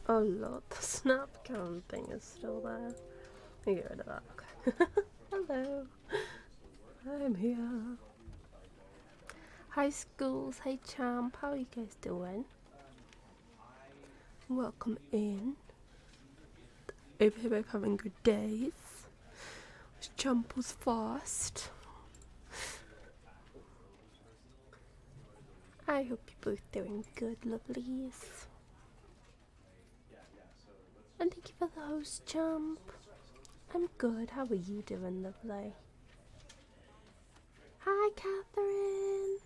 Oh lord, the snap cam thing is still there. Let me get rid of that. Okay. Hello, I'm here. Hi schools, hey champ, how are you guys doing? Welcome in. Hope you're both having good days. Champ was fast. I hope you're both doing good, lovelies. And thank you for the host, champ. I'm good, how are you doing, lovely? Hi, Catherine.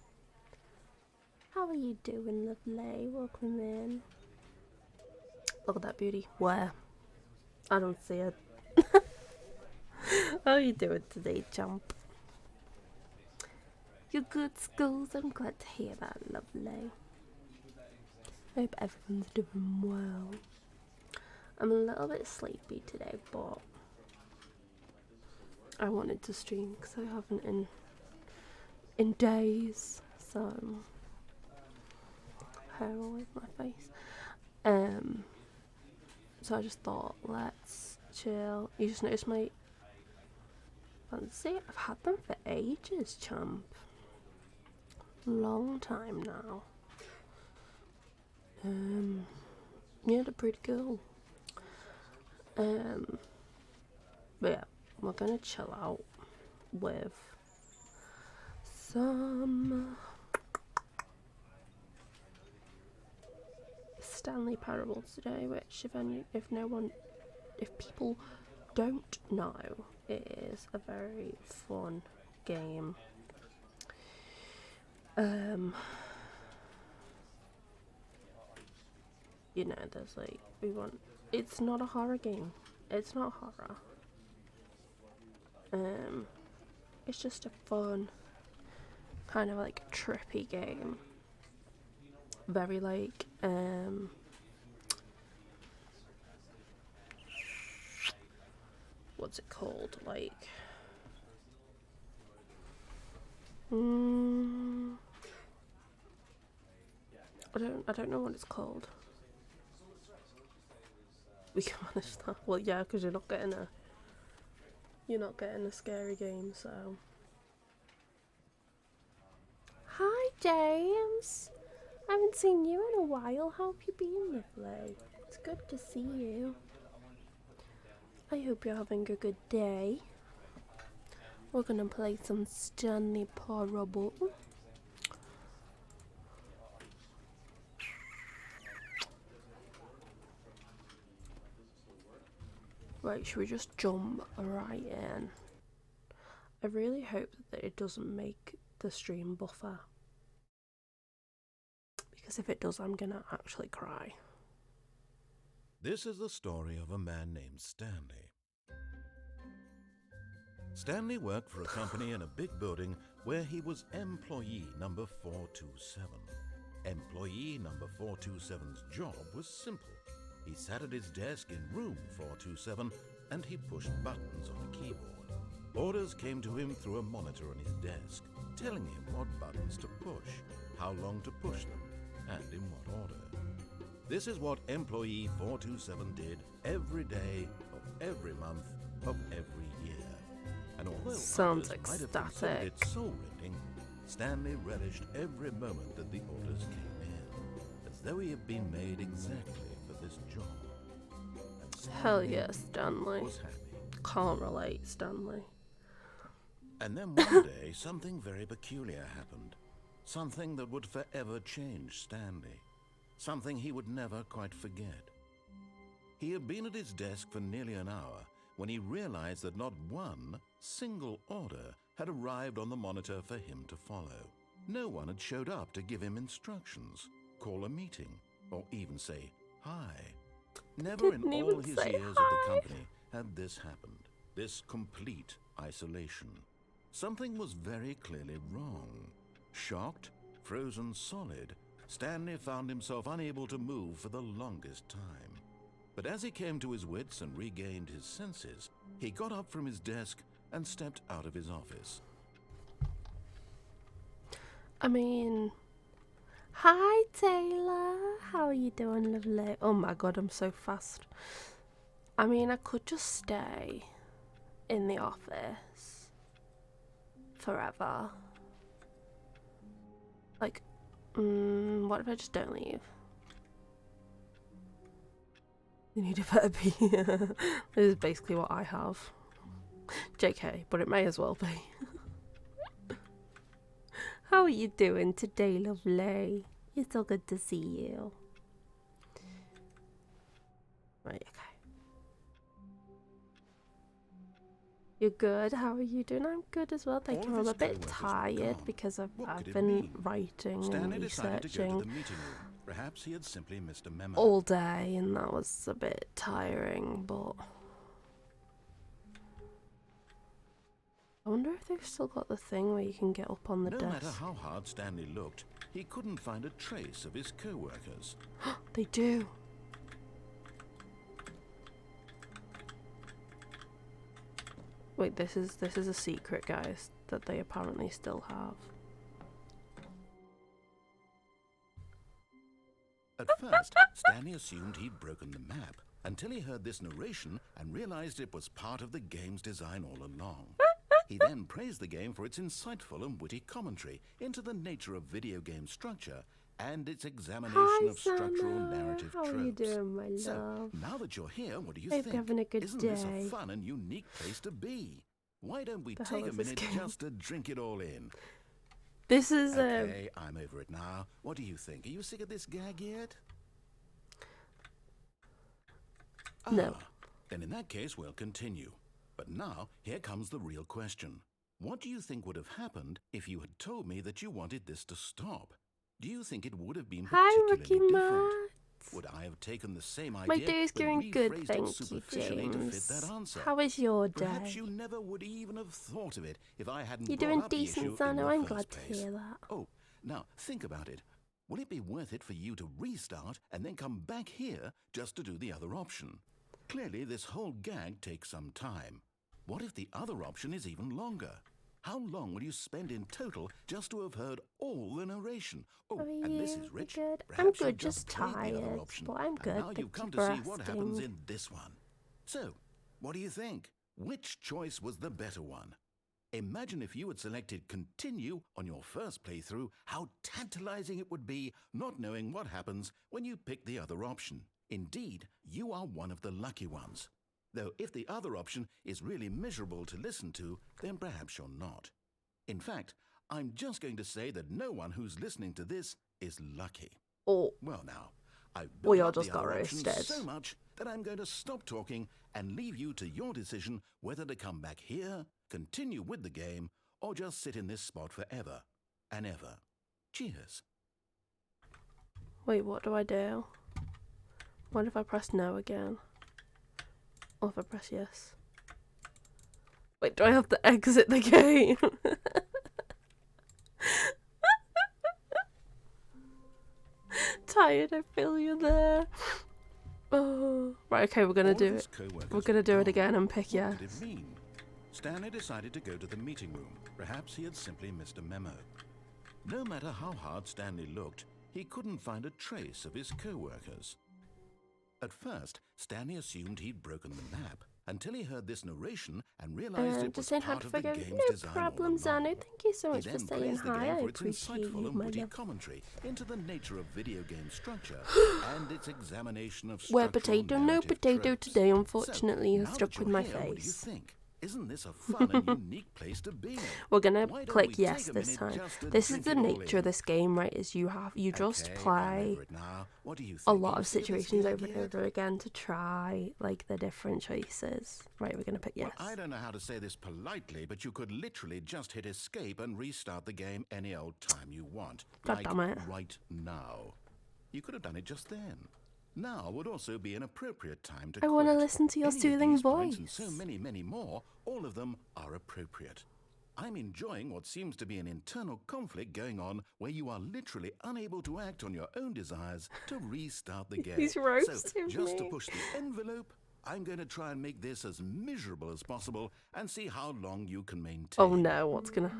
How are you doing, lovely? Welcome in. Look at that beauty. Where? I don't see it. How are you doing today, champ? You're good, schools. I'm glad to hear that, lovely. I hope everyone's doing well. I'm a little bit sleepy today, but I wanted to stream because I haven't in days. So hair all over my face. So I just thought, let's chill. You just noticed my fancy. I've had them for ages, champ. Long time now. Yeah, they're pretty cool. But yeah, we're gonna chill out with some Stanley Parable today, which if people don't know, it is a very fun game. You know, there's like it's not a horror game. It's not horror. It's just a fun, kind of like trippy game. Very like what's it called? Like I don't know what it's called. We can manage that. Well, yeah, because you're not getting a scary game, so. Hi, James. I haven't seen you in a while. How have you been, lovely? It's good to see you. I hope you're having a good day. We're gonna play some Stanley Parable. Right, should we just jump right in? I really hope that it doesn't make the stream buffer. Because if it does, I'm gonna actually cry. This is the story of a man named Stanley. Stanley worked for a company in a big building where he was employee number 427. Employee number 427's job was simple. He sat at his desk in room 427 and he pushed buttons on a keyboard. Orders came to him through a monitor on his desk, telling him what buttons to push, how long to push them, and in what order. This is what employee 427 did every day of every month of every year. And although sounds others might have considered ecstatic. it soul-rending, Stanley relished every moment that the orders came in, as though he had been made exactly for this job. And Stanley Hell yeah, Stanley. was happy. Can't relate, Stanley. And then one day, something very peculiar happened. Something that would forever change Stanley. Something he would never quite forget. He had been at his desk for nearly an hour when he realized that not one single order had arrived on the monitor for him to follow. No one had showed up to give him instructions, call a meeting, or even say hi. Never in all his years at the company had this happened. This complete isolation. Something was very clearly wrong. Shocked, frozen solid, Stanley found himself unable to move for the longest time. But as he came to his wits and regained his senses, he got up from his desk and stepped out of his office. I mean, hi Taylor, how are you doing, lovely? Oh my god, I'm so fast. I mean, I could just stay in the office forever. Like, what if I just don't leave? You need a better be. This is basically what I have. JK, but it may as well be. How are you doing today, lovely? It's so good to see you. Right, okay. You're good. How are you doing? I'm good as well. Thank you. I'm a bit tired because I've been writing and researching Perhaps he had simply missed a memo. all day, and that was a bit tiring, but I wonder if they've still got the thing where you can get up on the desk. No matter how hard Stanley looked, he couldn't find a trace of his co-workers. They do. Wait, this is a secret, guys, that they apparently still have. At first, Stanley assumed he'd broken the map, until he heard this narration and realized it was part of the game's design all along. He then praised the game for its insightful and witty commentary into the nature of video game structure and its examination of structural narrative tropes. How are you doing, my love? So, now that you're here, what do you Hope think? you're having a good Isn't day. this a fun and unique place to be? Why don't we take a minute just to drink it all in? This is Okay, I'm over it now. What do you think? Are you sick of this gag yet? No. Then in that case, we'll continue. But now, here comes the real question. What do you think would have happened if you had told me that you wanted this to stop? Do you think it would have been Hi, particularly Ricky different? Matt. Would I have taken the same idea My day's but going good, rephrased it thank you, superficially to fit that James. answer? How is your day? Perhaps you never would even have thought of it if I hadn't You're brought doing up the decent, issue in Sano. the I'm first glad to place. hear that. Oh, now think about it. Will it be worth it for you to restart and then come back here just to do the other option? Clearly, this whole gag takes some time. What if the other option is even longer? How long will you spend in total just to have heard all the narration? Oh, and Mrs. Rich, good? I'm perhaps good, you've just played the other tired, option, but I'm good. and now Thank you've come you to for see what happens asking. in this one. So, what do you think? Which choice was the better one? Imagine if you had selected continue on your first playthrough, how tantalizing it would be not knowing what happens when you pick the other option. Indeed, you are one of the lucky ones. Though if the other option is really miserable to listen to, then perhaps you're not. In fact, I'm just going to say that no one who's listening to this is lucky. Oh, Well now, I've we built all up just the got other options roasted. so much that I'm going to stop talking and leave you to your decision whether to come back here, continue with the game, or just sit in this spot forever and ever. Cheers. Wait, what do I do? What if I press no again? Or if I press yes? Wait, do I have to exit the game? Tired, I feel you there. Oh, right, okay, we're gonna All do of his it. co-workers We're gonna were do it gone. again and pick What yes. could it mean? Stanley decided to go to the meeting room. Perhaps he had simply missed a memo. No matter how hard Stanley looked, he couldn't find a trace of his co-workers. At first, Stanley assumed he'd broken the map until he heard this narration and realized it was Just saying how part to of the forgive. game's No design problem, all along. Zano. Thank you so He much for then saying praised the hi. game I for its appreciate insightful you, and my witty love. commentary into the nature of video game structure and its examination of Where structural potato, no narrative potato tropes. today, unfortunately. So, You're now stuck that with you're my here, what do you face. think? Isn't this a fun and unique place to be in? We're gonna Why don't click we yes take a this minute time. just to This is drink the it all nature of in? this game, right? Is you just Okay, I'm play over it now. What do you think? a Can lot you of see this situations gag over and yet? over again to try like the different choices. Right, we're gonna pick yes. Well, I don't know how to say this politely, but you could literally just hit escape and restart the game any old time you want. God Like damn it. right now. You could have done it just then. Now would also be an appropriate time to I want to quit. listen to your Any of soothing these points voice. and so many, many more, all of them are appropriate. I'm enjoying what seems to be an internal conflict going on where you are literally unable to act on your own desires to restart the game. He's So, roasting just to me. push the envelope, I'm going to try and make this as miserable as possible and see how long you can maintain. Oh no, what's gonna...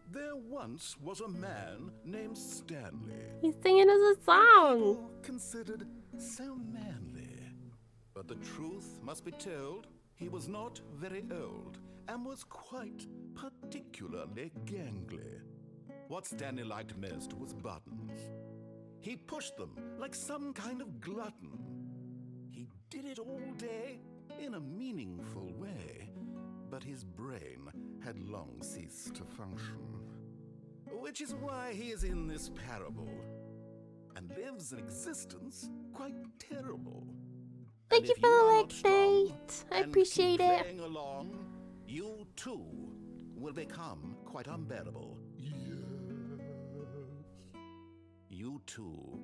There once was a man named Stanley. He's singing us a song. People considered so manly. But the truth must be told, he was not very old and was quite particularly gangly. What Stanley liked most was buttons. He pushed them like some kind of glutton. He did it all day in a meaningful way, but his brain had long ceased to function. Which is why he is in this parable and lives an existence quite terrible. Thank And you if for the are leg not strong bait. I and appreciate keep it. playing along, you too will become quite unbearable. Yes. You too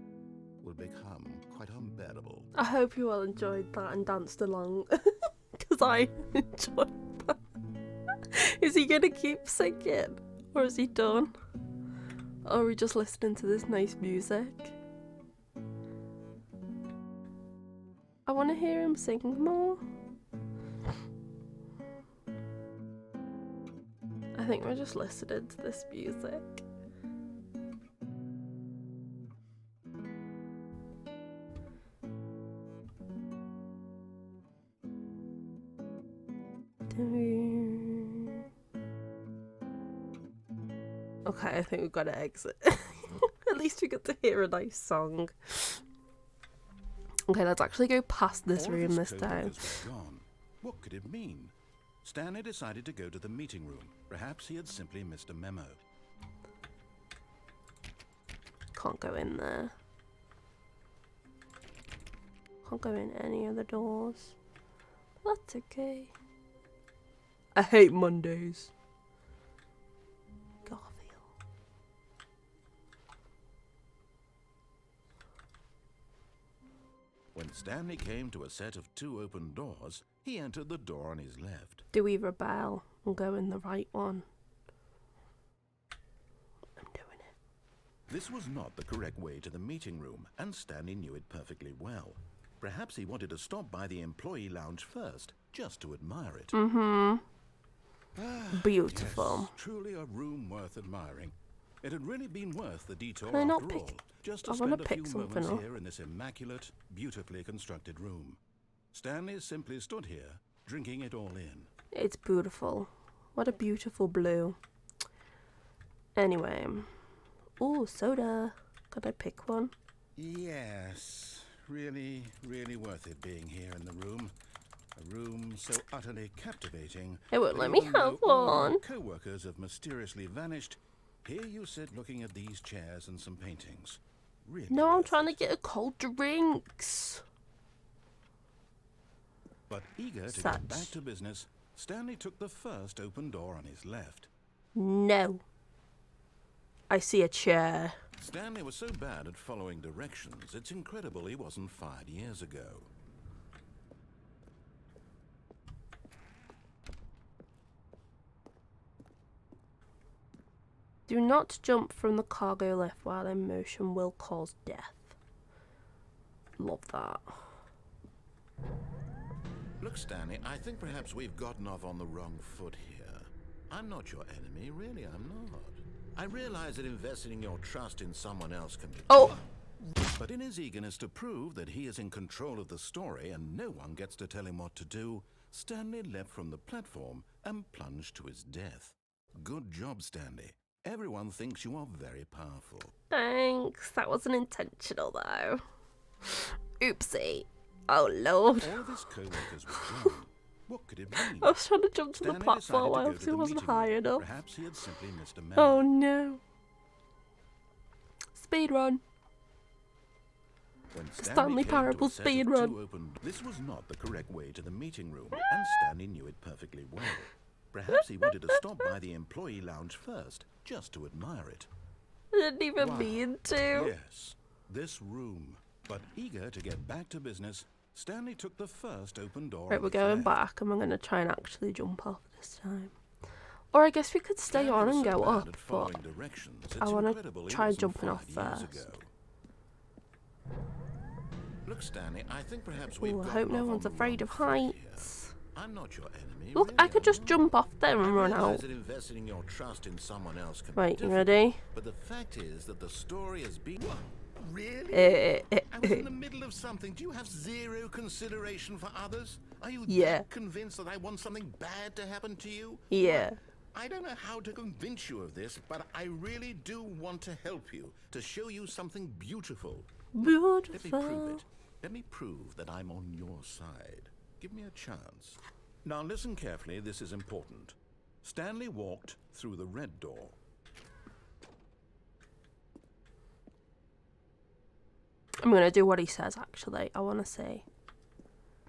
will become quite unbearable. I hope you all enjoyed that and danced along. Because I enjoyed that. Is he gonna keep singing? Or is he done? Or are we just listening to this nice music? I want to hear him sing more. I think we're just listening to this music. Okay, I think we've got to exit. At least we got to hear a nice song. Okay, let's actually go past this All of room his this time. co-workers were gone. What could it mean? Stanley decided to go to the meeting room. Perhaps he had simply missed a memo. Can't go in there. can't go in any of the doors. That's okay. I hate Mondays. Garfield. When Stanley came to a set of 2 open doors, he entered the door on his left. Do we rebel and go in the right one? I'm doing it. This was not the correct way to the meeting room, and Stanley knew it perfectly well. Perhaps he wanted to stop by the employee lounge first, just to admire it. Beautiful. Yes, truly a room worth admiring. It had really been worth the detour Can I not after pick- all, just to I spend wanna a few pick something moments up. here in this immaculate, beautifully constructed room. Stanley simply stood here, drinking it all in. It's beautiful. What a beautiful blue. Anyway. Ooh, soda. Could I pick one? Yes, really, really worth it being here in the room. A room so utterly captivating. It won't that let me even though have all your one. co-workers have mysteriously vanished, here you sit looking at these chairs and some paintings. Really No, I'm worth trying to it. get a cold drinks. But eager to Such. get back to business, Stanley took the first open door on his left. No. I see a chair. Stanley was so bad at following directions, it's incredible he wasn't fired years ago. Do not jump from the cargo lift while in motion will cause death. Love that. Look, Stanley, I think perhaps we've gotten off on the wrong foot here. I'm not your enemy, really, I'm not. I realize that investing your trust in someone else can be Oh! But in his eagerness to prove that he is in control of the story and no one gets to tell him what to do, Stanley leapt from the platform and plunged to his death. Good job, Stanley. Everyone thinks you are very powerful. Thanks. That wasn't intentional though. Oopsie. Oh lord. All of his co-workers were gone. What could it mean? I was trying to jump to the Stanley platform decided to while go it to the wasn't meeting high room. enough. Perhaps he had simply missed a man. Oh no. Speed run. When Stanley came to Parable a set of speed 2 run. open- This was not the correct way to the meeting room, and Stanley knew it perfectly well. Perhaps he wanted to stop by the employee lounge first, just to admire it. I didn't even Wow. mean to. Yes, this room. But eager to get back to business, Stanley took the first open door. Right, on we're his going left. back and we're going to try and actually jump off this time. Or I guess we could stay Stanley on was and so go bad up, at but following directions, I it's wanna incredible he try wasn't jumping off 5 years first. ago. Look, Stanley, I think perhaps we've ooh, I gotten hope no off one's on the afraid wrong of foot here. heights. I'm not your enemy. Look, really, I could I'm just not. jump off there and I run realize out. that investing your trust in someone else can Right, be you difficult, ready? but the fact is that the story has been... What? Really? Eh, I was in the middle of something. Do you have zero consideration for others? Are you Yeah. that convinced that I want something bad to happen to you? Yeah. I don't know how to convince you of this, but I really do want to help you, to show you something beautiful. Let me prove Beautiful. it. Let me prove that I'm on your side. Give me a chance. Now listen carefully, this is important. Stanley walked through the red door. I'm going to do what he says, actually. I want to see.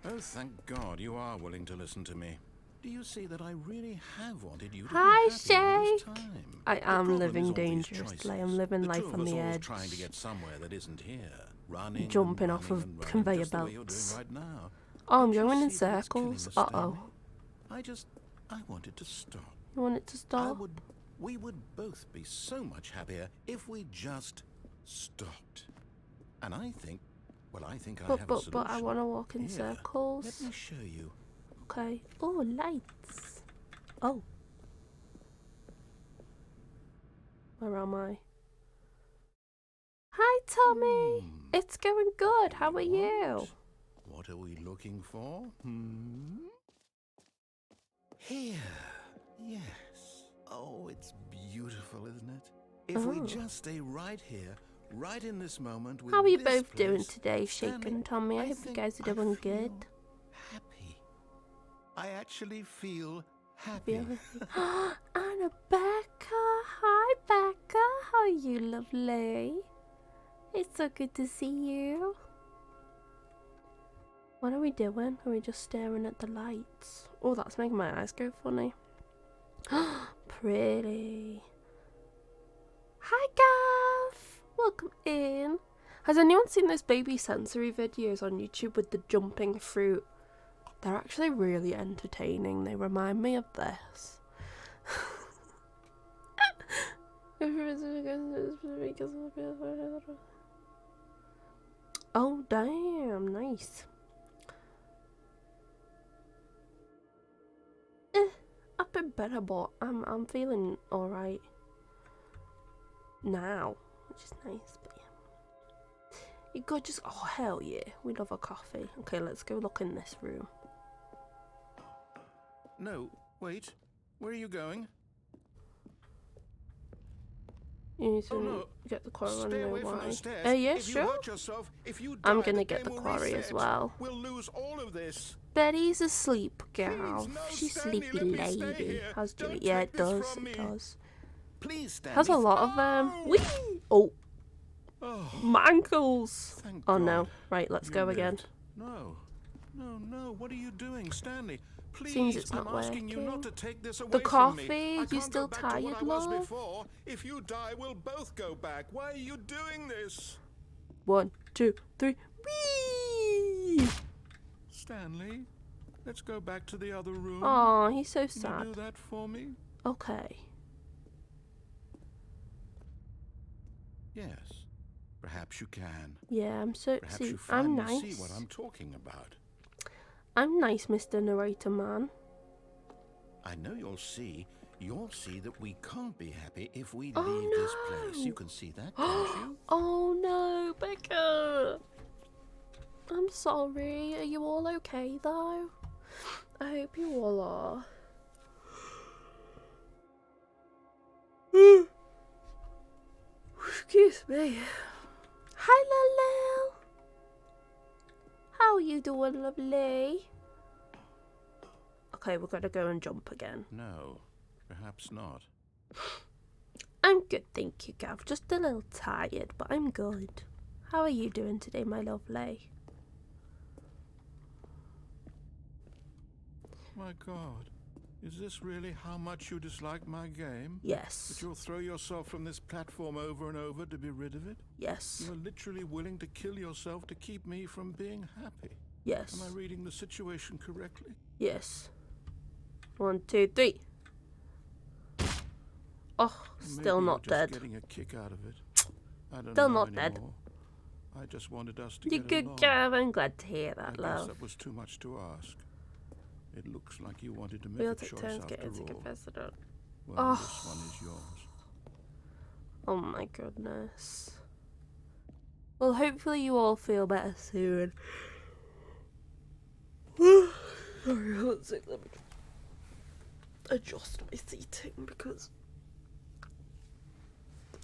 Oh, thank God you are willing to listen to me. Do you see that I really have wanted you to Hi, be happy all this Shake. time? I The am problem living is all these dangerously. choices. I'm living The life two of on us the always edge. trying to get somewhere that isn't here. Running, Jumping and off running of and running, conveyor just the way you're belts. doing right now. Oh, I'm Don't you going in see that it's killing circles. us, Uh-oh. Stanley? I wanted to stop. You want it to stop? We would both be so much happier if we just stopped. And I think I have a solution. But I want to walk in Here, circles. Let me show you. Okay. Oh, lights. Oh. Where am I? Hi, Tommy. It's going good. How are you? What are we looking for? Here. Yes. Oh, it's beautiful, isn't it? If we Oh. just stay right here, right in this moment with How are you this both doing place, today, Shake Stanley, and Tommy? I hope you think guys are I doing feel good. Happy. I actually feel happy. Anna Becca. Hi, Becca. How are you, lovely? It's so good to see you. What are we doing? Are we just staring at the lights? Oh, that's making my eyes go funny. Pretty. Hi, Gav! Welcome in. Has anyone seen those baby sensory videos on YouTube with the jumping fruit? They're actually really entertaining. They remind me of this. Oh, damn, nice. I've been better, but I'm feeling alright now, which is nice. But yeah, you could just oh hell yeah, we love a coffee. Okay, let's go look in this room. No, wait. Where are you going? You need to no. get the quarry. Stay and away know from why. those stairs. Yeah, If you sure. hurt yourself, if you die, I'm gonna the get the game will quarry as reset. well. We'll lose all of this. Betty's asleep, gal. Please, no, She's Stanley, sleepy let me stay lady. here. How's Don't Julie? Yeah, take it this does. from It me. does. Please, Stanley. Has a lot of No! wee. Oh, Oh, my ankles. thank Oh God. no. Right, let's You go lived. again. No, no. What are you doing, Stanley? Please, Seems it's I'm not asking you working. not to take this away The from me. coffee? I You can't still go back to what tired, I was love? before. If you die, we'll both go back. Why are you doing this? 1, 2, 3. Whee! Stanley, let's go back to the other room. Oh, he's so Can sad. you do that for me? Okay. Yes. Perhaps you can. Yeah, I'm so. Perhaps See, you I'm finally nice. see what I'm talking about. I'm nice, Mr. Narrator Man. I know you'll see. You'll see that we can't be happy if we Oh, leave no. this place. You can see that, can't you? Oh no, Becca. I'm sorry. Are you all okay though? I hope you all are. Excuse me. Hi, Lil. How are you doing, lovely? Okay, we're gonna go and jump again. No, perhaps not. I'm good, thank you, Gav. Just a little tired, but I'm good. How are you doing today, my lovely? My God, is this really how much you dislike my game? Yes. That you'll throw yourself from this platform over and over to be rid of it? Yes. You are literally willing to kill yourself to keep me from being happy. Yes. Am I reading the situation correctly? Yes. 1, 2, 3. Oh, still Maybe not you're just dead. getting a kick out of it. I don't Still know not dead. anymore. I just wanted us to You get good, along. Gav. I'm glad to hear I that, guess love. that was too much to ask. It looks like you wanted to make We'll a take choice turns after getting to all. confess it. Well, Oh. this one is yours. Oh my goodness. Well, hopefully you all feel better soon. Sorry, let's see. Let me adjust my seating because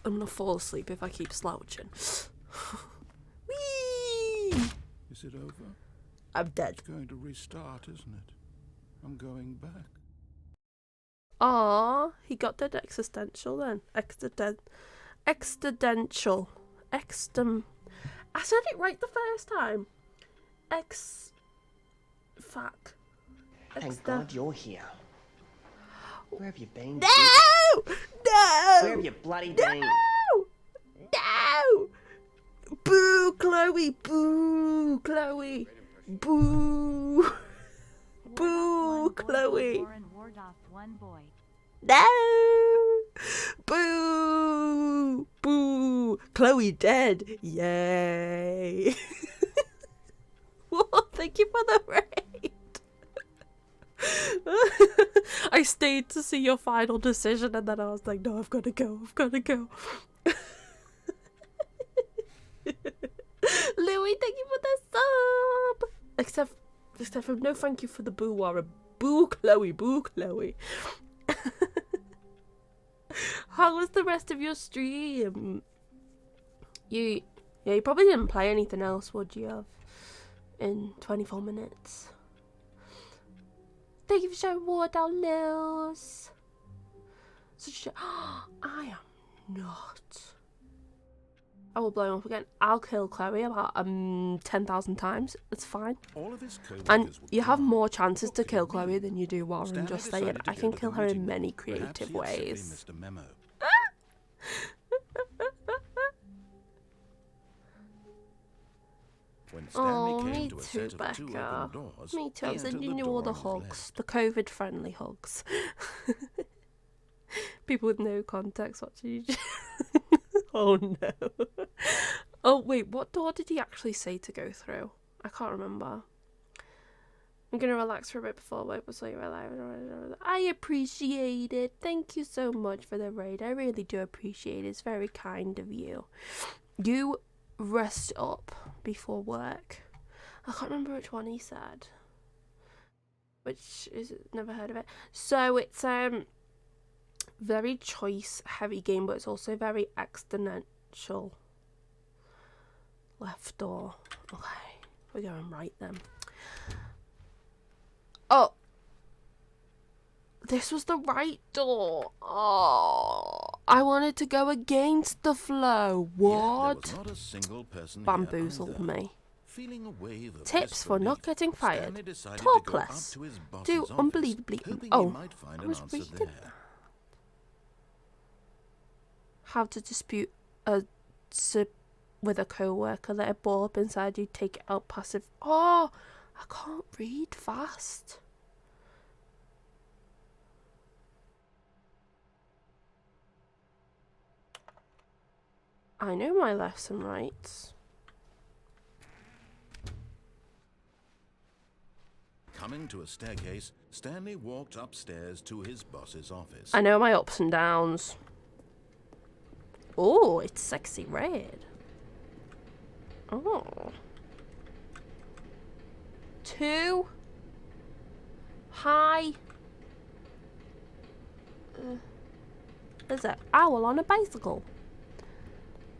I'm gonna fall asleep if I keep slouching. Whee! Is it over? I'm dead. It's going to restart, isn't it? I'm going back. Aw, he got dead existential then. Existential. I said it right the first time. Fuck. Thank God you're here. Where have you been? No! bitch? No! Where have you bloody been? No! No! Boo, Chloe! Boo, Chloe! Boo! Boo, Chloe! Warren ward off one boy. No! Boo! Boo! Chloe dead! Yay! Whoa, thank you for the raid! I stayed to see your final decision and then I was like, no, I've got to go. Louis, thank you for the sub! Except for no thank you for the boo, Warren. Boo, Chloe, boo, Chloe. How was the rest of your stream? You probably didn't play anything else, would you have? In 24 minutes. Thank you for showing war down, Lils. I am not. I will blow him up again. I'll kill Chloe about 10,000 times. It's fine. All of his co-workers And would you have come. more chances What to could kill it Chloe mean? than you do Warren, Stanley just saying. decided to I go can to the kill her in meeting. many Perhaps creative he had simply ways. missed a memo. When Stanley Oh, came me to a too, set of two Becca. open doors, Me too. he I'm sending entered you the all door the on his hugs. left. The COVID-friendly hugs. People with no context watching you. Oh, no. Oh, wait. What door did he actually say to go through? I can't remember. I'm going to relax for a bit before wait, so you're alive. I appreciate it. Thank you so much for the raid. I really do appreciate it. It's very kind of you. You rest up before work. I can't remember which one he said. Which is, never heard of it. So it's very choice heavy game, but it's also very exponential. Left door. Okay, we're going right then. Oh, this was the right door. Oh, I wanted to go against the flow. What? Yet there was not a single person Bamboozled here either. me. Feeling a wave of Tips for not disbelief, getting fired. Stanley decided Talk to go less. up to his boss's Do office, unbelievably. hoping Oh, he might find I an was answer reading there. that. How to dispute a with a co-worker. Let a ball up inside you, take it out passive. Oh, I can't read fast. I know my lefts and rights. Coming to a staircase, Stanley walked upstairs to his boss's office. I know my ups and downs. Oh, it's sexy red. Oh. 2. Hi. There's an owl on a bicycle.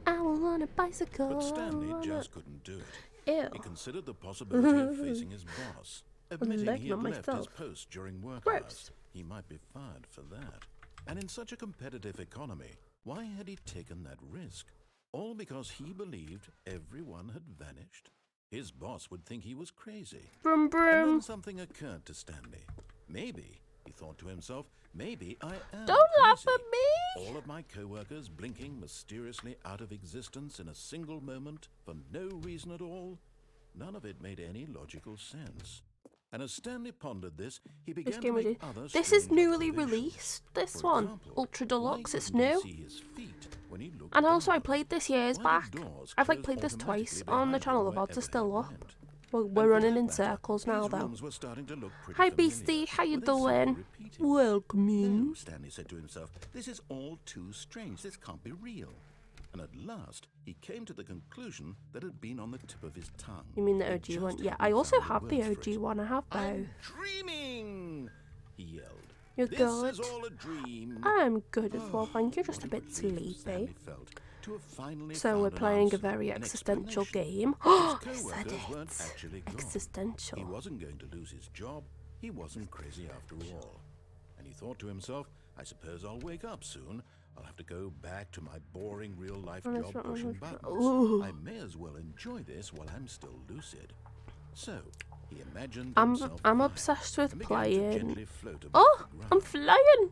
Owl on a bicycle. But Stanley just couldn't do it. Ew. He considered the possibility of facing his boss, admitting leg he had on left his myself. post during work Gross. hours. He might be fired for that. And in such a competitive economy, why had he taken that risk? All because he believed everyone had vanished? His boss would think he was crazy. Brum And brum. then something occurred to Stanley. Maybe, he thought to himself, maybe I am Don't laugh crazy. at me. All of my co-workers blinking mysteriously out of existence in a single moment for no reason at all. None of it made any logical sense. And as Stanley pondered this, he This began game to we make did. other This is strange newly observations. released. This For one, example, Ultra why Deluxe. It's couldn't he new. see his feet when he looked And also, I down? played this years Why back. did doors I've like close played this twice automatically on the behind channel. him The VODs are wherever still they up. went? We're And for running that in matter, circles now, these though. rooms were starting to look pretty Hi, familiar. Beastie. How you Were they simply doing? repeating? Welcome No, in. Stanley said to himself, this is all too strange. This can't be real. And at last, he came to the conclusion that had been on the tip of his tongue. You mean the He OG just one? Yeah, hadn't I also found have the words for OG it. one. I have both. I'm dreaming, he yelled. You're This good. is all a dream. I'm good as well, thank you. What Just a bit relief Stanley sleepy. felt to have finally So found we're an playing answer, a very an existential explanation. game. His Oh, I said co-workers weren't it. actually gone. He Existential. wasn't going to lose his job. He wasn't crazy after all. And he thought to himself, I suppose I'll wake up soon. I'll have to go back to my boring real-life job pushing buttons. Ooh. I may as well enjoy this while I'm still lucid. So, he imagined I'm himself I'm flying obsessed with and began to playing. gently float above Oh, the I'm ground. flying.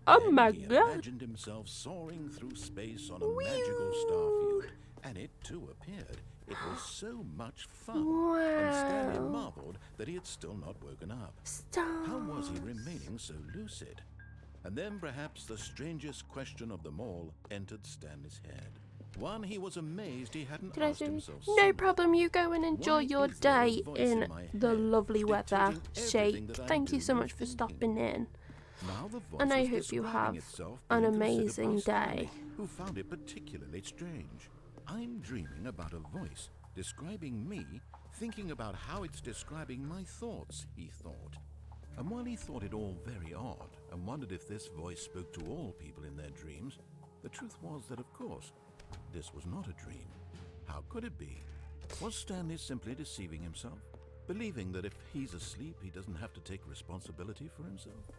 Oh Then my he god. imagined himself soaring through space on a magical starfield, and it too appeared. It was so much fun, and Stanley Wow. marveled that he had still not woken up. Stop. How was he remaining so lucid? And then perhaps the strangest question of them all entered Stanley's head. One he was amazed he hadn't Did I asked do? himself No sooner. problem. You go and enjoy Why your is there a day voice in my the head lovely weather. dictating everything Shade. that I Thank you do so and much for thinking? stopping in. Now the voice And I was hope you describing have itself an being considered amazing by Stanley, day. who found it particularly strange. I'm dreaming about a voice describing me, thinking about how it's describing my thoughts, he thought. And while he thought it all very odd and wondered if this voice spoke to all people in their dreams, the truth was that, of course, this was not a dream. How could it be? Was Stanley simply deceiving himself, believing that if he's asleep, he doesn't have to take responsibility for himself?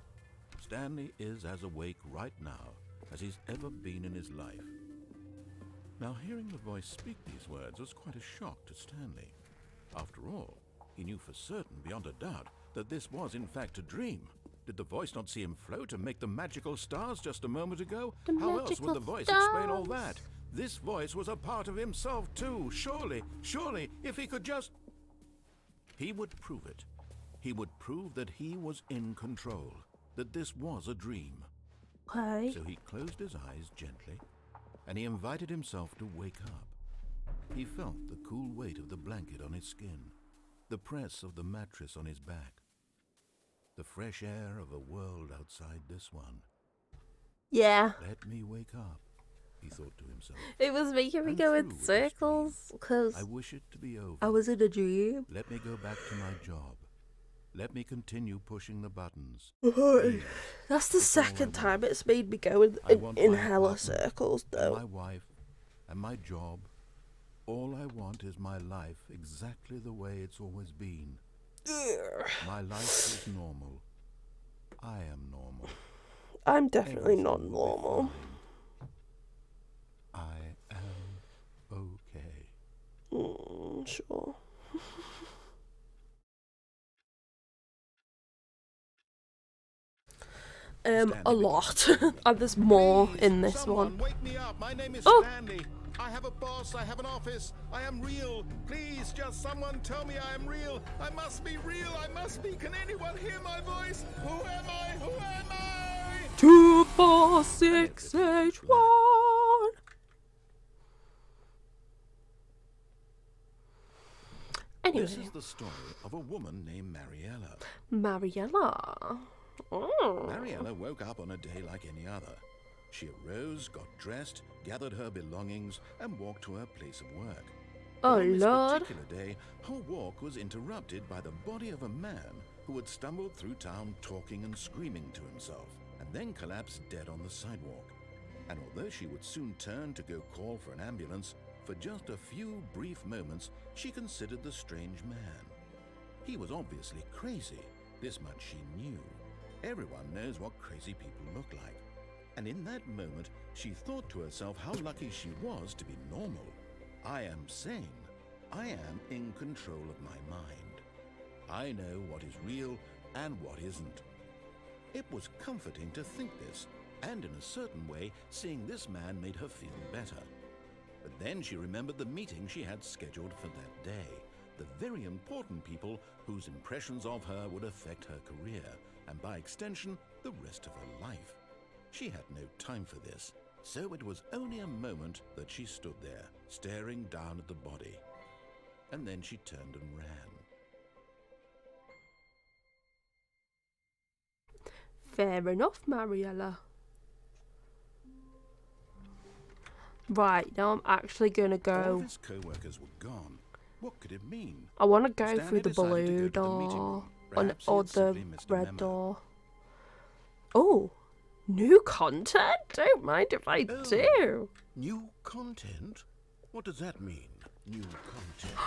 Stanley is as awake right now as he's ever been in his life. Now, hearing the voice speak these words was quite a shock to Stanley. After all, he knew for certain, beyond a doubt, that this was in fact a dream. Did the voice not see him float and make the magical stars just a moment ago? How else would the voice explain all that? This voice was a part of himself too. Surely, if he could just... He would prove it. He would prove that he was in control, that this was a dream. Okay. So he closed his eyes gently, and he invited himself to wake up. He felt the cool weight of the blanket on his skin, the press of the mattress on his back, the fresh air of a world outside this one. Yeah. Let me wake up, he thought to himself. It was making me I'm go through in with this circles because I wish it to be over. I was in a dream. Let me go back to my job. Let me continue pushing the buttons. That's the second time it's made me go in hella circles, And though. my wife and my job. All I want is my life exactly the way it's always been. My life is normal. I am normal. I'm definitely Everything not will be normal. fine. I am okay. Sure. A lot. And there's more in this one. Wake me up. My name is Oh. Stanley. I have a boss. I have an office. I am real. Please, just someone tell me I am real. I must be real. I must be. Can anyone hear my voice? Who am I? Who am I? 24681. Anyway, This is the story of a woman named Mariella. Mariella. Oh. Mariella woke up on a day like any other. She arose, got dressed, gathered her belongings, and walked to her place of work. Oh, On this Lord. particular day, her walk was interrupted by the body of a man who had stumbled through town talking and screaming to himself, and then collapsed dead on the sidewalk. And although she would soon turn to go call for an ambulance, for just a few brief moments she considered the strange man. He was obviously crazy, this much she knew. Everyone knows what crazy people look like. And in that moment, she thought to herself how lucky she was to be normal. I am sane. I am in control of my mind. I know what is real and what isn't. It was comforting to think this, and in a certain way, seeing this man made her feel better. But then she remembered the meeting she had scheduled for that day, the very important people whose impressions of her would affect her career, and by extension, the rest of her life. She had no time for this, so it was only a moment that she stood there, staring down at the body. And then she turned and ran. Fair enough, Mariella. Right, now I'm actually gonna All go. of his co-workers were gone. What could it mean? I want to go Stanley through the decided to blue go to the meeting door room. Perhaps he or had the simply missed a red memo. door. Oh, new content? Don't mind if I Oh. do. New content? What does that mean, new content?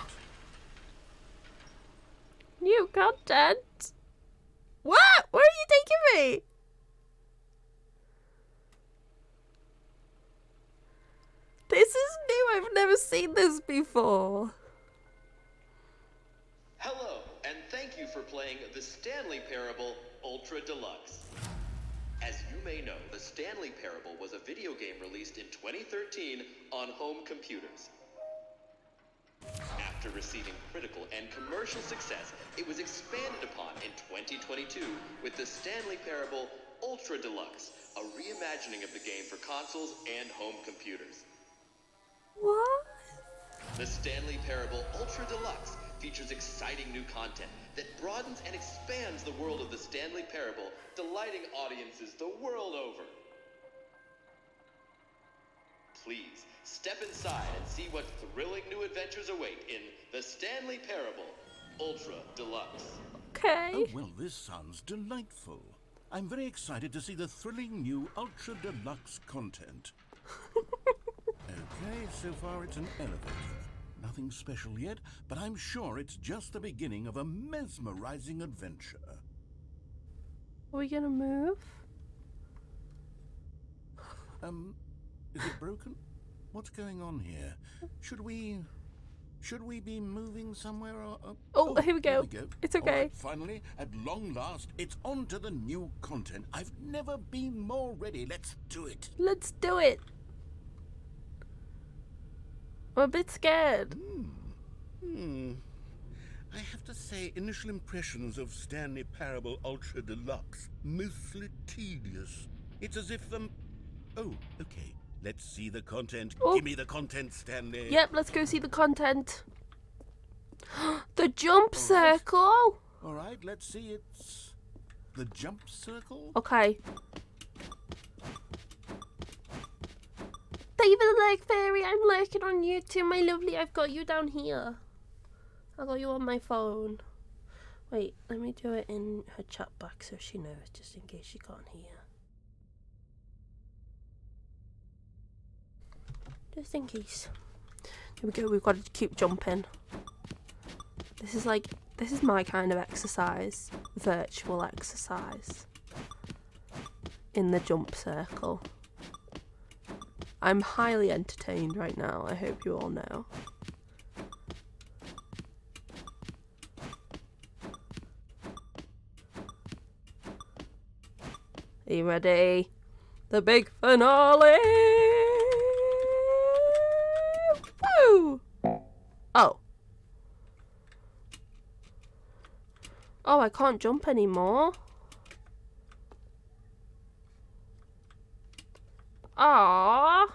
New content? What? Where are you taking me? This is new. I've never seen this before. Hello, and thank you for playing the Stanley Parable Ultra Deluxe. As you may know, the Stanley Parable was a video game released in 2013 on home computers. After receiving critical and commercial success, it was expanded upon in 2022 with the Stanley Parable Ultra Deluxe, a reimagining of the game for consoles and home computers. What? The Stanley Parable Ultra Deluxe features exciting new content that broadens and expands the world of the Stanley Parable, delighting audiences the world over. Please, step inside and see what thrilling new adventures await in the Stanley Parable Ultra Deluxe. Okay. Oh, well, this sounds delightful. I'm very excited to see the thrilling new Ultra Deluxe content. Okay, so far it's an elevator. Nothing special yet, but I'm sure it's just the beginning of a mesmerizing adventure. Are we gonna move? Is it broken? What's going on here? Should we be moving somewhere? Or, Oh, here we there go. we go. It's All okay. right, finally, at long last, it's on to the new content. I've never been more ready. Let's do it. Let's do it. I'm a bit scared. I have to say, initial impressions of Stanley Parable Ultra Deluxe, mostly tedious. It's as if Oh, okay. Let's see the content. Oh. Give me the content, Stanley. Yep, let's go see the content. The jump circle. All right, let's see. It's the jump circle. Okay. David the Leg Fairy, I'm lurking on you too, my lovely. I've got you down here. I got you on my phone. Wait, let me do it in her chat box so she knows, just in case she can't hear. Just in case. Here we go, we've got to keep jumping. This is my kind of exercise. Virtual exercise. In the jump circle. I'm highly entertained right now, I hope you all know. Are you ready? The big finale! Woo! Oh. Oh, I can't jump anymore. Ah.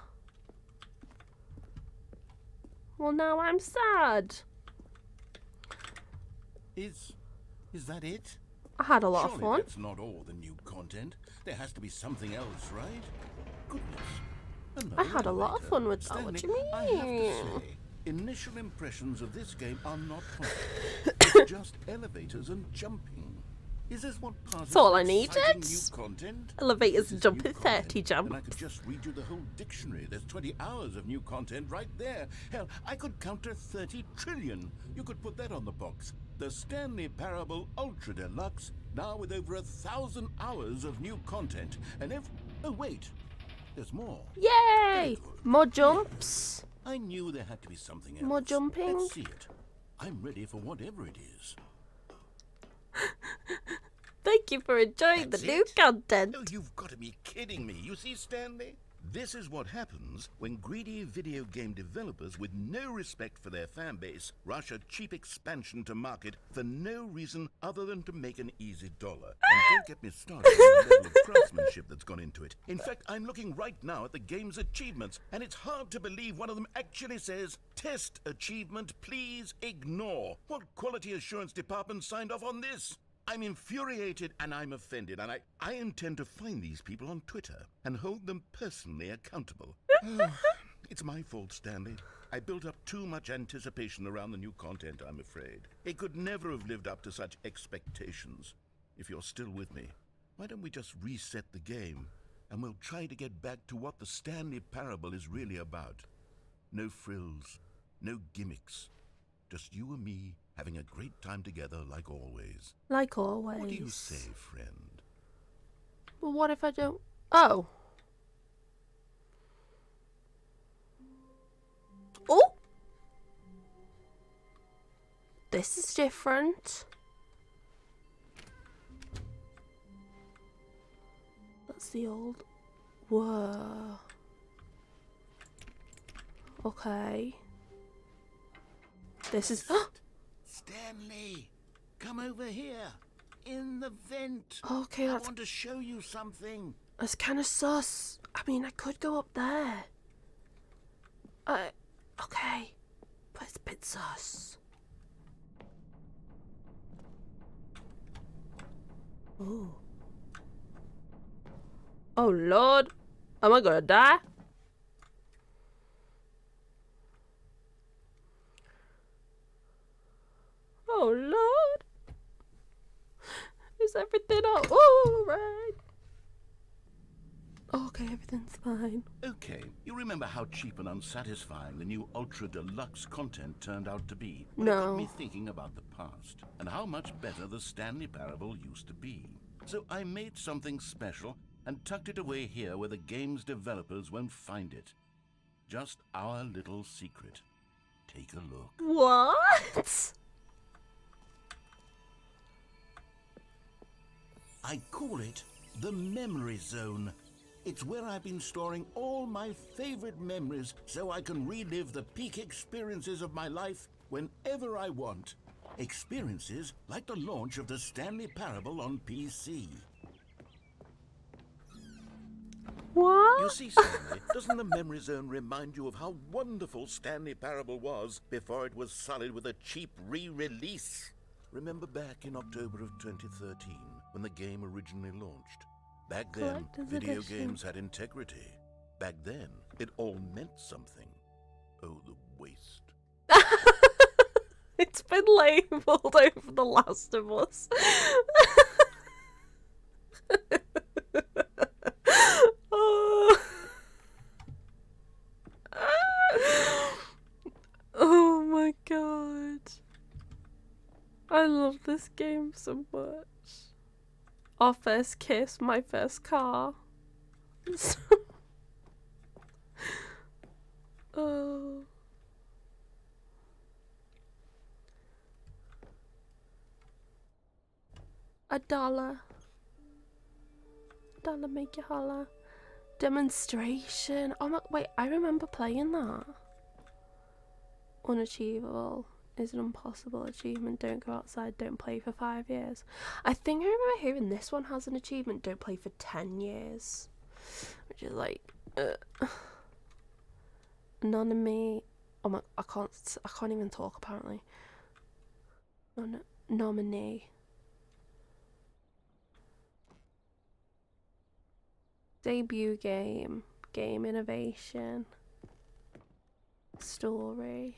Well, now I'm sad. Is that it? I had a lot of Surely fun. that's not all the new content. There has to be something else, right? Goodness. I had a lot of Another fun with that. Stanley, What do you I have to mean? say, initial impressions of this game are not positive. It's just elevators and jumping. Is this what part That's all I of needed. exciting new content? Elevators This is jumping, new content, 30 jumps. And I could just read you the whole dictionary. There's 20 hours of new content right there. Hell, I could counter 30 trillion. You could put that on the box. The Stanley Parable Ultra Deluxe, now with over 1,000 hours of new content. And oh wait, there's more. Yay! More jumps. I knew there had to be something else. More jumping. Let's see it. I'm ready for whatever it is. Thank you for enjoying That's the new it? content. Oh, you've got to be kidding me. You see, Stanley? This is what happens when greedy video game developers with no respect for their fan base rush a cheap expansion to market for no reason other than to make an easy dollar. And don't get me started on the level of craftsmanship that's gone into it. In fact, I'm looking right now at the game's achievements, and it's hard to believe one of them actually says, "Test achievement, please ignore." What quality assurance department signed off on this? I'm infuriated and I'm offended, and I intend to find these people on Twitter and hold them personally accountable. It's my fault, Stanley. I built up too much anticipation around the new content, I'm afraid. It could never have lived up to such expectations. If you're still with me, why don't we just reset the game, and we'll try to get back to what the Stanley Parable is really about. No frills, no gimmicks. Just you and me having a great time together like always. Like always. What do you say, friend? Well, what if I don't? Oh. Oh. This is different. That's the old. Whoa. Okay. This is. Stanley, come over here. In the vent. Okay, I want to show you something. that's kind of sus. I mean, I could go up there. Okay. But it's a bit sus. Oh. Oh, Lord. Am I gonna die? Oh, Lord. Is everything all right? Okay, everything's fine. Okay, you remember how cheap and unsatisfying the new Ultra Deluxe content turned out to be? Well, No. It got me thinking about the past and how much better the Stanley Parable used to be. So I made something special and tucked it away here where the game's developers won't find it. Just our little secret. Take a look. What? I call it the Memory Zone. It's where I've been storing all my favorite memories so I can relive the peak experiences of my life whenever I want. Experiences like the launch of the Stanley Parable on PC. What? You see, Stanley, doesn't the Memory Zone remind you of how wonderful Stanley Parable was before it was sullied with a cheap re-release? Remember back in October of 2013 when the game originally launched? Back then, Collector's video edition. games had integrity. Back then, it all meant something. Oh, the waste. It's been labelled over The Last of Us. Oh. Oh my god. I love this game so much. Our first kiss, my first car. Oh. $1. $1 make you holla. Demonstration. Oh my, wait, I remember playing that. Unachievable is an impossible achievement. Don't go outside, don't play for 5 years. I think I remember hearing this one has an achievement, don't play for 10 years. Which is like, Anonymity. Oh my, I can't even talk apparently. Nominee. Debut game. Game innovation. Story.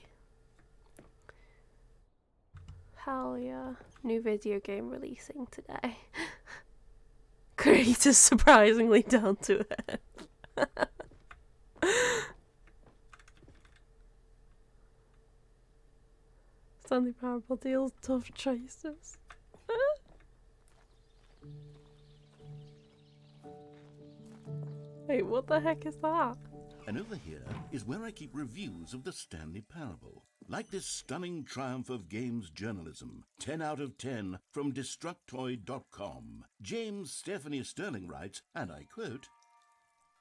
Hell yeah. New video game releasing today. Creators surprisingly down to earth. Stanley Parable deals tough choices. Wait, what the heck is that? And over here is where I keep reviews of the Stanley Parable. Like this stunning triumph of games journalism. 10 out of 10 from Destructoid.com. James Stephanie Sterling writes, and I quote,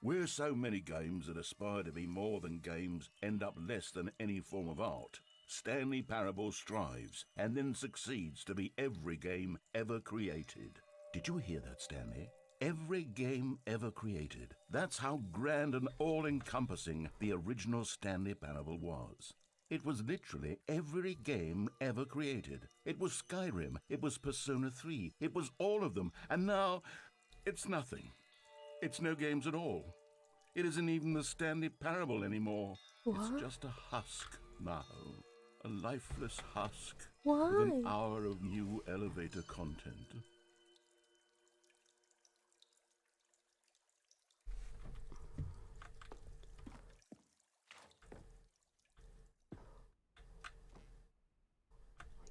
"Where so many games that aspire to be more than games end up less than any form of art, Stanley Parable strives and then succeeds to be every game ever created." Did you hear that, Stanley? Every game ever created. That's how grand and all-encompassing the original Stanley Parable was. It was literally every game ever created. It was Skyrim, it was Persona 3, it was all of them, and now it's nothing. It's no games at all. It isn't even the Stanley Parable anymore. What? It's just a husk now. A lifeless husk Why? with an hour of new elevator content.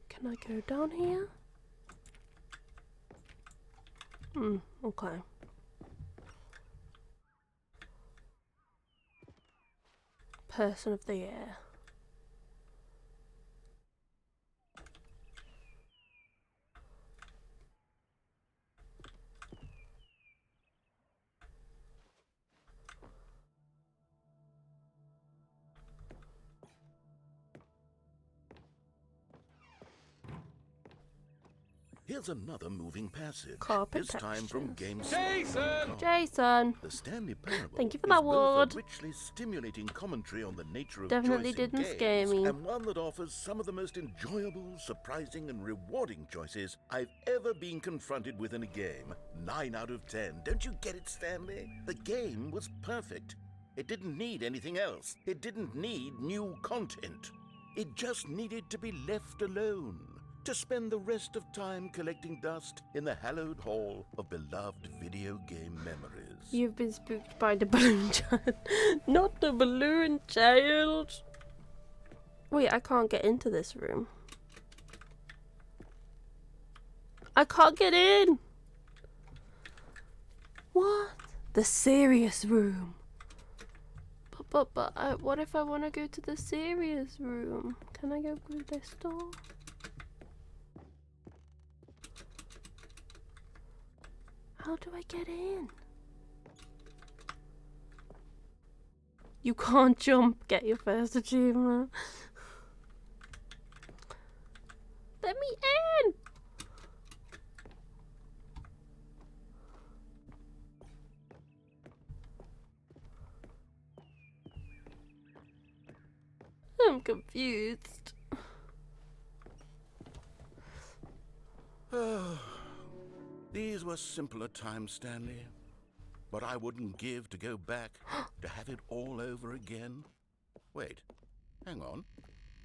Can I go down here? Okay. Person of the year. Here's another moving passage. Carpet this time from textures. GameSpot.com. Jason! The Stanley Parable Thank you for is that both award. a richly stimulating commentary on the nature of Definitely choice in didn't scare games, me. and one that offers some of the most enjoyable, surprising, and rewarding choices I've ever been confronted with in a game. 9 out of 10. Don't you get it, Stanley? The game was perfect. It didn't need anything else. It didn't need new content. It just needed to be left alone. To spend the rest of time collecting dust in the hallowed hall of beloved video game memories. You've been spooked by the balloon child. Not the balloon child! Wait, I can't get into this room. I can't get in! What? The serious room. But But what if I want to go to the serious room? Can I go through this door? How do I get in? You can't jump. Get your first achievement. Let me in! I'm confused. These were simpler times, Stanley. But I wouldn't give to go back to have it all over again. Wait, hang on.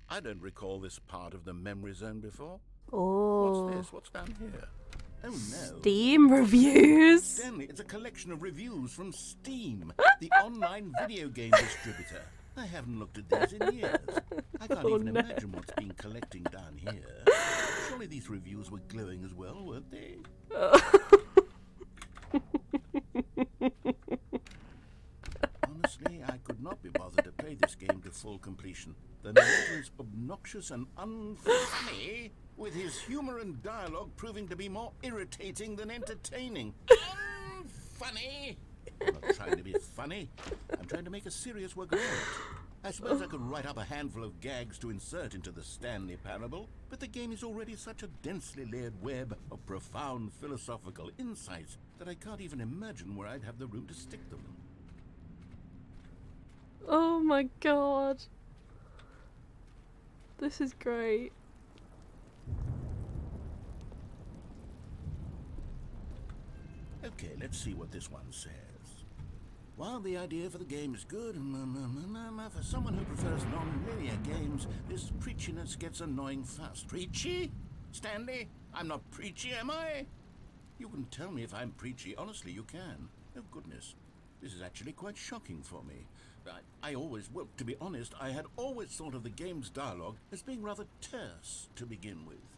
I don't recall this part of the memory zone before. Oh. What's this? What's down here? Oh no. Steam reviews. Stanley, it's a collection of reviews from Steam, the online video game distributor. I haven't looked at these in years. I can't even imagine what's been collecting down here. Surely these reviews were glowing as well, weren't they? Honestly, I could not be bothered to play this game to full completion. The narrator is obnoxious and unfunny, with his humor and dialogue proving to be more irritating than entertaining. Unfunny! I'm not trying to be funny. I'm trying to make a serious work of art. I suppose I could write up a handful of gags to insert into the Stanley Parable, but the game is already such a densely layered web of profound philosophical insights that I can't even imagine where I'd have the room to stick them. Oh my god. This is great. Okay, let's see what this one says. While the idea for the game is good, for someone who prefers non-linear games, this preachiness gets annoying fast. Preachy? Stanley? I'm not preachy, am I? You can tell me if I'm preachy. Honestly, you can. Oh, goodness. This is actually quite shocking for me. Well, to be honest, I had always thought of the game's dialogue as being rather terse to begin with.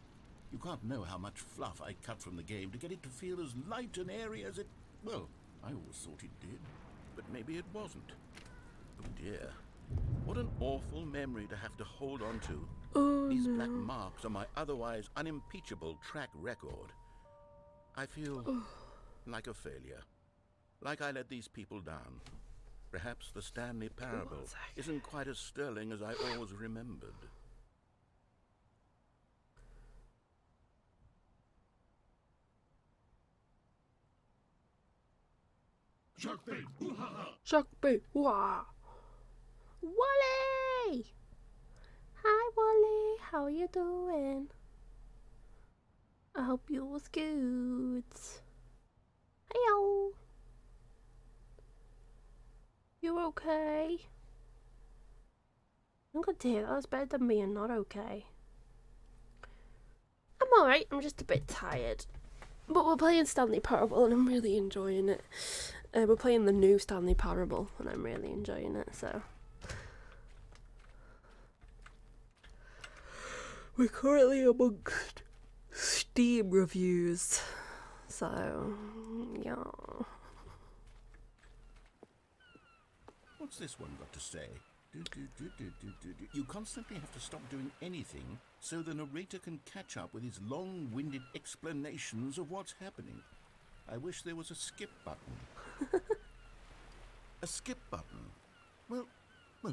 You can't know how much fluff I cut from the game to get it to feel as light and airy as it... Well, I always thought it did, but maybe it wasn't. Oh dear. What an awful memory to have to hold on to. Oh, These no. black marks on my otherwise unimpeachable track record. I feel like a failure. Like I let these people down. Perhaps the Stanley Parable isn't quite as sterling as I always remembered. Shock bait. Wow. Wally! Hi Wally, how you doing? I hope you was good. Heyo. You okay? I'm good to hear that. That's better than being not okay. I'm alright, I'm just a bit tired. But we're playing Stanley Parable and I'm really enjoying it. We're playing the new Stanley Parable and I'm really enjoying it, so. We're currently amongst Steam reviews. So, yeah. What's this one got to say? You constantly have to stop doing anything so the narrator can catch up with his long-winded explanations of what's happening. I wish there was a skip button. A skip button? Well,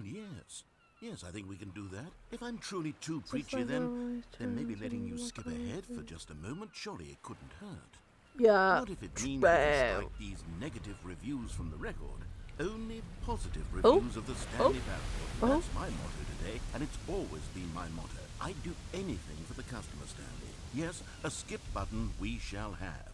yes. Yes, I think we can do that. If I'm truly too preachy, then maybe letting you skip ahead for just a moment, surely it couldn't hurt. Yeah. What if it means that despite these negative reviews from the record, only positive reviews of the Stanley Parable? That's my motto today, and it's always been my motto. I'd do anything for the customer, Stanley. Yes, a skip button we shall have.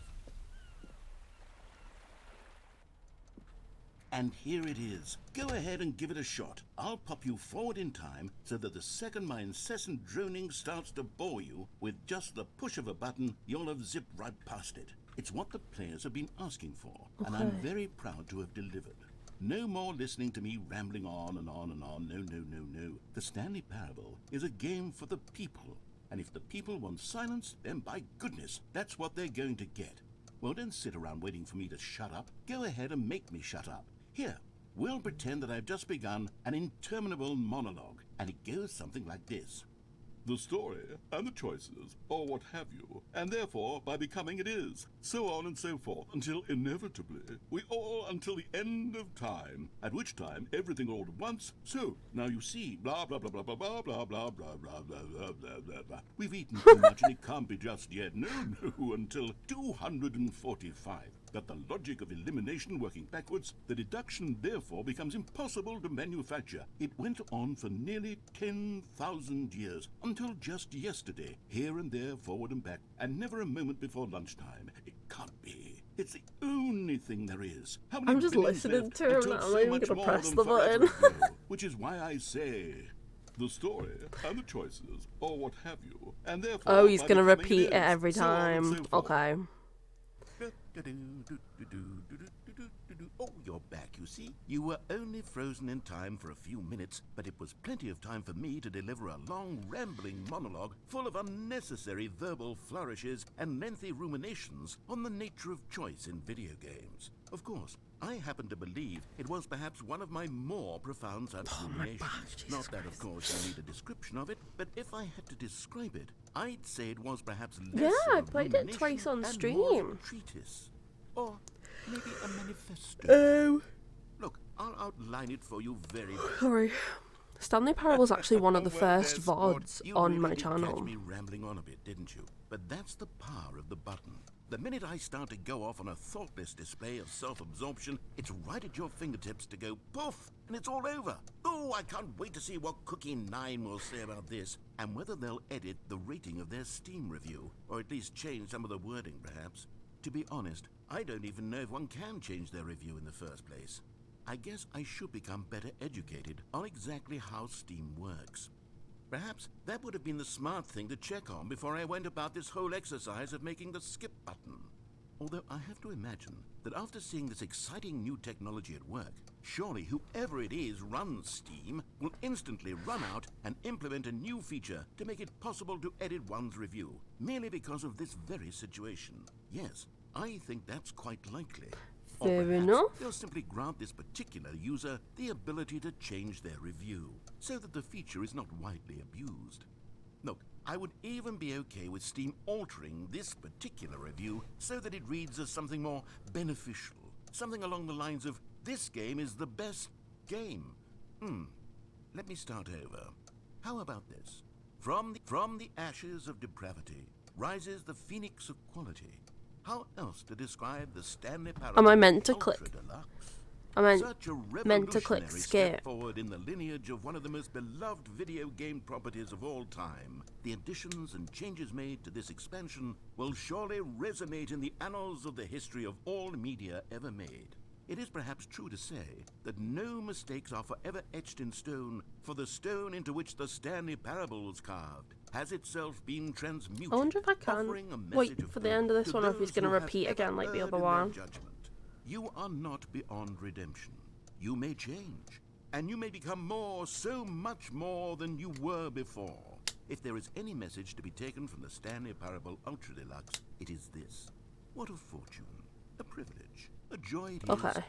And here it is. Go ahead and give it a shot. I'll pop you forward in time so that the second my incessant droning starts to bore you, with just the push of a button, you'll have zipped right past it. It's what the players have been asking for, and I'm very proud to have delivered. No more listening to me rambling on and on and on. No, no, no, no. The Stanley Parable is a game for the people. And if the people want silence, then by goodness, that's what they're going to get. Well, don't sit around waiting for me to shut up. Go ahead and make me shut up. Here, we'll pretend that I've just begun an interminable monologue, and it goes something like this. The story, and the choices, or what have you, and therefore, by becoming it is, so on and so forth, until inevitably, we all until the end of time, at which time, everything all at once, so, now you see, blah, blah, blah, blah, blah, blah, blah, blah, blah, blah, blah, blah, blah, blah, blah. We've eaten too much, and it can't be just yet, no, until 245. That the logic of elimination working backwards, the deduction therefore becomes impossible to manufacture. It went on for nearly 10,000 years, until just yesterday, here and there, forward and back, and never a moment before lunchtime. It can't be. It's the only thing there is. How many I'm just billions listening left to him until now, I'm so not even much gonna more press than the forever button. ago? Which is why I say, the story, and the choices, or what have you, and therefore... Oh, he's by gonna becoming repeat it is, every so on and time. so forth. Okay. Oh, you're back, you see. You were only frozen in time for a few minutes, but it was plenty of time for me to deliver a long, rambling monologue full of unnecessary verbal flourishes and lengthy ruminations on the nature of choice in video games. Of course, I happen to believe it was perhaps one of my more profound such ruminations. Not that, of course, you need a description of it, but if I had to describe it, I'd say it was perhaps less Yeah, I of a played it twice rumination on and more of a stream. treatise. Or maybe a manifesto. Oh. Look, I'll outline it for you very Sorry. Stanley Parable was actually one of the Well, first there's sport. VODs You on really my did channel. Catch me rambling on a bit, didn't you? But that's the power of the button. The minute I start to go off on a thoughtless display of self-absorption, it's right at your fingertips to go poof, and it's all over. Oh, I can't wait to see what Cookie 9 will say about this, and whether they'll edit the rating of their Steam review, or at least change some of the wording, perhaps. To be honest, I don't even know if one can change their review in the first place. I guess I should become better educated on exactly how Steam works. Perhaps that would have been the smart thing to check on before I went about this whole exercise of making the skip button. Although I have to imagine that after seeing this exciting new technology at work, surely whoever it is runs Steam will instantly run out and implement a new feature to make it possible to edit one's review, merely because of this very situation. Yes, I think that's quite likely. Or Fair perhaps enough. they'll simply grant this particular user the ability to change their review, so that the feature is not widely abused. Look, I would even be okay with Steam altering this particular review so that it reads as something more beneficial. Something along the lines of, this game is the best game. Let me start over. How about this? From the ashes of depravity rises the phoenix of quality. How else to describe the Stanley Parable Am I meant to Ultra click? Deluxe? I Such a meant to click revolutionary skip. step forward in the lineage of one of the most beloved video game properties of all time. The additions and changes made to this expansion will surely resonate in the annals of the history of all media ever made. It is perhaps true to say that no mistakes are forever etched in stone, for the stone into which the Stanley Parable was carved has itself been transmuted. I wonder if I can offering a message wait of for the hope end of this to one, or if he's those going to who have repeat ever again like the erred other in their one. judgment. You are not beyond redemption. You may change, and you may become more, so much more than you were before. If there is any message to be taken from the Stanley Parable Ultra Deluxe, it is this. What a fortune, a privilege, a joy it is. Okay.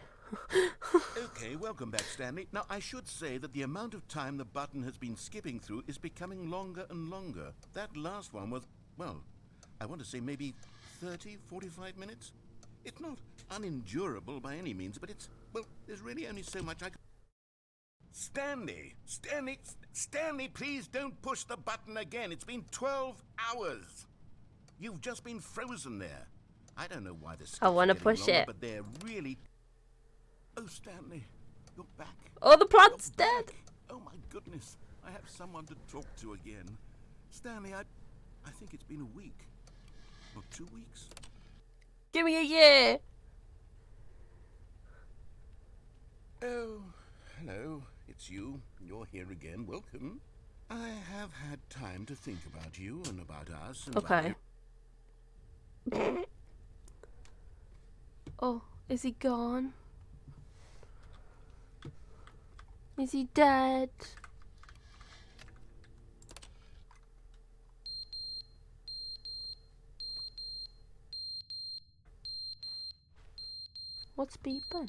Okay, welcome back, Stanley. Now, I should say that the amount of time the button has been skipping through is becoming longer and longer. That last one was, well, I want to say maybe 30, 45 minutes? It's not unendurable by any means, but it's, well, there's really only so much I can... Stanley, please don't push the button again. It's been 12 hours. You've just been frozen there. I don't know why the skips I want to are getting push longer, it. but they're really... Oh, Stanley, you're back. Oh, the plant's You're dead. back. Oh, my goodness. I have someone to talk to again. Stanley, I think it's been a week. Or 2 weeks. Give me a year. Oh, hello. It's you. You're here again. Welcome. I have had time to think about you and about us. And Okay. About Oh, is he gone? Is he dead? What's beeping?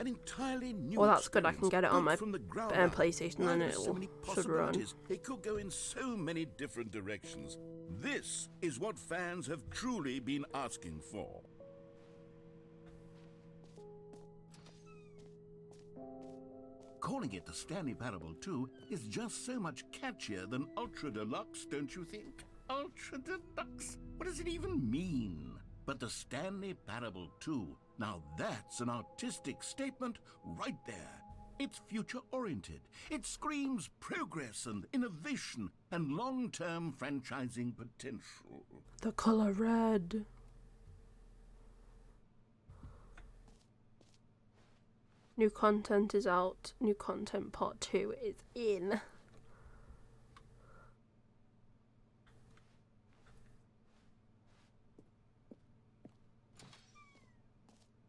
An entirely new Well, that's good. I can get it on experience my built from the ground up. PlayStation, Why, and there's so it many should run. possibilities. It could go in so many different directions. This is what fans have truly been asking for. Calling it the Stanley Parable 2 is just so much catchier than Ultra Deluxe, don't you think? Ultra Deluxe? What does it even mean? But the Stanley Parable 2, now that's an artistic statement right there. It's future-oriented. It screams progress and innovation and long-term franchising potential. The color red. New content is out. New content part 2 is in.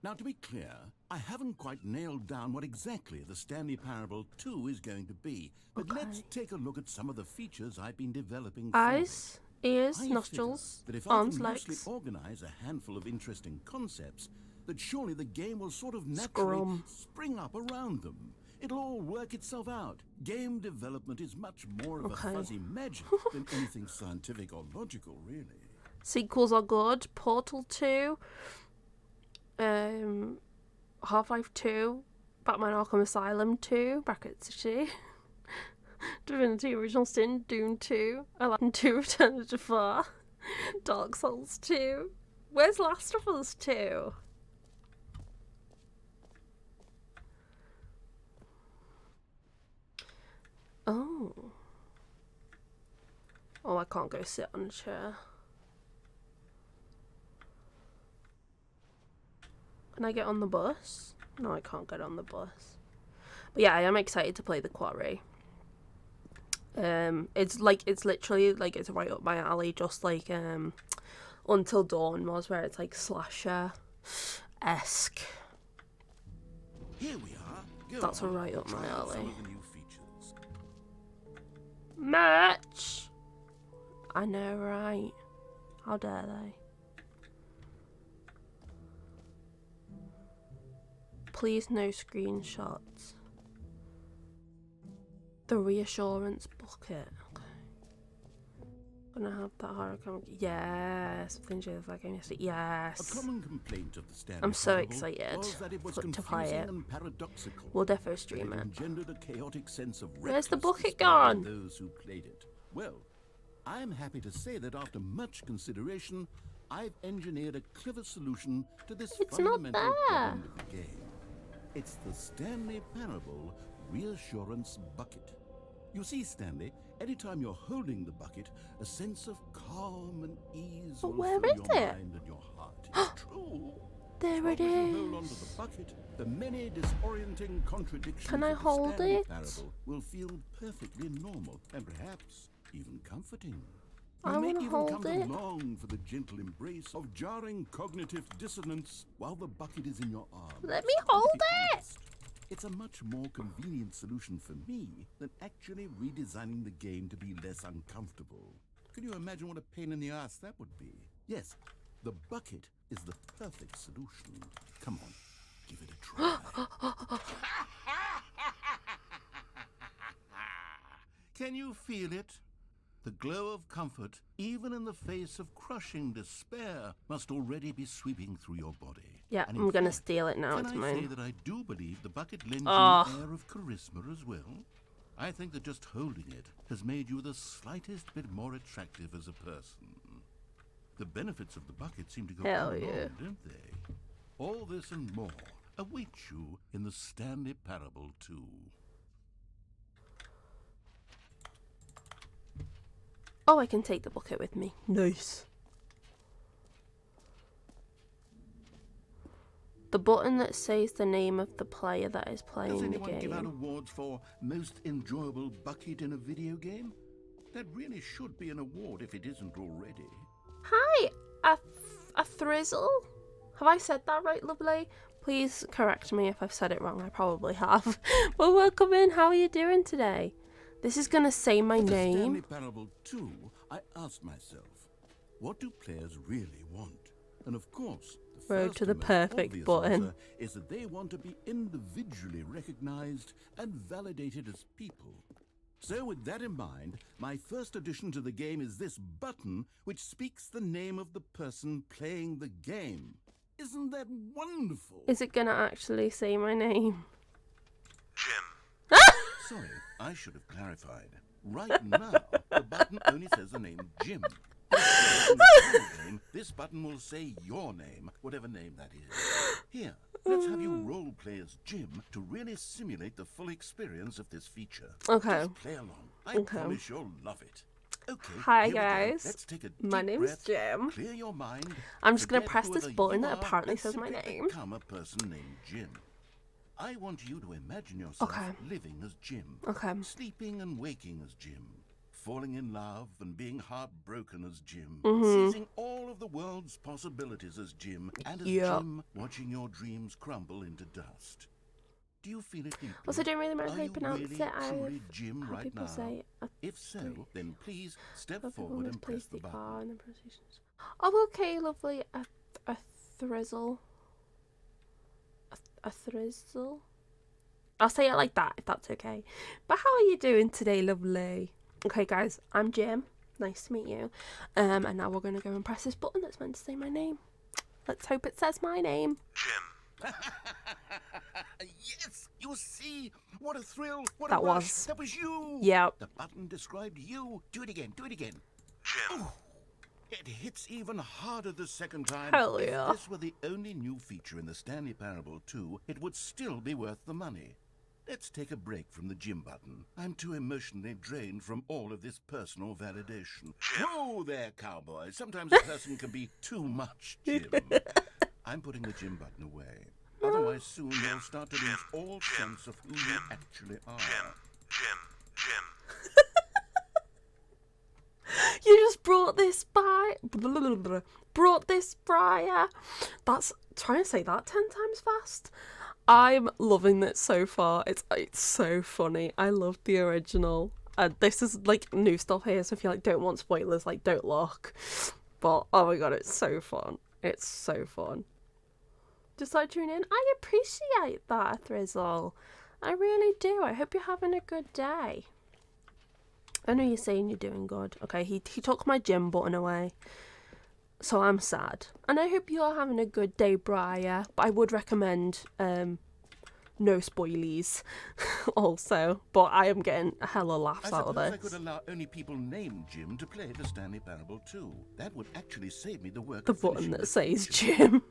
Now, to be clear, I haven't quite nailed down what exactly the Stanley Parable 2 is going to be, but let's take a look at some of the features I've been developing for Eyes, ears, I nostrils, figure that if arms, I can legs. loosely organize a handful of interesting concepts, that surely the game will sort of naturally Scrum. spring up around them. It'll all work itself out. Game development is much more of a fuzzy magic than anything scientific or logical, really. Sequels are good. Portal 2. Half-Life 2. Batman Arkham Asylum 2. Bracket City. Divinity Original Sin. Doom 2. Aladdin 2. Return of Jafar. Dark Souls 2. Where's Last of Us 2? Oh. Oh, I can't go sit on a chair. Can I get on the bus? No, I can't get on the bus. But yeah, I am excited to play The Quarry. It's literally like it's right up my alley, just like Until Dawn was, where it's like slasher-esque. Here we are. Go That's on, right up my try out some alley. of the new features. Merch! I know, right? How dare they? Please no screenshots. The reassurance bucket. Okay. Gonna have that horror comic. Yes, Fincher like yesterday. A Yes. common complaint of the Stanley I'm so Parable excited was that it was to play confusing it. and paradoxical. We'll defo That stream it it. engendered a chaotic sense of Where's the reckless bucket despair in gone? those who played it. Well, I'm happy to say that after much consideration, I've engineered a clever solution to this It's not fundamental there. problem of the game. It's the Stanley Parable Reassurance Bucket. You see, Stanley, anytime you're holding the bucket, a sense of calm and ease But will where fill is your it? mind and your heart. It's true. There it As long as you hold onto is. the bucket, the many disorienting contradictions Can I of the hold Stanley it? Parable will feel perfectly normal and perhaps even comforting. I You may wanna even hold come it. to long for the gentle embrace of jarring cognitive dissonance while the bucket is in your arms. Let me And to hold be it. honest, it's a much more convenient solution for me than actually redesigning the game to be less uncomfortable. Can you imagine what a pain in the ass that would be? Yes, the bucket is the perfect solution. Come on, give it a try. Can you feel it? The glow of comfort, even in the face of crushing despair, must already be sweeping through your body. Yeah, And in I'm gonna fact, steal it now. can It's I say mine. that I do believe the bucket lends Oh. you an air of charisma as well? I think that just holding it has made you the slightest bit more attractive as a person. The benefits of the bucket seem to go Hell on and yeah. on, don't they? All this and more await you in the Stanley Parable 2. Oh, I can take the bucket with me. Nice. The button that says the name of the player that is Does playing the anyone give out game. awards for most enjoyable bucket in a video game? That really should be an award if it isn't already. Hi, a thrizzle? Have I said that right, lovely? Please correct me if I've said it wrong. I probably have. Well, welcome in. How are you doing today? This is gonna say my For the Stanley name. Parable 2, I asked myself, what do players really want? And of course, the Road first to the and most perfect obvious button. answer is that they want to be individually recognized and validated as people. So with that in mind, my first addition to the game is this button which speaks the name of the person playing the game. Isn't that wonderful? Is it gonna actually say my name? Sorry, I should have clarified. Right now, the button only says the name Jim. If in the final game, this button will say your name, whatever name that is. Here, let's have you role play as Jim to really simulate the full experience of this feature. Okay. Just play along. I promise you'll love it. Okay. Hi, here we go. guys. Let's take a My deep name's breath, Jim. Clear your mind. I'm just gonna forget press this whoever button you that are, apparently and says my simply name. become a person named Jim. I want you to imagine yourself living as Jim. Okay. Sleeping and waking as Jim. Falling in love and being heartbroken as Jim. Mm-hmm. Seizing all of the world's possibilities as Jim. And as Yep. Jim, watching your dreams crumble into dust. Do you feel it deeply? Also, don't really mind Are how you you pronounce really, it. truly Jim I've right people now? say If so, then please step people forward and press misplace the button. R and the pronunciations. Oh, okay, lovely. A thrizzle. A thrizzle. I'll say it like that if that's okay. But how are you doing today, lovely? Okay, guys, I'm Jim. Nice to meet you. And now we're gonna go and press this button that's meant to say my name. Let's hope it says my name. Yes, you see, what a thrill, what That a rush. was- That was you. Yep. The button described you. Do it again, do it again. Jim. It hits even harder the second time. Hell yeah. If this were the only new feature in the Stanley Parable 2, it would still be worth the money. Let's take a break from the Jim button. I'm too emotionally drained from all of this personal validation. Whoa there, cowboy. Sometimes a person can be too much Jim. I'm putting the Jim button away. Otherwise, soon you'll start to lose all sense of who you actually are. You just brought this Briar. That's trying to say that 10 times fast. I'm loving it so far. It's so funny. I love the original. This is like new stuff here, so if you like don't want spoilers, like don't look. But oh my god, it's so fun. It's so fun. Just like tune in. I appreciate that, Thrizzle. I really do. I hope you're having a good day. I know you're saying you're doing good. Okay, he took my Jim button away. So I'm sad. And I hope you're having a good day, Briar. But I would recommend no spoilies also. But I am getting a hella laughs out of I this. could allow only people named Jim to play the Stanley Parable 2. That would actually save me the work The of button finishing that the says feature. Jim.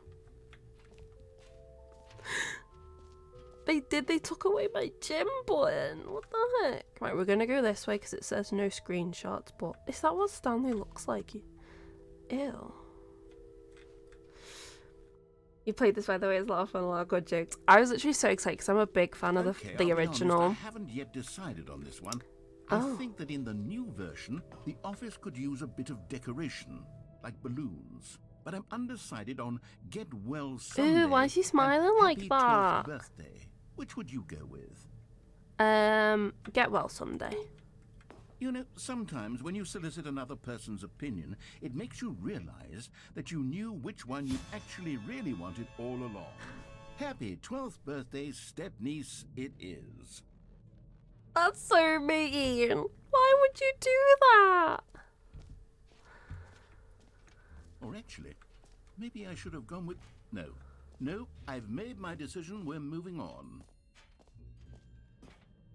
They took away my Jim button. What the heck? Right, we're gonna go this way because it says no screenshots. But is that what Stanley looks like? Ew. You played this, by the way, as a lot of fun, a lot of good jokes. I was actually so excited because I'm a big fan of Okay, the I'll be original. honest, I haven't yet decided on this one. Oh. I think that in the new version, the office could use a bit of decoration, like balloons. But I'm undecided on Get Well Someday. Ooh, why is he and smiling like Happy that? 12th Birthday. Which would you go with? Get well someday. You know, sometimes when you solicit another person's opinion, it makes you realize that you knew which one you actually really wanted all along. Happy 12th birthday, step-niece, it is. That's so mean. Why would you do that? Or actually, maybe I should have gone with... No, I've made my decision, we're moving on.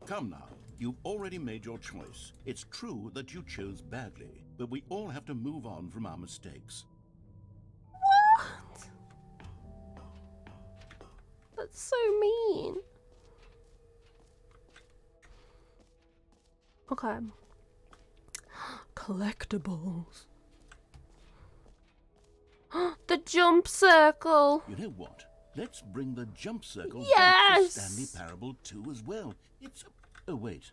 Come now, you've already made your choice. It's true that you chose badly, but we all have to move on from our mistakes. What? That's so mean. Okay. Collectibles. The jump circle. You know what? Let's bring the jump circle back Yes! to Stanley Parable 2 as well. It's... Oh, wait.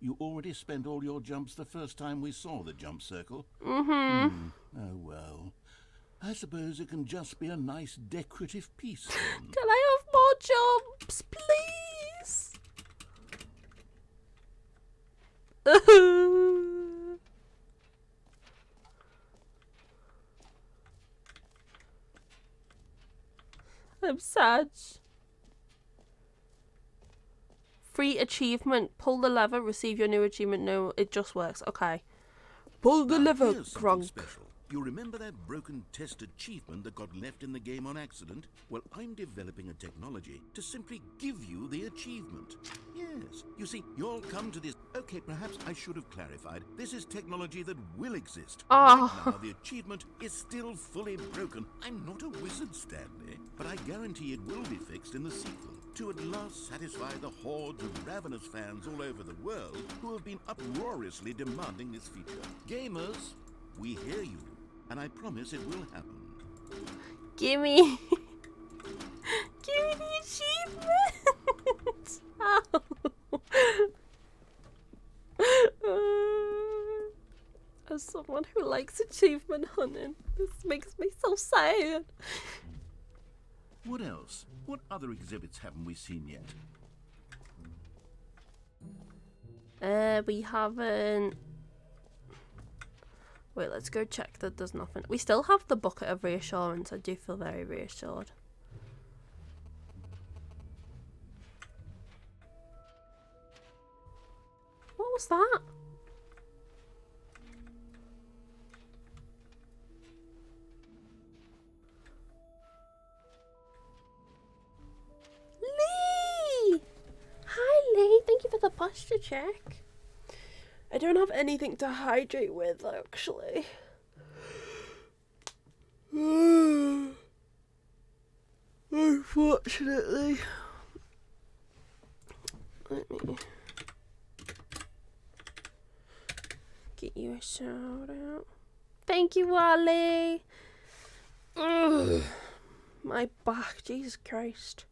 You already spent all your jumps the first time we saw the jump circle? Oh, well. I suppose it can just be a nice decorative piece then. Can I have more jumps, please? I'm sad. Free achievement. Pull the lever, receive your new achievement. No, it just works. Okay. Pull the Now, lever, here's something Gronk. special. You remember that broken test achievement that got left in the game on accident? Well, I'm developing a technology to simply give you the achievement. Yes, you see, you'll come to this... Okay, perhaps I should have clarified. This is technology that will exist. Oh. Right now, the achievement is still fully broken. I'm not a wizard, Stanley, but I guarantee it will be fixed in the sequel to at last satisfy the hordes of ravenous fans all over the world who have been uproariously demanding this feature. Gamers, we hear you. And I promise it will happen. Gimme. Gimme the achievement. Oh. As someone who likes achievement hunting, this makes me so sad. What else? What other exhibits haven't we seen yet? We haven't... Wait, let's go check that there's nothing. We still have the bucket of reassurance. I do feel very reassured. What was that? Lee! Hi, Lee. Thank you for the posture check. I don't have anything to hydrate with, actually. Unfortunately. Let me get you a shout out. Thank you, Wally. Ugh. My back, Jesus Christ.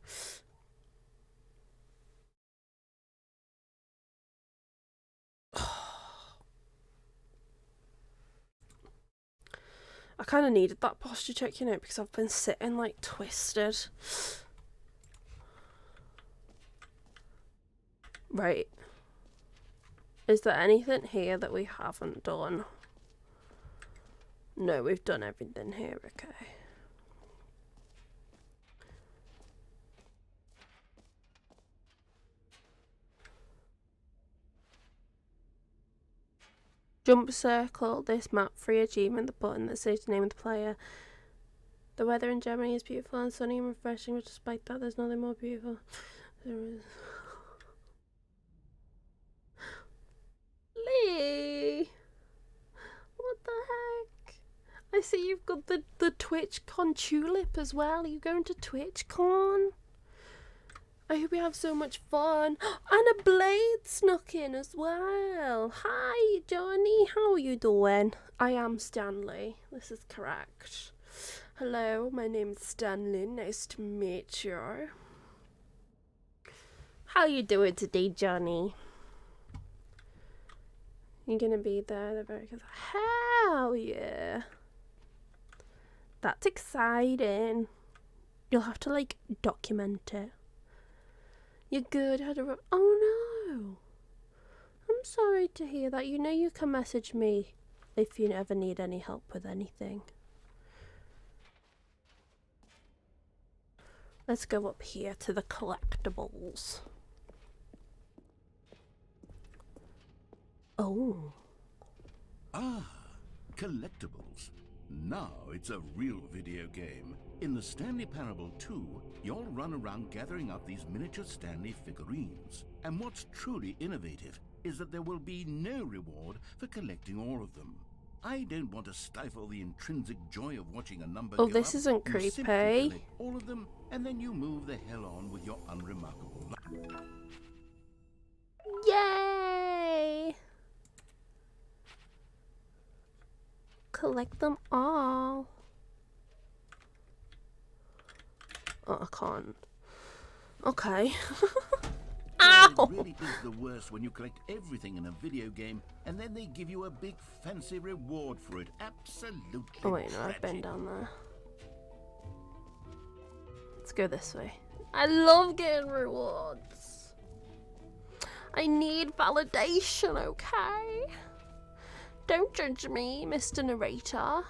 I kind of needed that posture check, you know, because I've been sitting like twisted. Right. Is there anything here that we haven't done? No, we've done everything here, okay. Jump circle, this map, free achievement, the button that says the name of the player. The weather in Germany is beautiful and sunny and refreshing, but despite that, there's nothing more beautiful. There is... Lee! What the heck? I see you've got the TwitchCon tulip as well. Are you going to TwitchCon? I hope you have so much fun. And a blade snuck in as well. Hi, Johnny. How are you doing? I am Stanley. This is correct. Hello, my name is Stanley. Nice to meet you. How you doing today, Johnny? You gonna be there? They're very good. Hell yeah. That's exciting. You'll have to, like, document it. You're good. Oh no. I'm sorry to hear that. You know you can message me if you ever need any help with anything. Let's go up here to the collectibles. Oh. Ah, collectibles. Now it's a real video game. In the Stanley Parable 2, you'll run around gathering up these miniature Stanley figurines. And what's truly innovative is that there will be no reward for collecting all of them. I don't want to stifle the intrinsic joy of watching a number Oh, go this up. isn't You creepy. simply collect all of them, and then you move the hell on with your unremarkable life. Yay! Collect them all. Oh, I can't. Okay. Ow! Well, it really is the worst when you collect everything in a video game and then they give you a big fancy reward for it. Absolutely. Oh wait, no, I've been tragic. down there. Let's go this way. I love getting rewards. I need validation, okay? Don't judge me, Mr. Narrator.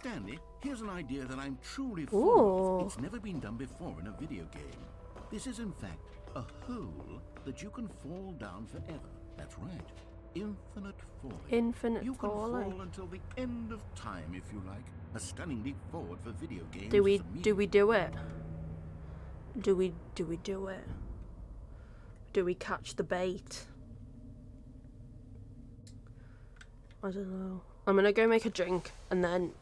Stanley, here's an idea that I'm truly Ooh. fond of. It's never been done before in a video game. This is, in fact, a hole that you can fall down forever. That's right. Infinite falling. Infinite you can falling. fall until the end of time, if you like. A stunning leap forward for video games. Do we is a do it? Do we do it? Do we catch the bait? I don't know. I'm gonna go make a drink and then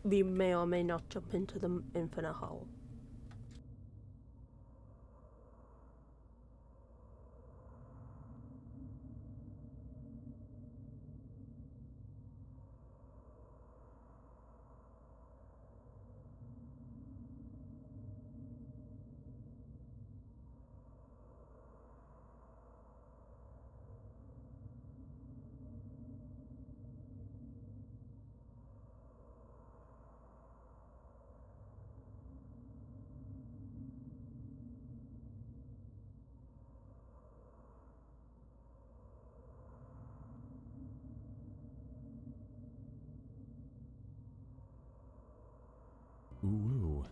we may or may not jump into the infinite hole. Ooh.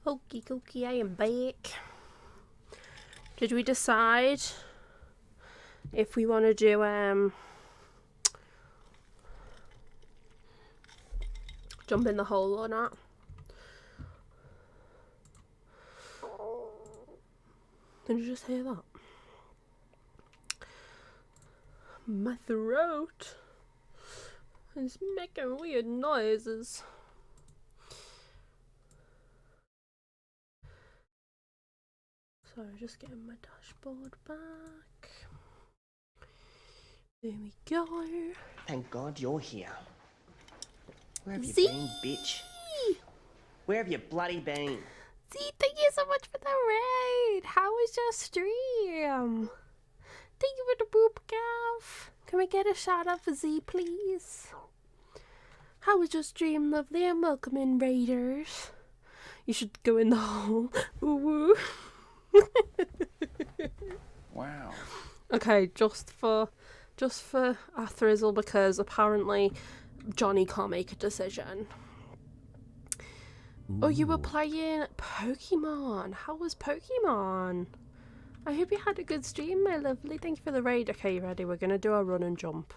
Okie dokie, I am back. Did we decide if we want to do jump in the hole or not? Did you just hear that? My throat is making weird noises. Sorry, just getting my dashboard back. There we go. Thank God you're here. Where have you Z! been, bitch? Where have you bloody been? Z, thank you so much for the raid. How was your stream? Thank you for the boop gaff. Can we get a shout out for Z, please? How was your stream, lovely? And welcome in, raiders. You should go in the hole. Woo woo. Wow. Okay, just for a thrizzle, because apparently Johnny can't make a decision. Oh, you were playing Pokemon. How was Pokemon? I hope you had a good stream, my lovely. Thank you for the raid. Okay, you ready? We're going to do a run and jump.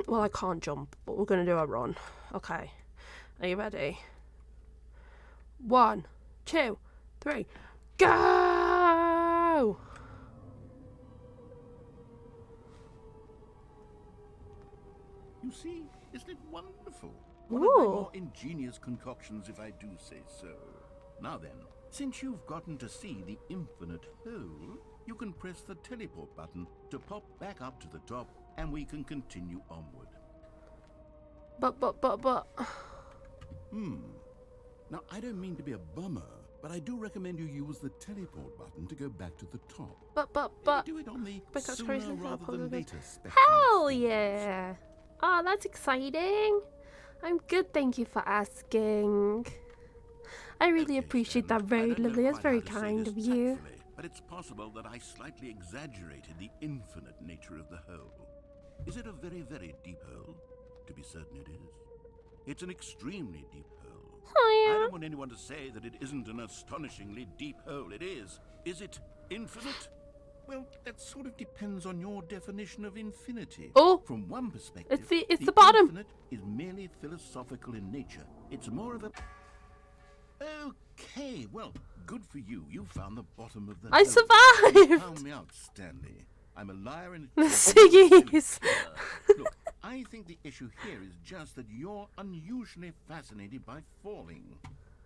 Well, I can't jump, but we're going to do a run. Okay. Are you ready? 1, 2, 3. Go! You see, isn't it wonderful? One of my more ingenious concoctions, if I do say so. Now then, since you've gotten to see the infinite hole, you can press the teleport button to pop back up to the top, and we can continue onward. But. Now, I don't mean to be a bummer, but I do recommend you use the teleport button to go back to the top. But. Do it on the Because sooner crazy rather than later spectrum. Hell yeah! Oh, that's exciting. I'm good, thank you for asking. I really appreciate that very lovely. That's very kind of you. But it's possible that I slightly exaggerated the infinite nature of the hole. Is it a very, very deep hole? To be certain it is. It's an extremely deep hole. Oh I yeah. don't want anyone to say that it isn't an astonishingly deep hole. It is. Is it infinite? Well, that sort of depends on your definition of infinity. Oh! From one perspective, It's the bottom. Infinite is merely philosophical in nature. It's more of a... Okay, well, good for you. You found the bottom of the I hole. survived! You found me out, Stanley. I'm a liar and... The Siggies! Look, I think the issue here is just that you're unusually fascinated by falling.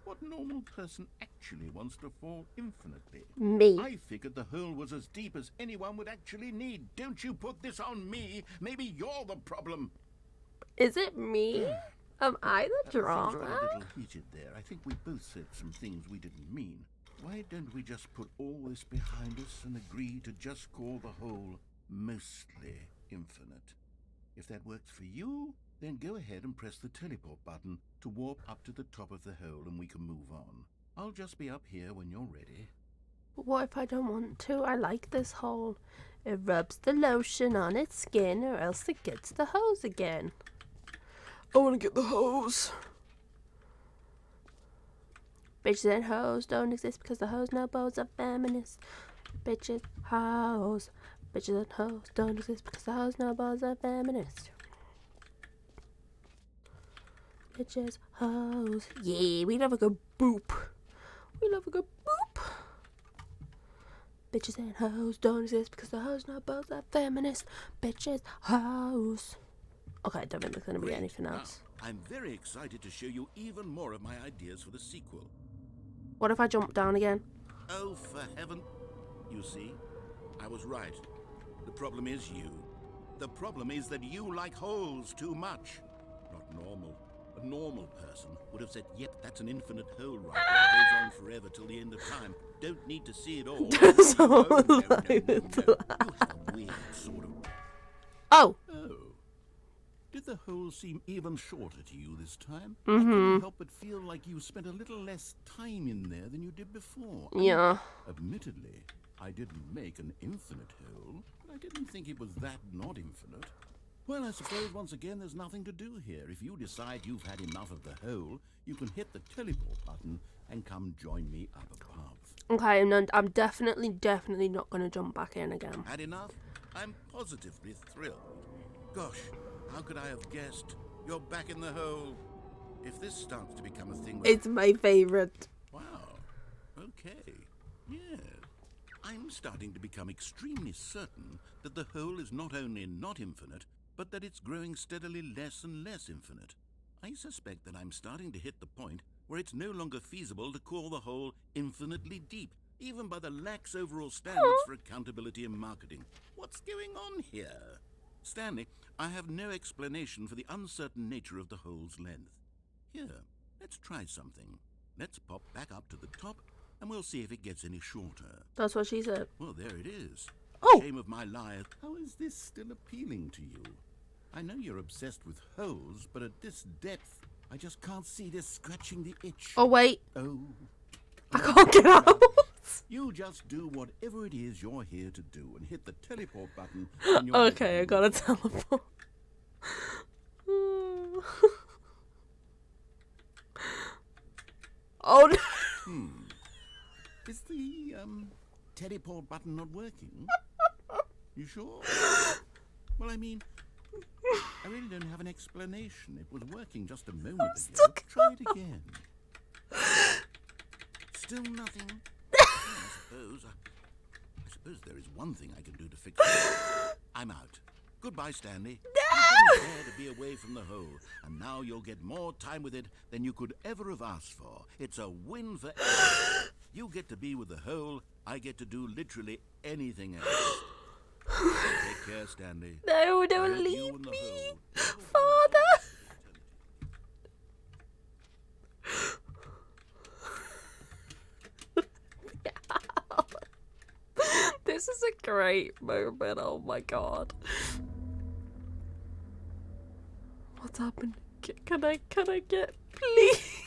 What normal person actually wants to fall infinitely? Me. I figured the hole was as deep as anyone would actually need. Don't you put this on me. Maybe you're the problem. Is it me? Am I the Things got a drama? little heated there. I think we both said some things we didn't mean. Why don't we just put all this behind us and agree to just call the hole mostly infinite? If that works for you, then go ahead and press the teleport button to warp up to the top of the hole and we can move on. I'll just be up here when you're ready. What if I don't want to? I like this hole. It rubs the lotion on its skin, or else it gets the hose again. I want to get the hose. Bitches and hoes don't exist because the hoes know bows are feminists. Bitches, hoes. Bitches and hoes don't exist because the hoes know bows are feminists. Bitches, hoes. Yeah, we love a good boop. We love a good boop. Bitches and hoes don't exist because the hoes know bows are feminists. Bitches, hoes. Okay, I don't think there's going to be Great. anything Now, else. I'm very excited to show you even more of my ideas for the sequel. What if I jump down again? Oh, for heaven. You see, I was right. The problem is you. The problem is that you like holes too much. Not normal. A normal person would have said, yep, that's an infinite hole right there. It goes on forever till the end of time. Don't need to see it all. Someone No. like You have a weird sort of... Oh! Oh. Did the hole seem even shorter to you this time? I couldn't help but feel like you spent a little less time in there than you did before. Yeah. Admittedly, I didn't make an infinite hole, but I didn't think it was that not infinite. Well, I suppose once again there's nothing to do here. If you decide you've had enough of the hole, you can hit the teleport button and come join me up above. Okay, and then I'm definitely not going to jump back in again. Had enough? I'm positively thrilled. Gosh, how could I have guessed? You're back in the hole. If this starts to become a thing where... It's my favorite. Wow. Okay. Yes. I'm starting to become extremely certain that the hole is not only not infinite, but that it's growing steadily less and less infinite. I suspect that I'm starting to hit the point where it's no longer feasible to call the hole infinitely deep. even by the lax overall standards for accountability and marketing. What's going on here? Stanley, I have no explanation for the uncertain nature of the hole's length. Here, let's try something. Let's pop back up to the top, and we'll see if it gets any shorter. That's what she said. Well, there it is. Oh! Shame of my life. How is this still appealing to you? I know you're obsessed with holes, but at this depth, I just can't see this scratching the itch. Oh, wait. Oh. I can't get out. You just do whatever it is you're here to do and hit the teleport button. When you're Okay, I gotta teleport. Oh, no. Is the teleport button not working? You sure? Well, I mean, I really don't have an explanation. It was working just a moment ago. Try it again. Still nothing. I suppose there is one thing I can do to fix it. I'm out. Goodbye, Stanley. You didn't dare to be away from the hole, and now you'll get more time with it than you could ever have asked for. It's a win for everyone. You get to be with the hole. I get to do literally anything else. Take care, Stanley. No, I don't hope you leave and the me, hole- Father. This is a great moment. Oh my god. What's happened? Can I get, please?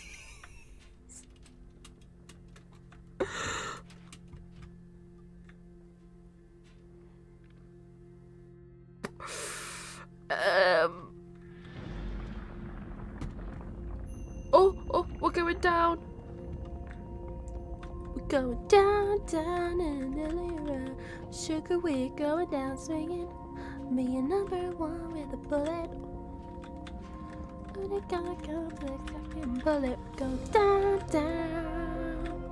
Oh, we're going down. We're going down, down in the river. Sugar, we're going down swinging. Me and number one with a bullet. We're gonna go for the second bullet. Go down, down.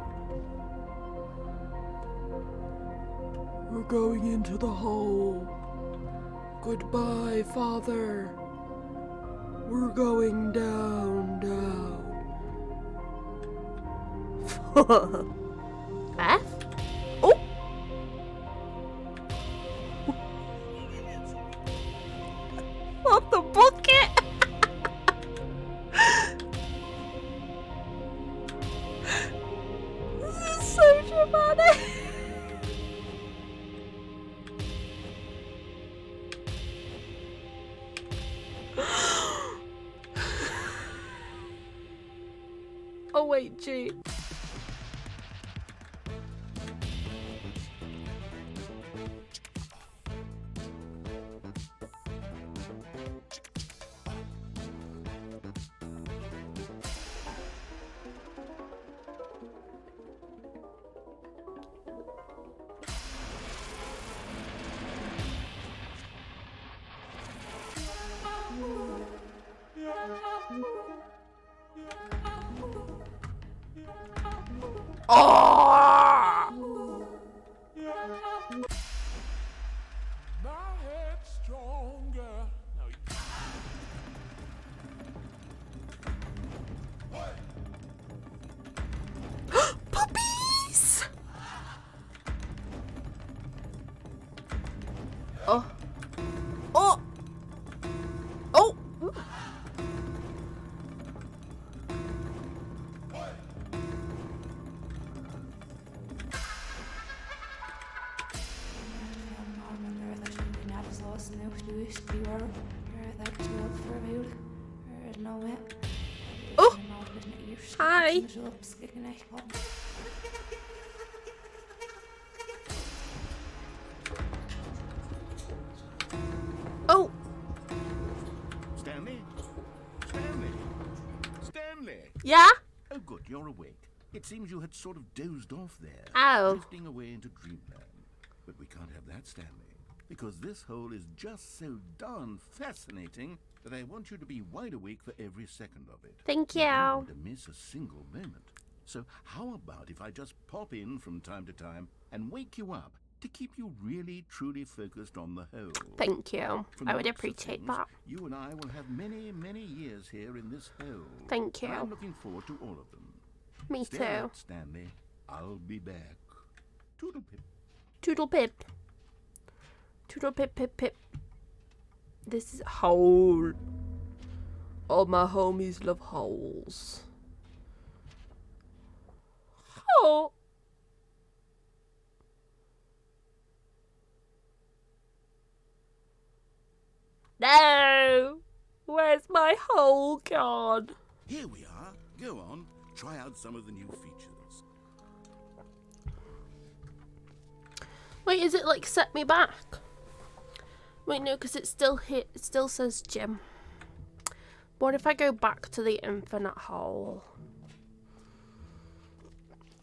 We're going into the hole. Goodbye, Father. We're going down, down. F? Oh! What the bucket? This is so dramatic. Oh wait, G. Oh! My head's stronger. No, Puppies! Oh. Oh! Oh! Oh! Hi! Oh! Stanley? Stanley? Stanley? Yeah? Oh, good, you're awake. It seems you had sort of dozed off there. Oh. Drifting away into dreamland. But we can't have that, Stanley. Because this hole is just so darn fascinating that I want you to be wide awake for every second of it. Thank I don't you. want to miss a single moment. So how about if I just pop in from time to time and wake you up to keep you really, truly focused on the hole? Thank you. From I the would looks of appreciate things, that. You and I will have many, many years here in this hole. Thank And you. I'm looking forward to all of them. Me Stay too. out, Stanley. I'll be back. Toodle pip. Toodle pip. Toodle pip pip pip. This is hole. All my homies love holes. Hole. No! Where's my hole gone? Here we are. Go on. Try out some of the new features. Wait, is it like set me back? Wait, no, because it's still here. It still says gym. What if I go back to the infinite hole?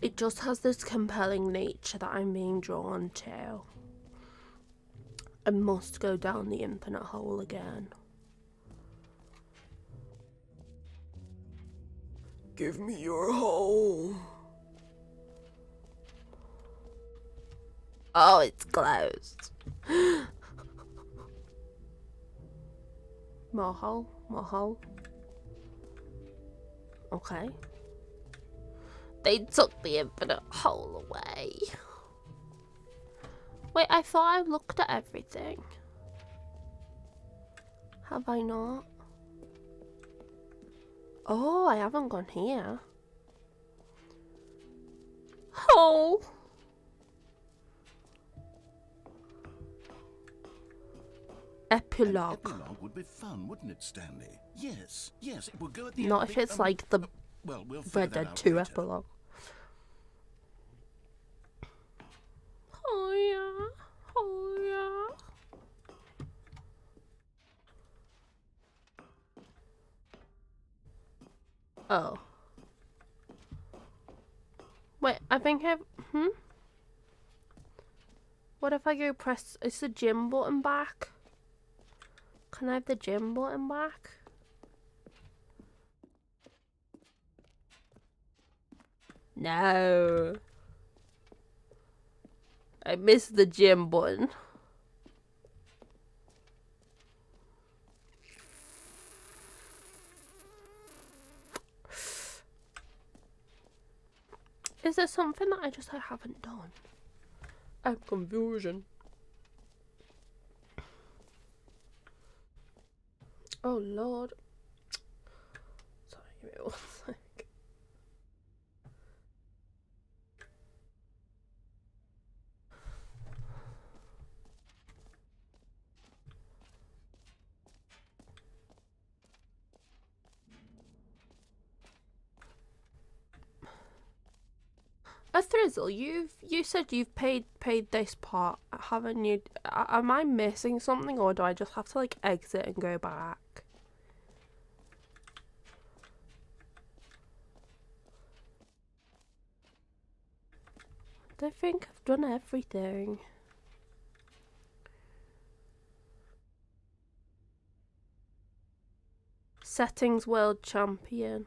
It just has this compelling nature that I'm being drawn to. I must go down the infinite hole again. Give me your hole. Oh, it's closed. More hole, more hole. Okay. They took the infinite hole away. Wait, I thought I looked at everything. Have I not? Oh, I haven't gone here. Oh. Epilogue. An epilogue would be fun, wouldn't it, Stanley? Yes, yes, it would go at the Not end. if it's like the Well, we'll figure Red that Dead out 2 later. epilogue. Oh yeah, oh yeah. Oh. Wait, I think I've... What if I go press... Is the gym button back? Can I have the gym button back? No. I missed the gym button. Is there something that I haven't done? I'm confusion. Oh Lord. Sorry, give me one sec. A Thrizzle, you said you've paid this part, haven't you? Am I missing something, or do I just have to like exit and go back? I think I've done everything. Settings world champion.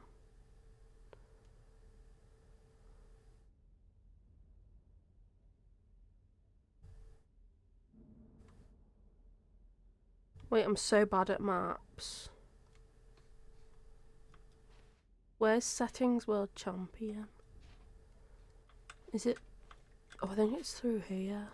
Wait, I'm so bad at maps. Where's settings world champion? Is it... Oh, I think it's through here.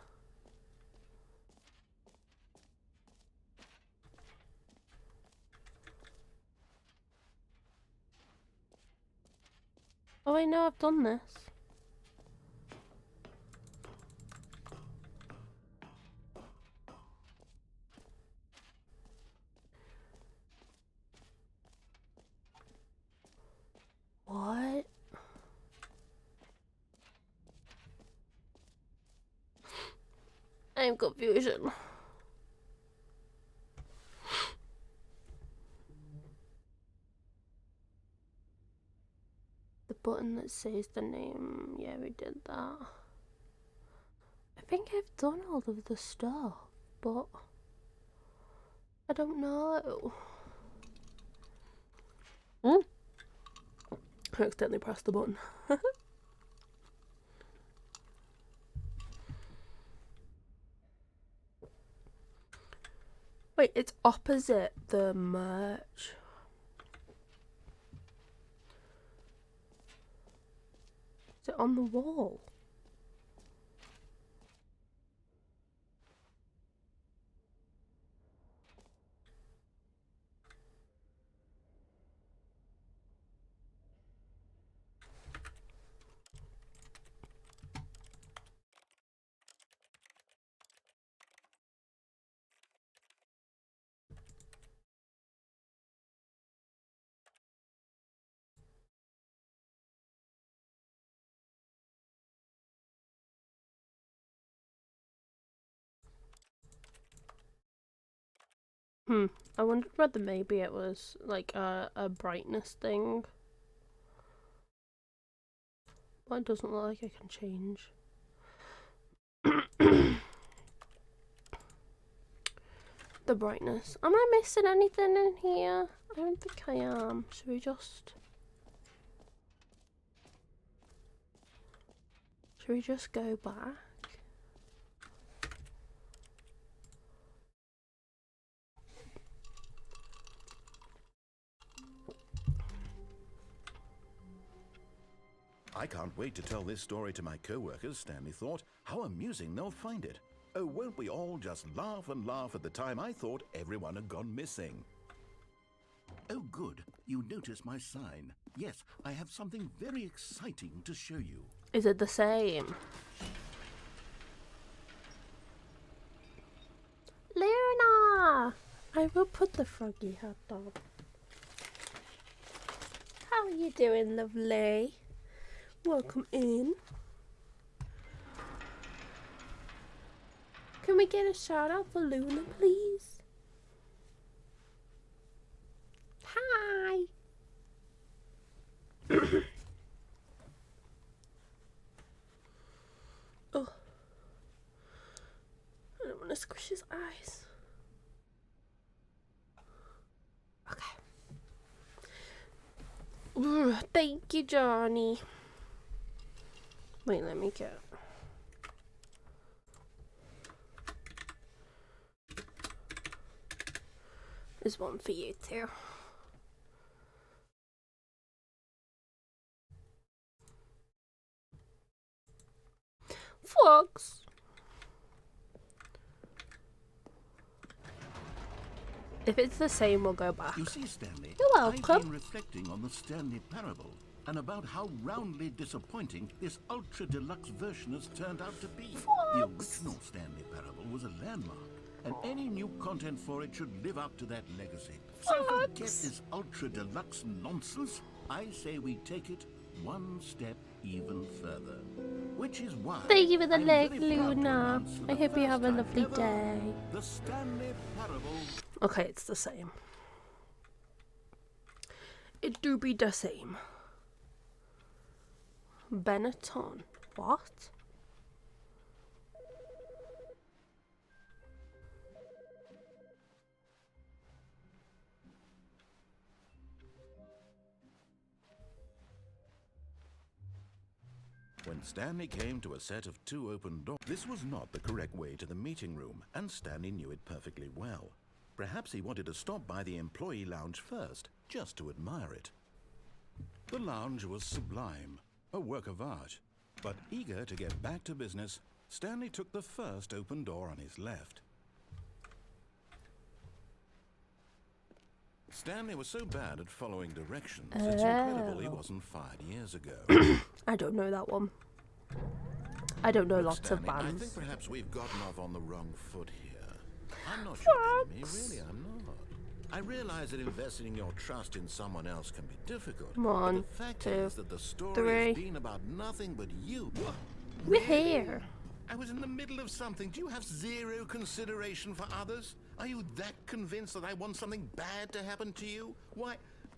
Oh, I know I've done this. What? I'm confusion. The button that says the name. Yeah, we did that. I think I've done all of the stuff, but I don't know. I accidentally pressed the button. Wait, it's opposite the merch. Is it on the wall? I wondered whether maybe it was like a brightness thing. Well, it doesn't look like I can change. The brightness. Am I missing anything in here? I don't think I am. Should we just... Should we just go back? I can't wait to tell this story to my co-workers, Stanley thought. How amusing they'll find it. Oh, won't we all just laugh and laugh at the time I thought everyone had gone missing. Oh, good. You notice my sign. Yes, I have something very exciting to show you. Is it the same? Luna! I will put the froggy hat on. How are you doing, lovely? Welcome in. Can we get a shout out for Luna, please? Hi! Oh. I don't want to squish his eyes. Okay. Ooh, thank you, Johnny. Wait, let me get... There's one for you too. Fox. If it's the same, we'll go back. You see, Stanley, You're I've welcome. been reflecting on the Stanley Parable and about how roundly disappointing this ultra-deluxe version has turned out to be. The original Stanley Parable was a landmark, and any new content for it should live up to that legacy. So forget this ultra-deluxe nonsense. I say we take it one step even further. Which is why Thank you for the I'm leg, very proud to Luna. announce for I the hope you first have a time lovely ever, day. The Stanley Parable. Okay, it's the same. It do be the same. Benetton. What? When Stanley came to a set of 2 open doors, this was not the correct way to the meeting room, and Stanley knew it perfectly well. Perhaps he wanted to stop by the employee lounge first, just to admire it. The lounge was sublime, a work of art. But eager to get back to business, Stanley took the first open door on his left. Stanley was so bad at following directions, it's incredible he wasn't fired years ago. I don't know that one. I don't know Look, lots of Stanley, I bands. think perhaps we've gotten off on the wrong foot here. I'm not your enemy, really, I'm not. I realize that investing in your trust in someone else can be difficult. One, but the fact two, is that the story three. has been about nothing but you. We're here. I was in the middle of something. Do you have zero consideration for others? Are you that convinced that I want something bad to happen to you? Why,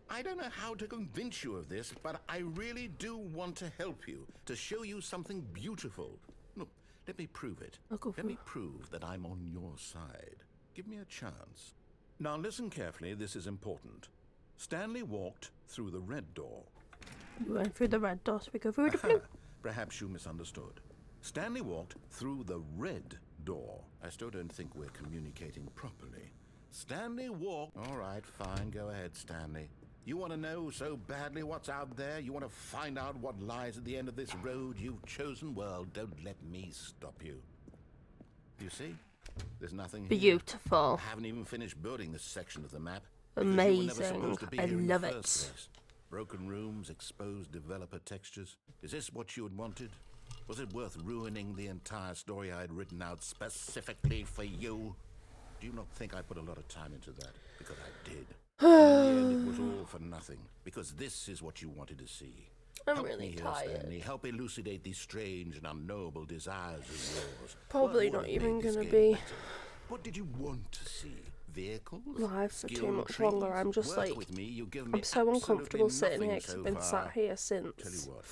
I don't know how to convince you of this, but I really do want to help you, to show you something beautiful. Look, let me prove it. I'll go Let for me it. prove that I'm on your side. Give me a chance. Now listen carefully, this is important. Stanley walked through the red door. You went through the red door, so we go through the blue. Perhaps you misunderstood. Stanley walked through the red door. I still don't think we're communicating properly. Stanley walked... All right, fine, go ahead, Stanley. You want to know so badly what's out there? You want to find out what lies at the end of this road you've chosen? Well, don't let me stop you. You see? There's nothing here. Beautiful. I haven't even finished building this section of the map. because you were never Amazing. supposed to be I here in love the it. first place. Broken rooms, exposed developer textures. Is this what you had wanted? Was it worth ruining the entire story I had written out specifically for you? Do you not think I put a lot of time into that? Because I did. In the end, it was all for nothing. Because this is what you wanted to see. I'm Help really me here, tired. Stanley. Help elucidate these strange and unknowable desires of yours. Probably What not would even make this gonna game be. better? What did you want to see? vehicles, live for too skill much trees. longer. I'm just Work like, with me, you give me I'm so uncomfortable absolutely sitting here nothing because so I've been far. sat here Tell you since what,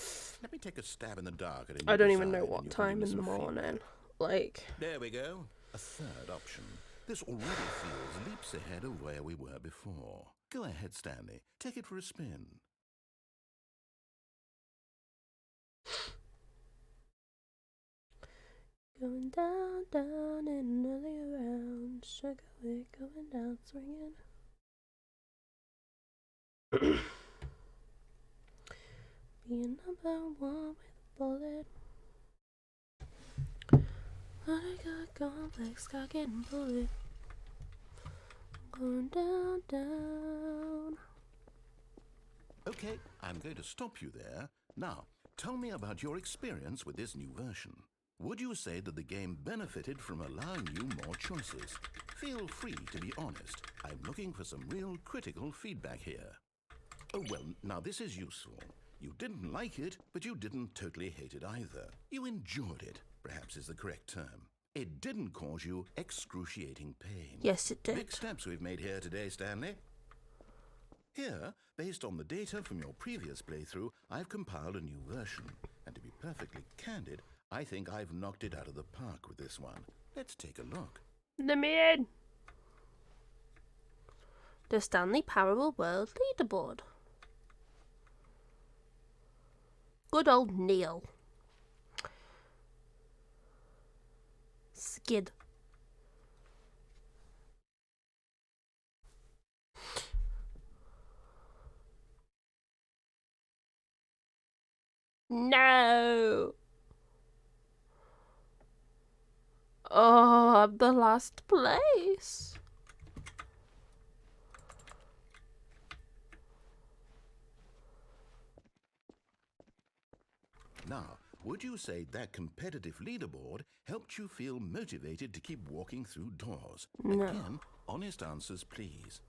let me take a stab in the dark at a I new don't even know design, what and you can give time me in the some morning. feedback. Like, There we go. A third option. This already feels leaps ahead of where we were before. Go ahead, Stanley. Take it for a spin. going down, down and nearly around. Sugar, we're going down swinging. Being number one with a bullet. I got complex, got getting bullet. Going down, down. Okay, I'm going to stop you there. Now, tell me about your experience with this new version. Would you say that the game benefited from allowing you more choices? Feel free to be honest. I'm looking for some real critical feedback here. Oh, well, now this is useful. You didn't like it, but you didn't totally hate it either. You enjoyed it, perhaps is the correct term. It didn't cause you excruciating pain. Yes, it did. Big steps we've made here today, Stanley. Here, based on the data from your previous playthrough, I've compiled a new version. And to be perfectly candid, I think I've knocked it out of the park with this one. Let's take a look. Let me in. The Stanley Parable World Leaderboard. Good old Neil. Skid. No. Oh, I'm the last place. Now, would you say that competitive leaderboard helped you feel motivated to keep walking through doors? No. Again, honest answers, please.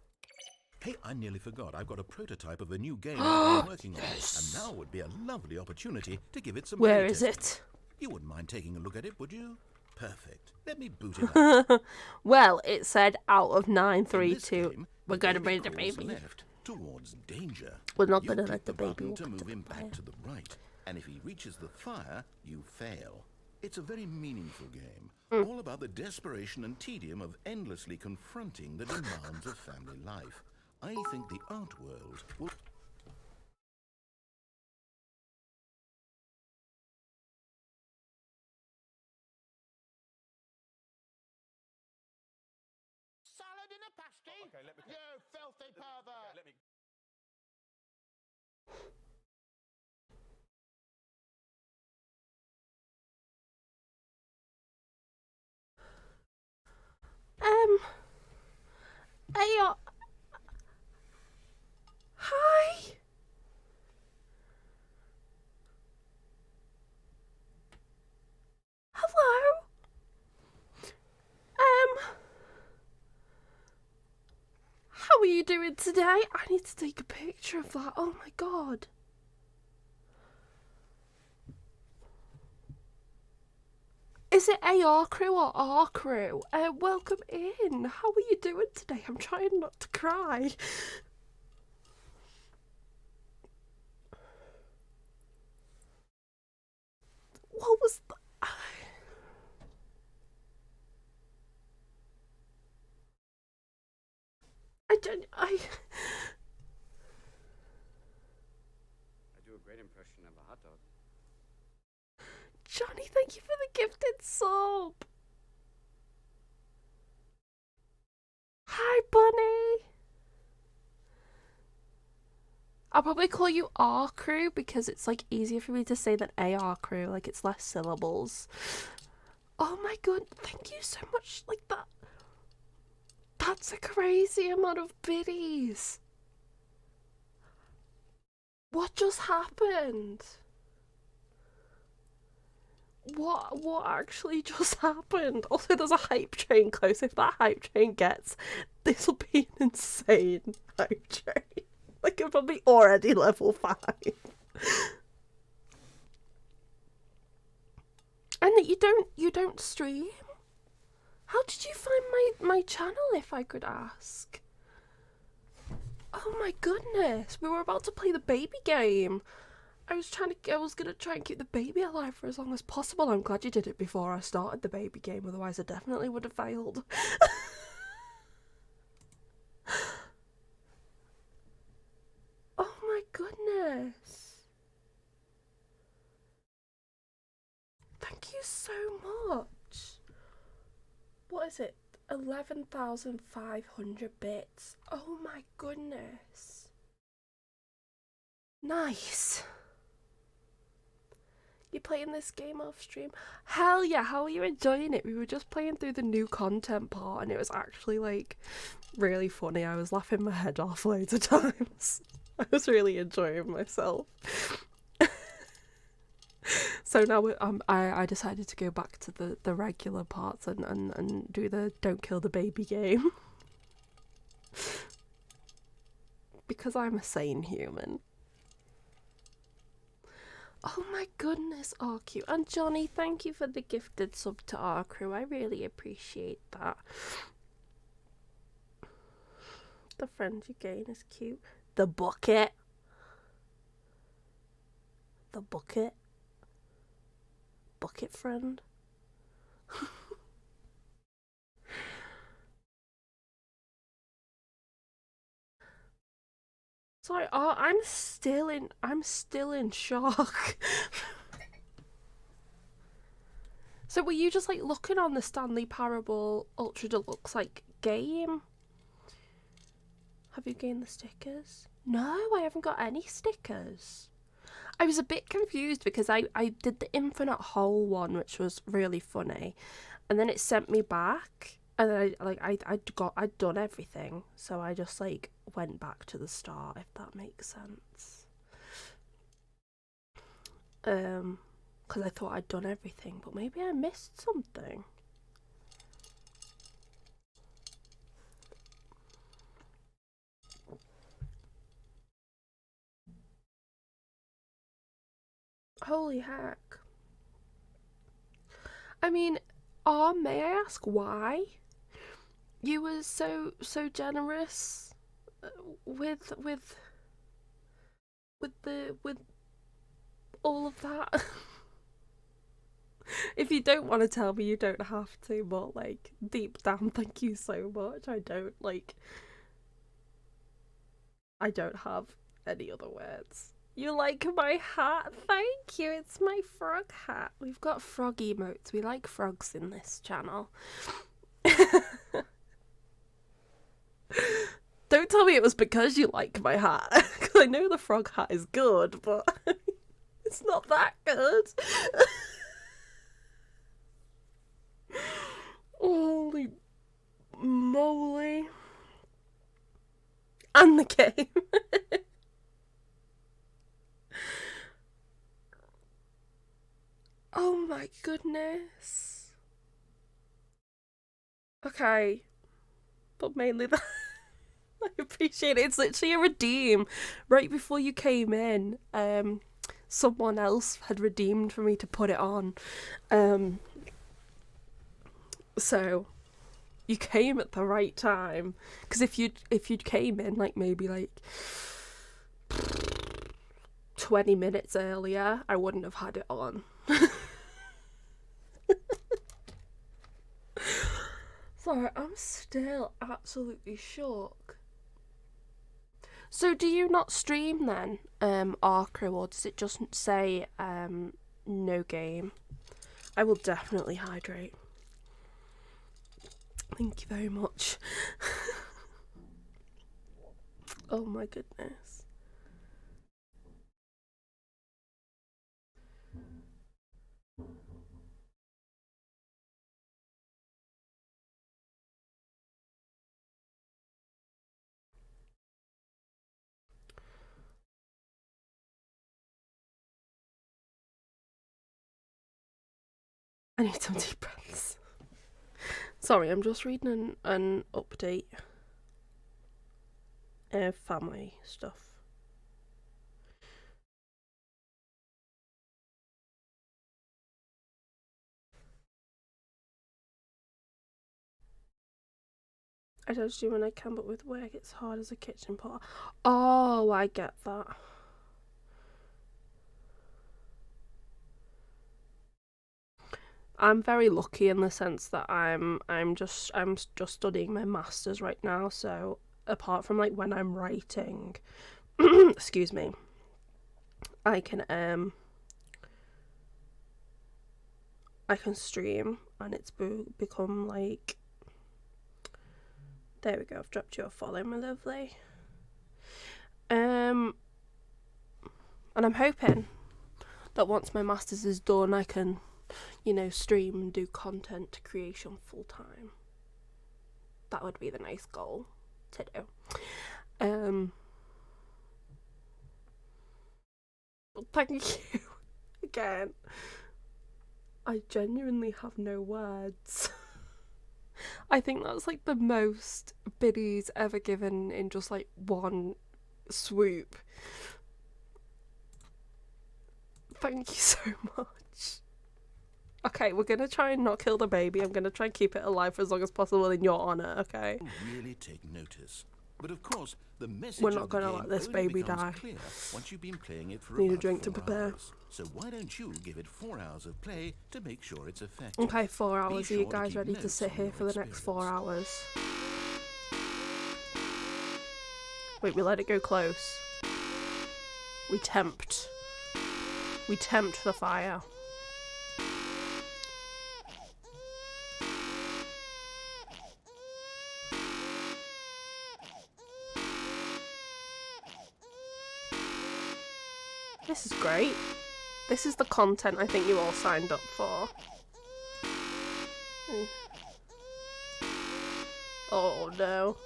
Hey, I nearly forgot. I've got a prototype of a new game I've been working on, and now would be a lovely opportunity to give it some Where is playtesting. it? You wouldn't mind taking a look at it, would you? Perfect. Let me boot it up. Well, it said out of In 9, 3, this 2. game, We're the going to baby bring the crawls baby. left towards danger. We're not You going to click let the baby button walk to into move the him fire. back to the right, and if he reaches the fire, you fail. It's a very meaningful game, all about the desperation and tedium of endlessly confronting the demands of family life. I think the art world will... Salad in a pasty? Okay, let me... You filthy pervert! Let me... Hey, hi. Hello. How are you doing today? I need to take a picture of that. Oh my god. Is it AR crew or R crew? Welcome in. How are you doing today? I'm trying not to cry. What was that? I do a great impression of a hot dog. Johnny, thank you for the gifted sub. Hi, Bunny. I'll probably call you R crew because it's like easier for me to say than AR crew. Like it's less syllables. Oh my god, thank you so much. Like that. That's a crazy amount of biddies. What just happened? What actually just happened? Also, there's a hype train close. If that hype train gets, this will be an insane hype train. Like, I'm probably already level 5. And that you don't stream? How did you find my channel, if I could ask? Oh my goodness, we were about to play the baby game. I was gonna try and keep the baby alive for as long as possible. I'm glad you did it before I started the baby game, otherwise I definitely would have failed. Oh my goodness. Thank you so much. What is it? 11,500 bits. Oh my goodness. Nice. You playing this game off stream? Hell yeah, how are you enjoying it? We were just playing through the new content part and it was actually like really funny. I was laughing my head off loads of times. I was really enjoying myself. So now I decided to go back to the regular parts and do the don't kill the baby game. Because I'm a sane human. Oh my goodness, RQ. And Johnny, thank you for the gifted sub to our crew. I really appreciate that. The friend you gain is cute. The bucket. The bucket. Bucket friend. Sorry, I'm still in shock. So were you just like looking on the Stanley Parable Ultra Deluxe like game? Have you gained the stickers? No, I haven't got any stickers. I was a bit confused because I did the Infinite Hole one, which was really funny, and then it sent me back, and then I'd done everything, so I just like went back to the start, if that makes sense. Because I thought I'd done everything, but maybe I missed something. Holy heck. I mean, may I ask why you were so generous with all of that? If you don't want to tell me, you don't have to, but like deep down, thank you so much. I don't have any other words. You like my hat? Thank you. It's my frog hat. We've got frog emotes. We like frogs in this channel. Don't tell me it was because you like my hat. Because I know the frog hat is good, but it's not that good. Holy moly. And the game. Oh my goodness. Okay. But mainly that. I appreciate it. It's literally a redeem. Right before you came in, someone else had redeemed for me to put it on. So you came at the right time. Because if you'd came in like maybe like 20 minutes earlier, I wouldn't have had it on. Sorry, I'm still absolutely shocked. So do you not stream then, Arcrew, or does it just say no game? I will definitely hydrate. Thank you very much. Oh my goodness. I need some deep breaths. Sorry, I'm just reading an update. Family stuff. I just do when I can, but with work it's hard as a kitchen porter. Oh, I get that. I'm very lucky in the sense that I'm just studying my masters right now, so apart from like when I'm writing excuse me, I can stream, and it's become like, there we go, I've dropped you a follow, my lovely. And I'm hoping that once my masters is done I can, you know, stream and do content creation full time. That would be the nice goal to do. Thank you again. I genuinely have no words. I think that's like the most biddies ever given in just like one swoop. Thank you so much. Okay, we're gonna try and not kill the baby. I'm gonna try and keep it alive for as long as possible in your honour, okay? Really take notice. But of course, the message We're not gonna of the let game this only baby becomes die. clear once you've been playing it for Need a about drink to 4 prepare. hours. So why don't you give it 4 hours of play to make sure it's effective? Okay, 4 Be hours. Are sure you to guys keep ready to notes sit on here your for the next 4 experience. hours? Wait, we let it go close. We tempt the fire. This is great. This is the content I think you all signed up for. Oh no.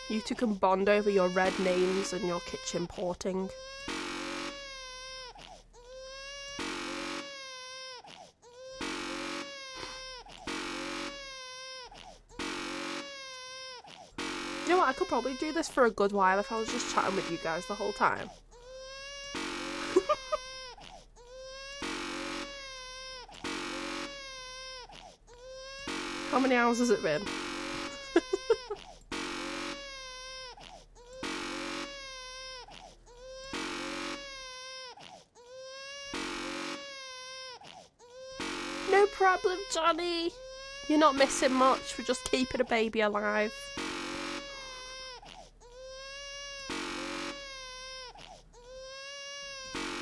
You two can bond over your red names and your kitchen porting. You know what, I could probably do this for a good while if I was just chatting with you guys the whole time. How many hours has it been? No problem, Johnny. You're not missing much. We're just keeping a baby alive.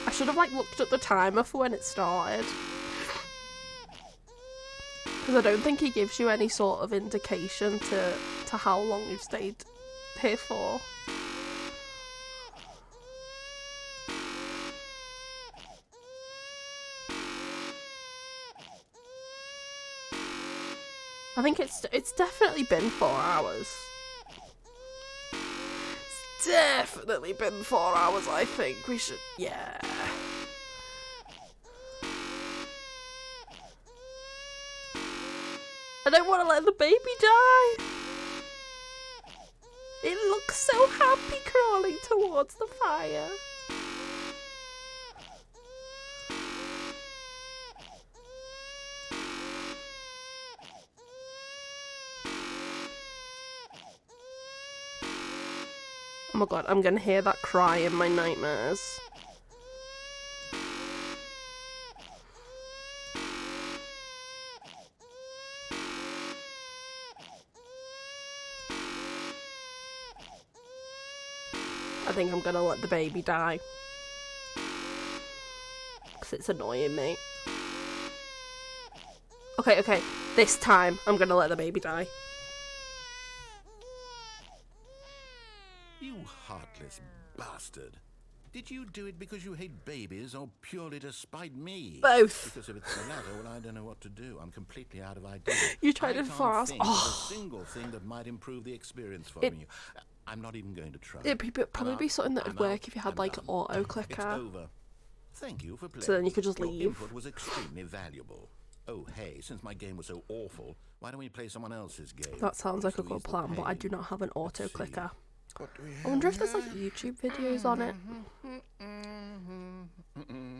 I should have like looked at the timer for when it started. Because I don't think he gives you any sort of indication to how long you've stayed here for. I think it's definitely been 4 hours. It's definitely been 4 hours, I think. We should, yeah. I don't want to let the baby die. It looks so happy crawling towards the fire. Oh my god, I'm gonna hear that cry in my nightmares. I think I'm gonna let the baby die. Because it's annoying me. Okay, this time I'm gonna let the baby die. You heartless bastard. Did you do it because you hate babies or purely to spite me? Both. Because if it's the latter, well, I don't know what to do. I'm completely out of ideas. You tried to I can't force. think of a single thing that might improve the experience for you. I'm not even going to try. It'd probably be something that would work if you had like an auto It's clicker. over. Thank you for playing. So then you could just Your leave. input was extremely valuable. Oh, hey, since my game was so awful, why don't we play someone else's game? That sounds like a good plan, but I do not have an auto clicker. I wonder if there's like YouTube videos on it.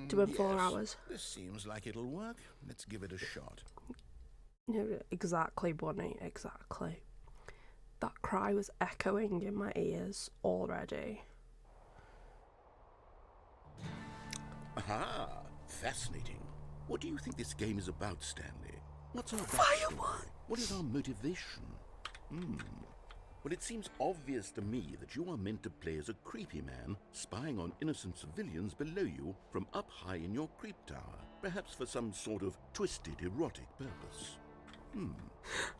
Doing 4 hours. This seems like it'll work. Let's give it a shot. Yeah, exactly, Bonnie, exactly. that cry was echoing in my ears already. Aha! Fascinating. What do you think this game is about, Stanley? What's our Firewatch. backstory? What is our motivation? Well, it seems obvious to me that you are meant to play as a creepy man spying on innocent civilians below you from up high in your creep tower, perhaps for some sort of twisted erotic purpose.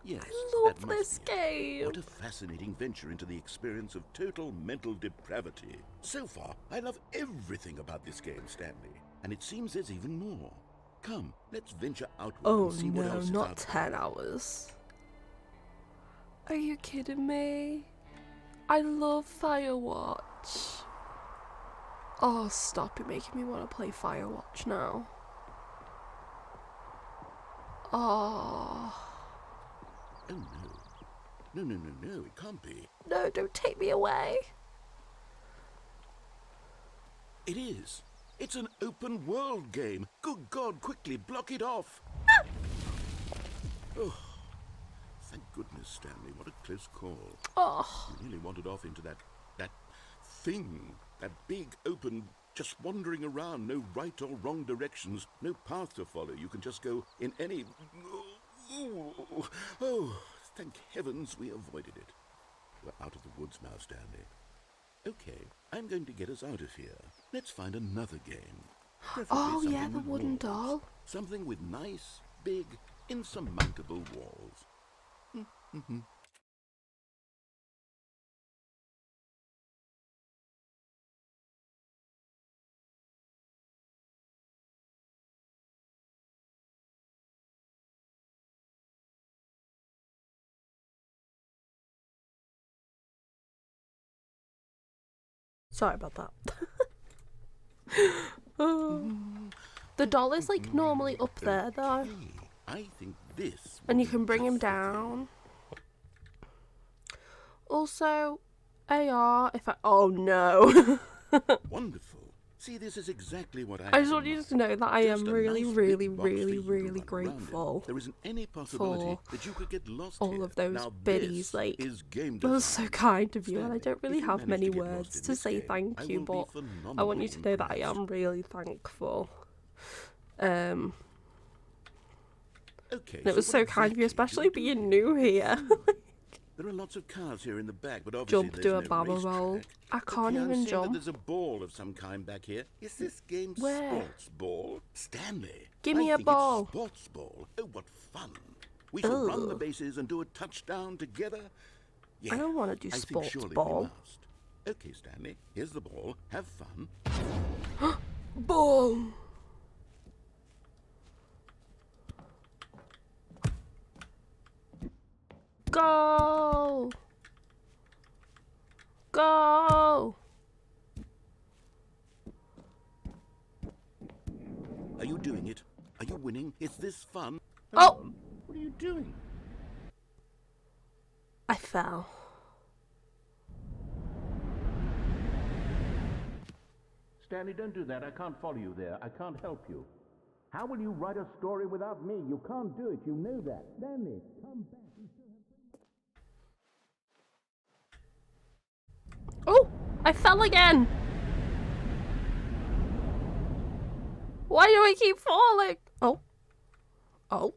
Yes, I love that must this be it. game. What a fascinating venture into the experience of total mental depravity. So far, I love everything about this game, Stanley, and it seems there's even more. Come, let's venture outward Oh and see what no, else is not out 10 there. hours. Are you kidding me? I love Firewatch. Oh, stop. You're making me want to play Firewatch now. Oh. Oh no. No, it can't be. No, don't take me away. It is. It's an open world game. Good God, quickly block it off. Oh, thank goodness, Stanley. What a close call. Oh. You nearly wandered off into that thing. That big, open, just wandering around. No right or wrong directions. No path to follow. You can just go in any... Oh, thank heavens we avoided it. We're out of the woods now, Stanley. Okay, I'm going to get us out of here. Let's find another game. Preferably Oh yeah, something the with wooden walls. doll. Something with nice, big, insurmountable walls. Sorry about that. Oh. The doll is like normally up there though. Okay, I think this... And you will can be bring him just the thing. down. Also, AR, if I... Oh no. Wonderful. See, this is exactly what I just had want in you mind. to know that I Just am a really, nice really, big box for really, you to really run around in. grateful There isn't any possibility for that you could get lost all here. of those Now, biddies. this Like, is game that was so design. kind of you, and I Stanley, don't really if you have manage many to get lost words in to this say game, thank I you, will be but I phenomenally want you to know that I impressed. am really thankful. Okay, And it was so what kind of you, exactly do especially we do being here? new here. There are lots of cars here in the back, but obviously Jump, do a there's no barrel roll. racetrack. I can't Okay, I'm even seeing that jump. there's a ball of some kind back here. Is this game Where? sports ball? Stanley, Give me I a think ball. It's sports ball. Oh, what fun! We shall run the Ugh. bases and do a touchdown together. Yeah, I don't want to do I think sports surely we ball. must. Okay, Stanley, here's the ball. Have fun. Ball. Go. Go. Are you doing it? Are you winning? Is this fun? Oh. What are you doing? I fell. Stanley, don't do that. I can't follow you there. I can't help you. How will you write a story without me? You can't do it. You know that. Stanley, come back. Oh, I fell again. Why do I keep falling? Oh. Oh.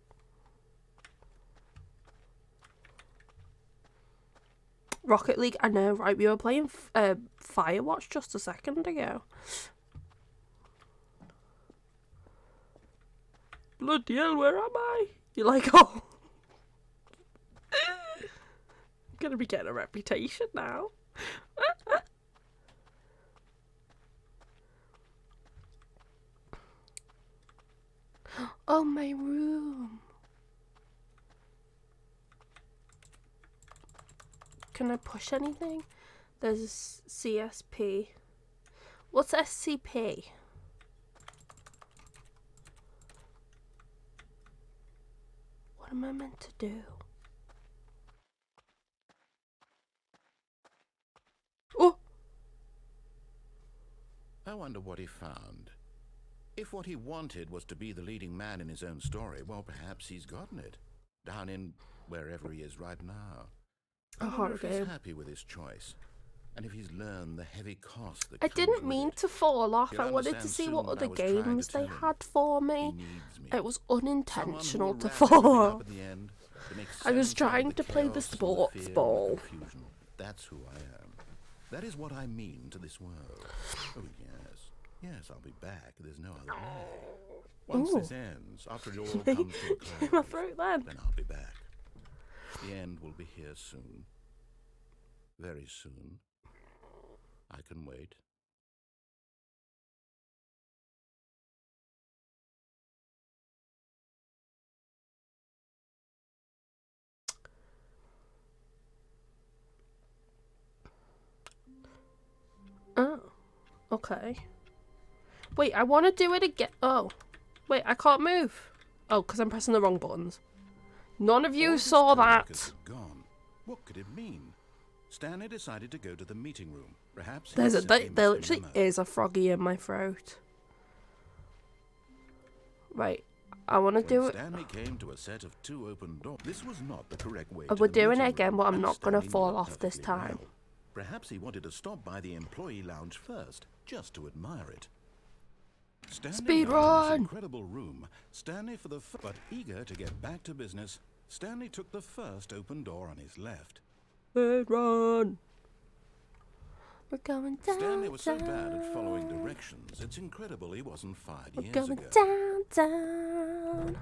Rocket League, I know, right? We were playing Firewatch just a second ago. Bloody hell, where am I? You're like, oh. I'm gonna be getting a reputation now. Oh, my room. Can I push anything? There's CSP. What's SCP? What am I meant to do? Oh! I wonder what he found. If what he wanted was to be the leading man in his own story, well, perhaps he's gotten it. Down in wherever he is right now. I A wonder horror if he's game. happy with his choice, and if he's learned the heavy cost that I comes didn't with mean it. to fall off. He'll I wanted to understand see soon what what I other was trying to games they tell him. had for He me. needs me. It was Someone who unintentional will to wrap fall everything up off. at the end, to make I was sense out of trying the to play the chaos and sports fear and the ball. confusion. That's who I am. That is what I mean to this world. Oh, yes. Yes, I'll be back. There's no other way. Once this ends, after it all comes to a close, My throat then. then I'll be back. The end will be here soon. Very soon. I can wait. Oh, okay. Wait, I want to do it again. Oh, wait, I can't move. Oh, because I'm pressing the wrong buttons. None of you All these saw co-workers that. had gone. What could it mean? Stanley decided to go to the meeting room. Perhaps There simply literally missed a is a froggy in my throat. Right, I want to When do it. Stanley came to a set of 2 open doors. This was not the correct way. We're to the doing it meeting again, room, but I'm and not gonna Stanley fall knew it off this perfectly time. well. Perhaps he wanted to stop by the employee lounge first, just to admire it. Standing Speed there in this run! incredible room, Stanley but eager to get back to business, Stanley took the first open door on his left. Speed run! We're going down, Stanley was so down. bad at following directions, it's incredible he wasn't fired We're years going ago. down, down.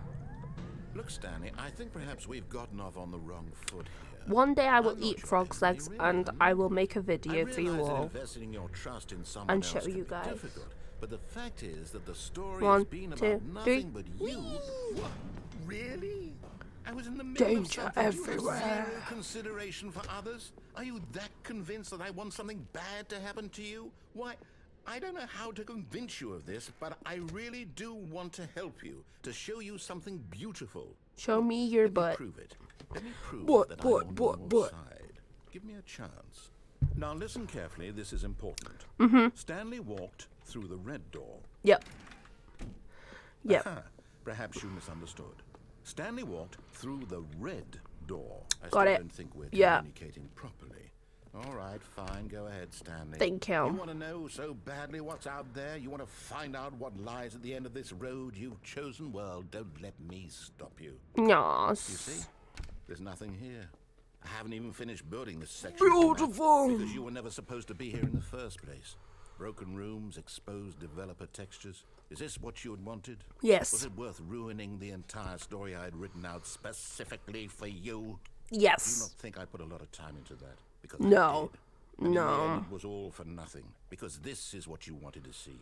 Look, Stanley, I think perhaps we've gotten off on the wrong foot here. One day I will I'm not eat your frog's enemy, legs, really, and I'm I not. will make a I video for you realize that all. investing your trust in someone and else show can you be guys. difficult, but the fact is that the story One, has been two, about three. nothing but you. What? Really? I was in the middle Danger of something. everywhere. Do you have zero consideration for others? Are you that convinced that I want something bad to happen to you? Why, I don't know how to convince you of this, but I really do want to help you, to show you something beautiful. Show me your Let me butt. prove it. Let me prove Butt, that butt, I'm on butt, your butt. side. Give me a chance. Now listen carefully, this is important. Stanley walked through the red door. Yep. Yep. Aha, perhaps you misunderstood. Stanley walked through the red door. I Got still it. don't think we're Yeah. communicating properly. All right, fine, go ahead, Stanley. Thank you. You want to know so badly what's out there? You want to find out what lies at the end of this road you've chosen? Well, don't let me stop you. Yes. You see? There's nothing here. I haven't even finished building this section. Beautiful. Because you were never supposed to be here in the first place. Broken rooms, exposed developer textures. Is this what you had wanted? Yes. Was it worth ruining the entire story I had written out specifically for you? Yes. Do you not think I put a lot of time into that? Because No. I did. And in the No. end, it was all for nothing. Because this is what you wanted to see.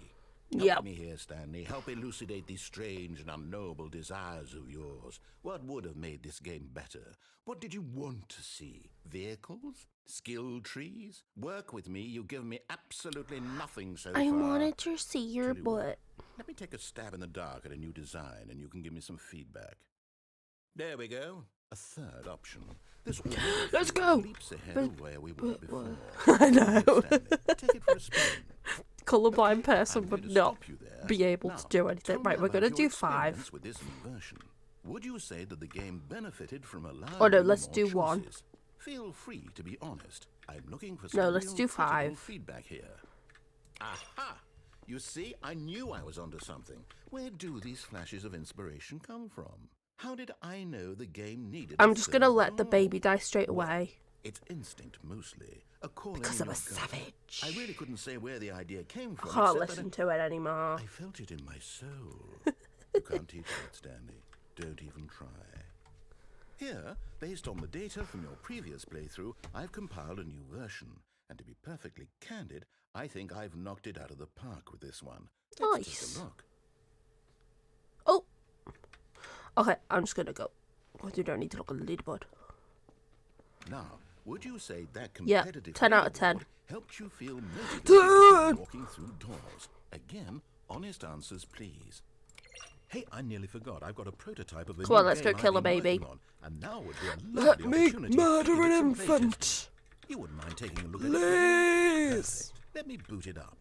Yep. Help me here, Stanley. Help elucidate these strange and unknowable desires of yours. What would have made this game better? What did you want to see? Vehicles? Skill trees? Work with me. You've given me absolutely nothing so I far. wanted to see your Tell you what, butt. let me take a stab in the dark at a new design, and you can give me some feedback. There we go. A third option. This Let's go. leaps ahead of where we were before. I know. Stanley, take it for a spin. Colorblind person I'm would going to not stop you there. be able Now, to do anything. tell me Right, we're about gonna your do experience 5. with this new version. Would you say that the game benefited from allowing Oh, no, you let's more do 1. choices? Feel free to be honest. I'm looking for some No, let's real do critical 5. feedback here. Aha! You see, I knew I was onto something. Where do these flashes of inspiration come from? How did I know the game needed I'm a just gonna third let the door? baby die straight Well, away. it's instinct mostly. A calling Because in I'm a your gut. savage. I really couldn't say where the idea came from. I can't except that listen to it anymore. I felt it in my soul. You can't teach that, Stanley. Don't even try. Here, based on the data from your previous playthrough, I've compiled a new version. And to be perfectly candid, I think I've knocked it out of the park with this one. Let's Nice. take a look. Oh. Okay, I'm just gonna go. You don't need to look at the leaderboard. Now, would you say that Yeah, competitive 10 out of 10. leaderboard helped you feel 10! motivated walking through doors? Again, honest answers, please. Hey, I nearly forgot. I've got a prototype of a Come on, new let's go game kill I've a been baby. working on, and now would be a Let lovely me opportunity murder to get an some playtesting. infant. You wouldn't mind taking a look at it? Please. Perfect. Let me boot it up.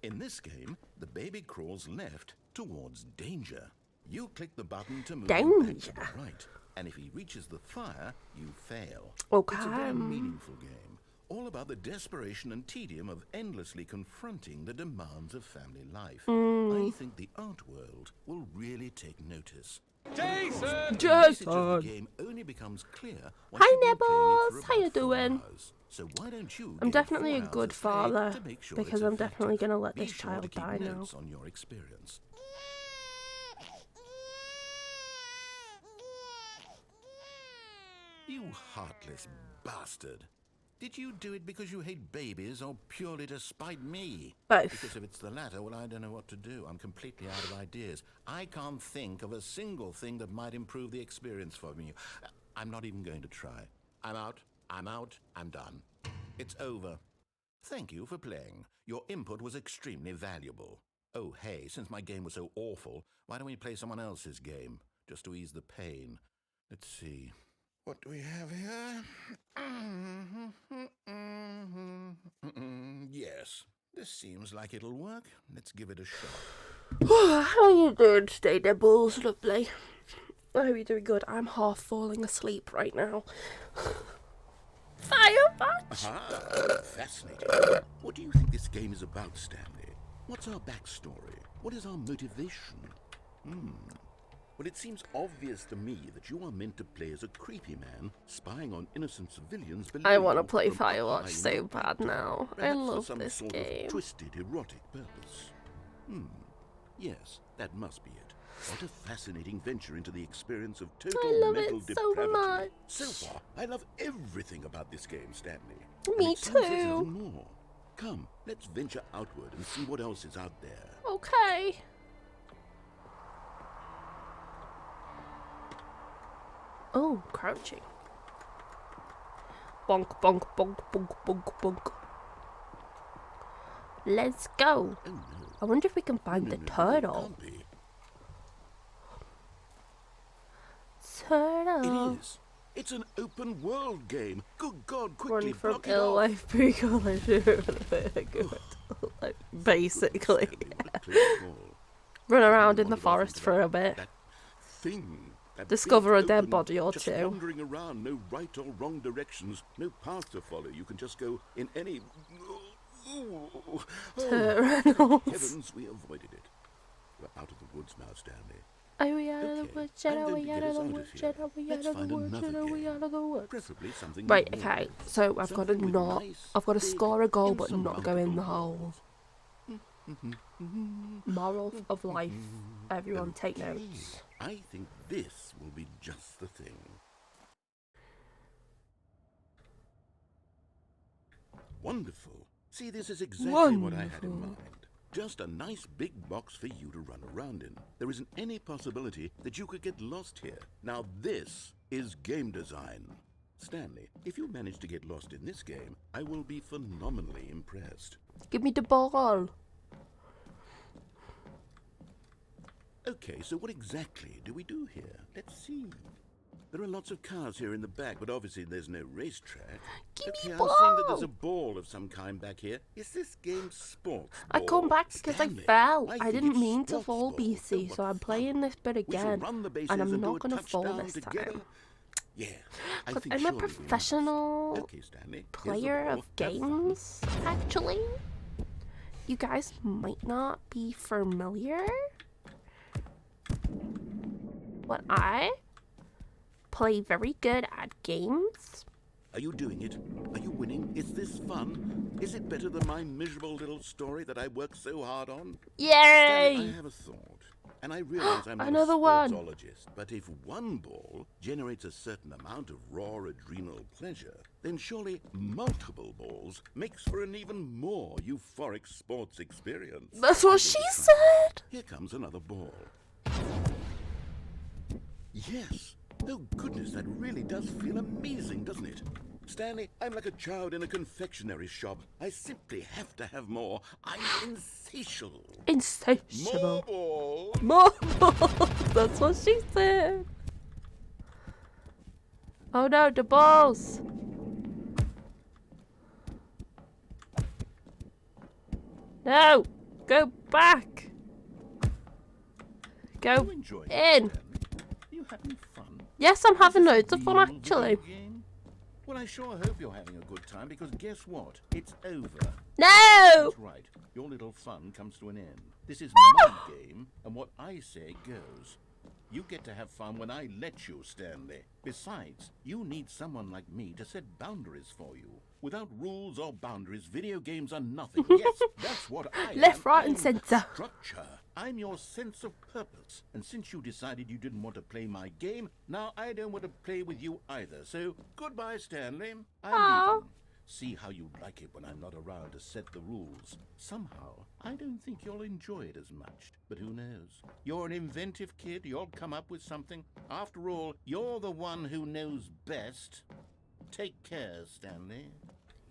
In this game, the baby crawls left towards danger. You click the button to move Danger. him back to the right, and if he reaches the fire, you fail. Okay. It's a very meaningful game, all about the desperation and tedium of endlessly confronting the demands of family life. I think the art world will really take notice. Jason! The message of the game only becomes clear once Hi, you've been playing it for Nibbles. How about you 4 doing? hours. So why don't you I'm give definitely 4 a hours good of play father to make sure because it's I'm definitely effective. gonna let Be this sure child to keep die now. notes on your experience. You heartless bastard. Did you do it because you hate babies or purely to spite me? Both. Because if it's the latter, well, I don't know what to do. I'm completely out of ideas. I can't think of a single thing that might improve the experience for me. I'm not even going to try. I'm out. I'm done. It's over. Thank you for playing. Your input was extremely valuable. Oh, hey, since my game was so awful, why don't we play someone else's game? Just to ease the pain. Let's see. What do we have here? Yes, this seems like it'll work. Let's give it a shot. How are you doing today, Nibbles? Lovely. I hope you're doing good. I'm half falling asleep right now. Firebatch! Ah, fascinating. What do you think this game is about, Stanley? What's our backstory? What is our motivation? Well, it seems obvious to me that you are meant to play as a creepy man spying on innocent civilians. I want to play from up Firewatch high so in the bad now. I perhaps love for some this sort game. of twisted, erotic purpose. Yes, that must be it. What a fascinating venture into the experience of total I love mental it so depravity. much. So far, I love everything about this game, Stanley. Me And it seems there's too. even more. Come, let's venture outward and see what else is out there. Okay. Oh, crouching. Bonk, bonk, bonk, bonk, bonk, bonk. Let's go. Oh no. I wonder if we can find the No, turtle. it can't be. Turtle. It is. It's an open world game. Good God, quickly Run from block it ill off. life like, basically. Stanley, what a close call. Run I around in the wandered off forest into for that- a bit. That thing. That Discover big, a dead open, body or just two. wandering around, no right or wrong directions, no path to follow. You can just go in any. Oh, Turtles. heavens, we avoided it. We're out of the woods now, Stanley. Are we out of the Okay, woods? I'm Are going we to out get of us the out of woods? here. Are we out Let's of the find woods? another Are we game. out of the woods? Preferably something Right, with okay. walls. So I've got to Something with not. nice, I've got to big, score a goal, but not go in the insurmountable hole. Moral of life. Everyone take Okay, notes. I think this will be just the thing. Wonderful. See, this is exactly what I had in mind. Just a nice big box for you to run around in. There isn't any possibility that you could get lost here. Now this is game design. Stanley, if you manage to get lost in this game, I will be phenomenally impressed. Give me the ball. Okay, so what exactly do we do here? Let's see. There are lots of cars here in the back, but obviously there's no racetrack. Give okay, me I was seeing that ball. there's a ball of some kind back here. Is this game sports I ball? come back because I Stanley, fell. I think didn't it's mean to sports fall, ball. BC, Oh, so what I'm fun. playing this bit We shall again. run the bases And I'm do not a going to fall touchdown this together. time. Yeah, I But think I'm a surely we must. professional Okay, Stanley, here's the player ball. of Have fun. games, actually. You guys might not be familiar. But I play very good at games. Are you doing it? Are you winning? Is this fun? Is it better than my miserable little story that I worked so hard on? Stanley, Yay! I have a thought, and I realize I'm not Another a one. sportsologist, but if one ball generates a certain amount of raw adrenal pleasure, then surely multiple balls makes for an even more euphoric sports experience. That's I'm what going she to try. said. Here comes another ball. Yes. Oh, goodness, that really does feel amazing, doesn't it? Stanley, I'm like a child in a confectionery shop. I simply have to have more. I'm insatiable. Insatiable. More balls. More. That's what she said. Oh no, the balls. No, go back. Go You enjoying in. it, Stanley? Are you having fun? Yes, I'm having Is this loads a of fun, real actually. video game? Well, I sure hope you're having a good time, because guess what? It's over. No! That's right. Your little fun comes to an end. This is my game, and what I say goes. You get to have fun when I let you, Stanley. Besides, you need someone like me to set boundaries for you. Without rules or boundaries, video games are nothing. Yes, that's what I am. Left, right, and I'm centre. Structure. I'm your sense of purpose. And since you decided you didn't want to play my game, now I don't want to play with you either. So, goodbye, Stanley. I'm Aw. leaving. See how you like it when I'm not around to set the rules. Somehow, I don't think you'll enjoy it as much. But who knows? You're an inventive kid. You'll come up with something. After all, you're the one who knows best. Take care, Stanley.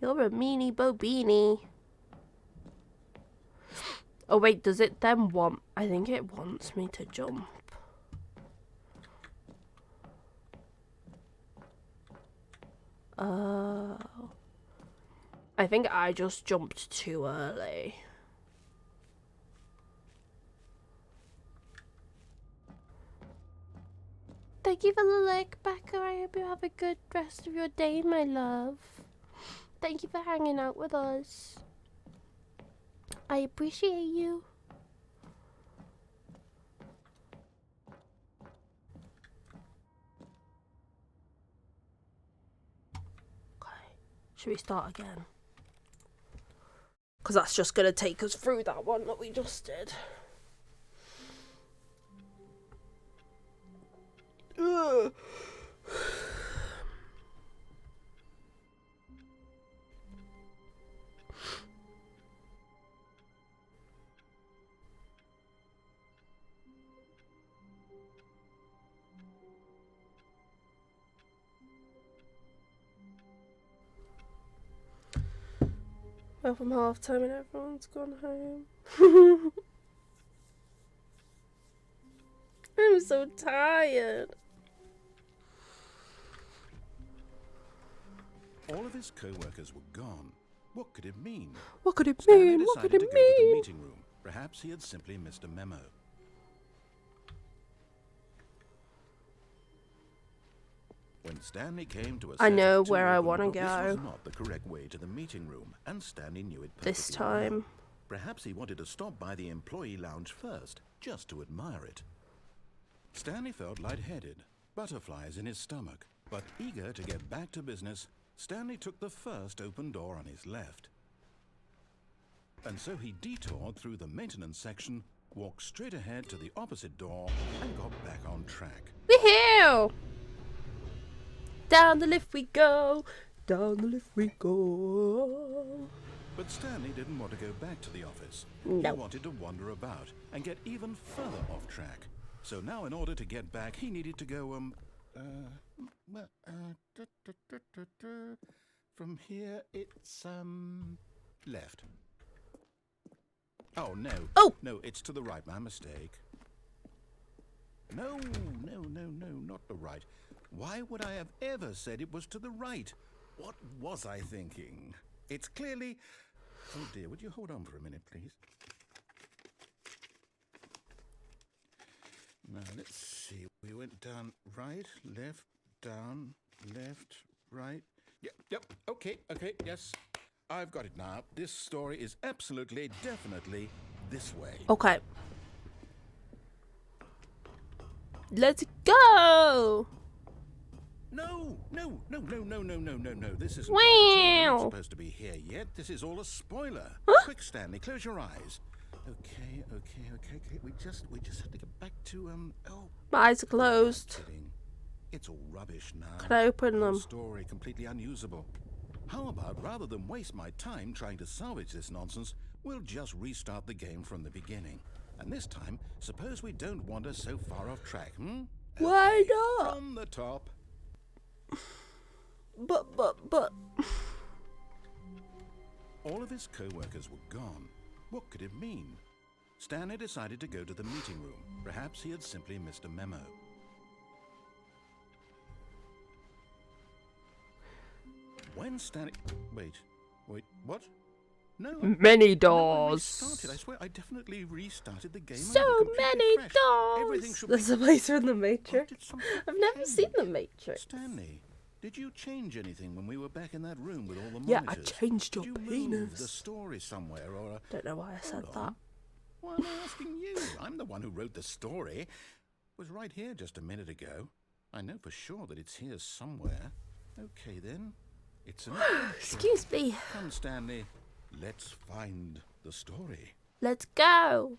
You're a meanie bobini. Oh wait, does it then want... I think it wants me to jump. Oh. I think I just jumped too early. Thank you for the like, Becca. I hope you have a good rest of your day, my love. Thank you for hanging out with us. I appreciate you. Okay, should we start again? Because that's just going to take us through that one that we just did. Ugh. Well, from half time and everyone's gone home. I'm so tired. All of his co-workers were gone. What could it mean? What could it Stanley mean? What could decided it to go to the mean? meeting room. Perhaps he had simply missed a memo. When Stanley came to a I set know of two where I open wanna doors, go. This was not the correct way to the meeting room, and Stanley knew it perfectly This time. well. Perhaps he wanted to stop by the employee lounge first, just to admire it. Stanley felt lightheaded, butterflies in his stomach, but eager to get back to business, Stanley took the first open door on his left. And so he detoured through the maintenance section, walked straight ahead to the opposite door, and got back on track. Woohoo! Down the lift we go. Down the lift we go. But Stanley didn't want to go back to the office. No. He wanted to wander about and get even further off track. So now in order to get back, he needed to go, from here it's, left. Oh, no. Oh! No, it's to the right. My mistake. No, not the right. Why would I have ever said it was to the right? What was I thinking? It's clearly... Oh dear, would you hold on for a minute, please? Now, let's see. We went down, right, left, down, left, right. Yep, okay, yes. I've got it now. This story is absolutely, definitely this way. Okay. Let's go! No. This isn't Wow. We're not supposed to be here yet. This is all a spoiler. Quick, Stanley, close your eyes. Okay. We just have to get back to My eyes are closed. kidding. It's all rubbish now. Can I open The them? whole story completely unusable. How about rather than waste my time trying to salvage this nonsense, we'll just restart the game from the beginning. And this time, suppose we don't wander so far off track, Why Okay, not? From the top. But. All of his co-workers were gone. What could it mean? Stanley decided to go to the meeting room. Perhaps he had simply missed a memo. When Stanley... Wait, what? No. Many No, I doors. restarted. I swear, I definitely restarted the game. So over, completely many fresh. doors. Everything should There's be... a place in the Oh, Matrix. did something I've never seen the change? Matrix. Stanley, did you change anything when we were back in that room with all the Yeah, I monitors? changed your Did you move the penis. story somewhere or... Don't know why I said Hold that. on. Why am I asking you? I'm the one who wrote the story. It was right here just a minute ago. I know for sure that it's here somewhere. Okay, then. It's an adventure. Excuse me. Come, Stanley. Let's find the story. Let's go.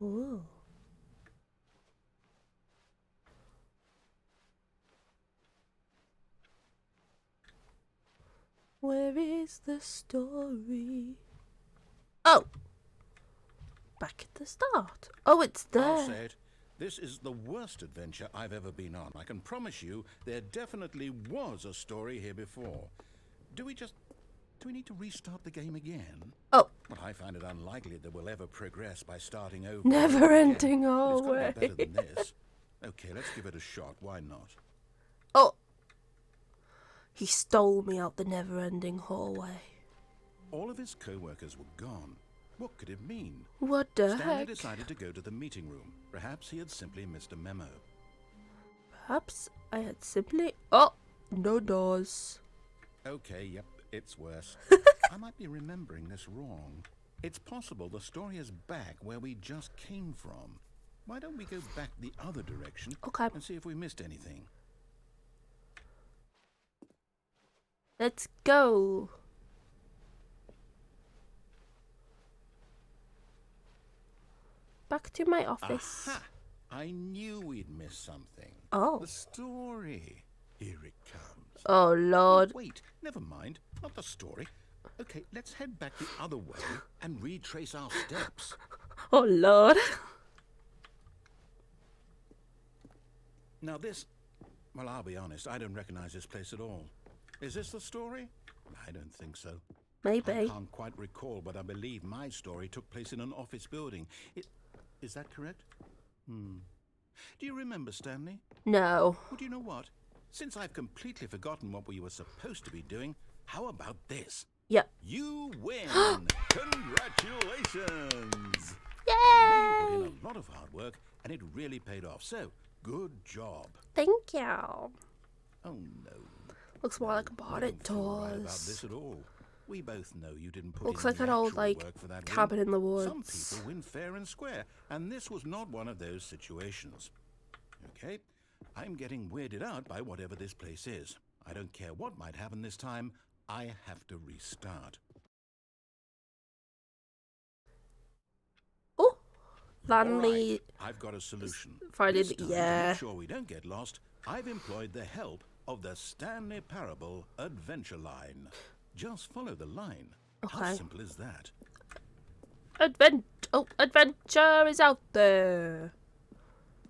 Ooh. Where is the story? Oh! Back at the start. Oh, it's I'll there. say it. This is the worst adventure I've ever been on. I can promise you there definitely was a story here before. Do we need to restart the game again? Oh. Well, I find it unlikely that we'll ever progress by starting over. Never ending But it's got to hallway. be better than this. Okay, let's give it a shot. Why not? Oh. He stole me out the never-ending hallway. All of his co-workers were gone. What could it mean? What the Stanley heck? decided to go to the meeting room. Perhaps he had simply missed a memo. Perhaps I had simply... Oh! No doors. Okay, yep, it's worse. I might be remembering this wrong. It's possible the story is back where we just came from. Why don't we go back the other direction Okay. and see if we missed anything? Let's go. Back to my office. Aha! I knew we'd missed something. Oh. The story. Here it comes. Oh, Lord. Wait, never mind. Not the story. Okay, let's head back the other way and retrace our steps. Oh, Lord. Now this... Well, I'll be honest, I don't recognize this place at all. Is this the story? I don't think so. I Maybe. can't quite recall, but I believe my story took place in an office building. Is that correct? Do you remember, Stanley? No. Well, do you know what? Since I've completely forgotten what we were supposed to be doing, how about this? Yep. You win! Congratulations! Yay! You put in a lot of hard work, and it really paid off. So, good job. Thank you. Oh, no. Looks more like a I bonnet don't feel right about tours. this at all. We both know you didn't put Looks in like the an old, actual like, work for that cabin win. in the woods. Some people win fair and square, and this was not one of those situations. Okay, I'm getting weirded out by whatever this place is. I don't care what might happen this time. I have to restart. Oh, All Stanley. right, I've got a solution. Friday, This time, to yeah. make sure we don't get lost, I've employed the help of the Stanley Parable Adventure Line. Just follow the line. How Okay. simple is that? Adventure is out there.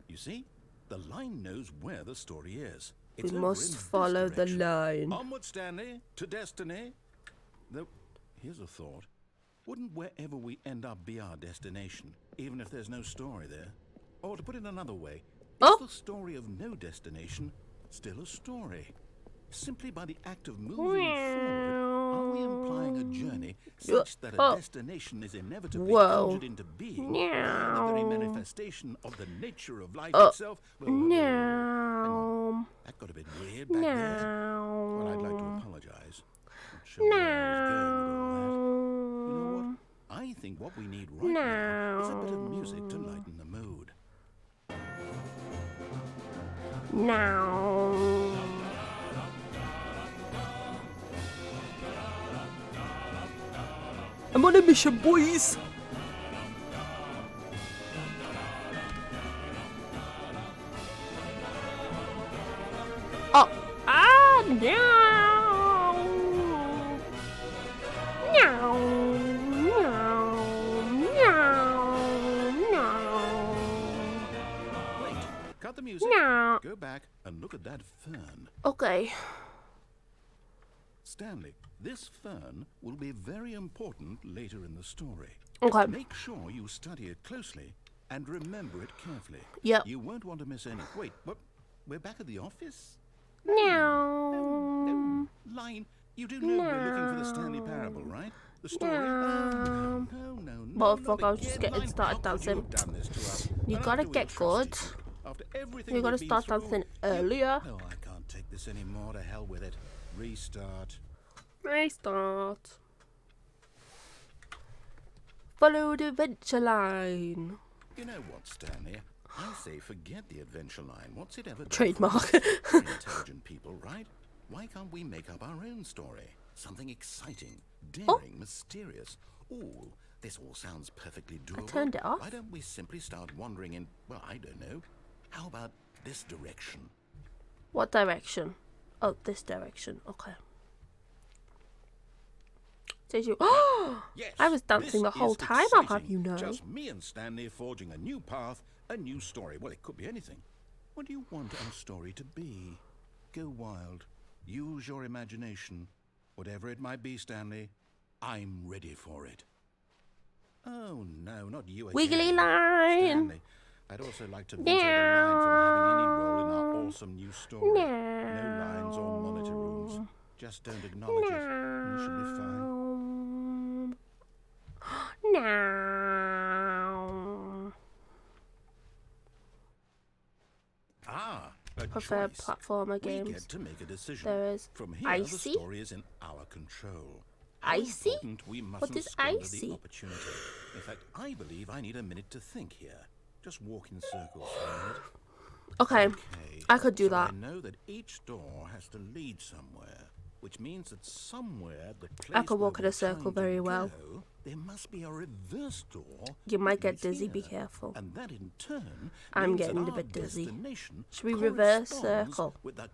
You see, the line knows where the story is. We It's over must in this follow the direction. line. Onward, Stanley, to destiny. Though, here's a thought. Wouldn't wherever we end up be our destination, even if there's no story there? Or to put it another way, Oh. is the story of no destination still a story? Simply by the act of moving forward, are we implying a journey such that a destination is inevitably Whoa. conjured into being? The very manifestation of the nature of life Oh. itself? Well, hang on. No. That got a bit weird back there. Well, I'd like to No. apologize. Not sure where I was going with all that. You know No. what? I think what we need right now is a bit of music to lighten the mood. No. I'm on a mission, boys. Oh. Ah, no. No. No. Wait, cut the music. No. Go back and look at that fern. Okay. Stanley, this fern will be very important later in the story. Okay. Make sure you study it closely and remember it carefully. Yep. You won't want to miss any. Wait, what? We're back at the office? No. Line. You do know we're looking for the Stanley Parable, right? The story? No. No. Well, fuck, I was just again, getting Line. started How could you dancing. have done this to us? You And gotta after we get good. trusted you, after everything You gotta we've been start through, dancing earlier. No, I can't take this anymore. To hell with it. Restart. Restart. Follow the adventure line. You know what, Stanley? I say forget the adventure line. What's it ever done Trademark. for us? We're intelligent people, right? Why can't we make up our own story? Something exciting, daring, mysterious. Ooh, this all sounds perfectly doable. I turned it off. Why don't we simply start wandering in, well, I don't know. How about this direction? What direction? Oh, this direction. Okay. Says you. Oh, Yes, I was dancing this the whole is time. I'll have exciting. you know. Just me and Stanley forging a new path, a new story. Well, it could be anything. What do you want our story to be? Go wild. Use your imagination. Whatever it might be, Stanley, I'm ready for it. Oh, no, not you again. Wiggly line. Stanley, I'd also like to veto the line from having any role in our awesome new story. No. No lines or monitor rooms. Just don't acknowledge it, and you should be fine. No. Ah, a Preferred choice. platformer We games. get to make a decision. There is From here, Icy. the story is in our control. How Icy? important we mustn't What is squander icy? the opportunity. In fact, I believe I need a minute to think here. Just walk in circles for a minute. Okay. I could do so that. I know that each door has to lead somewhere, which means that somewhere the place I could walk where in a we're circle trying to very well. go, there must be a reverse door. You might that get leads dizzy. Be here. careful. And that in turn I'm means that getting a our bit dizzy. destination Should we reverse corresponds circle? with the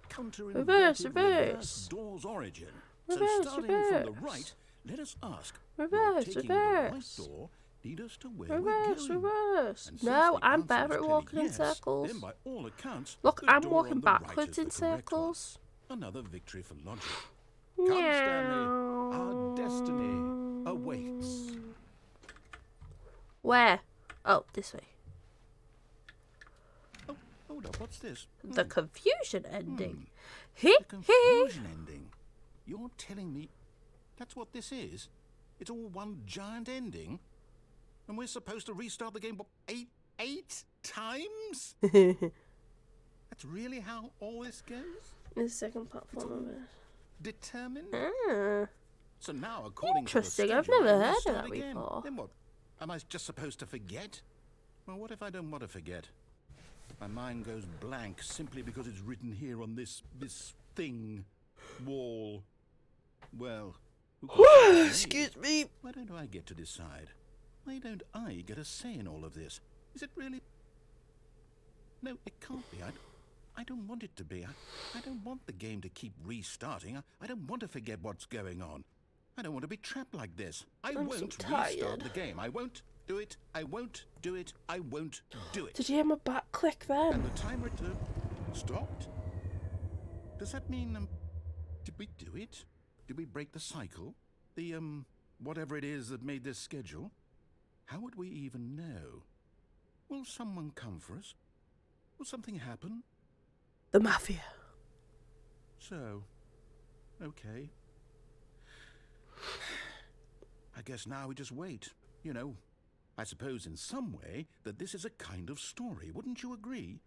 Reverse, reverse door's origin. Reverse, so starting from the reverse. right, let us ask, Reverse, will taking reverse. the right door lead us to where Reverse, we're going? reverse. And since No, the I'm answer better is at clearly walking in yes, circles. Then by all accounts, Look, the I'm door walking on the right backwards is in the correct one. circles. Another victory for logic. Come, Stanley. Our destiny awaits. Where? Oh, this way. Oh, hold up. What's this? The confusion ending. The confusion ending. You're telling me that's what this is? It's all one giant ending? And we're supposed to restart the game, what, eight times? That's really how all this goes? The second platform of it. Determined? Ah. So now, according Interesting, to the I've schedule, never I heard must of start that again. before. Then what? Am I just supposed to forget? Well, what if I don't want to forget? My mind goes blank simply because it's written here on this thing, wall. Well, who can say for me? Excuse me. Why don't I get to decide? Why don't I get a say in all of this? Is it really? No, it can't be. I don't want it to be. I don't want the game to keep restarting. I don't want to forget what's going on. I don't want to be trapped like this. I I'm so won't tired. restart the game. I won't do it. I won't do it. I won't do it. Did you hear my back click then? And the timer stopped? Does that mean, did we do it? Did we break the cycle? The, whatever it is that made this schedule? How would we even know? Will someone come for us? Will something happen? The Mafia. So, okay. I guess now we just wait. You know, I suppose in some way that this is a kind of story. Wouldn't you agree?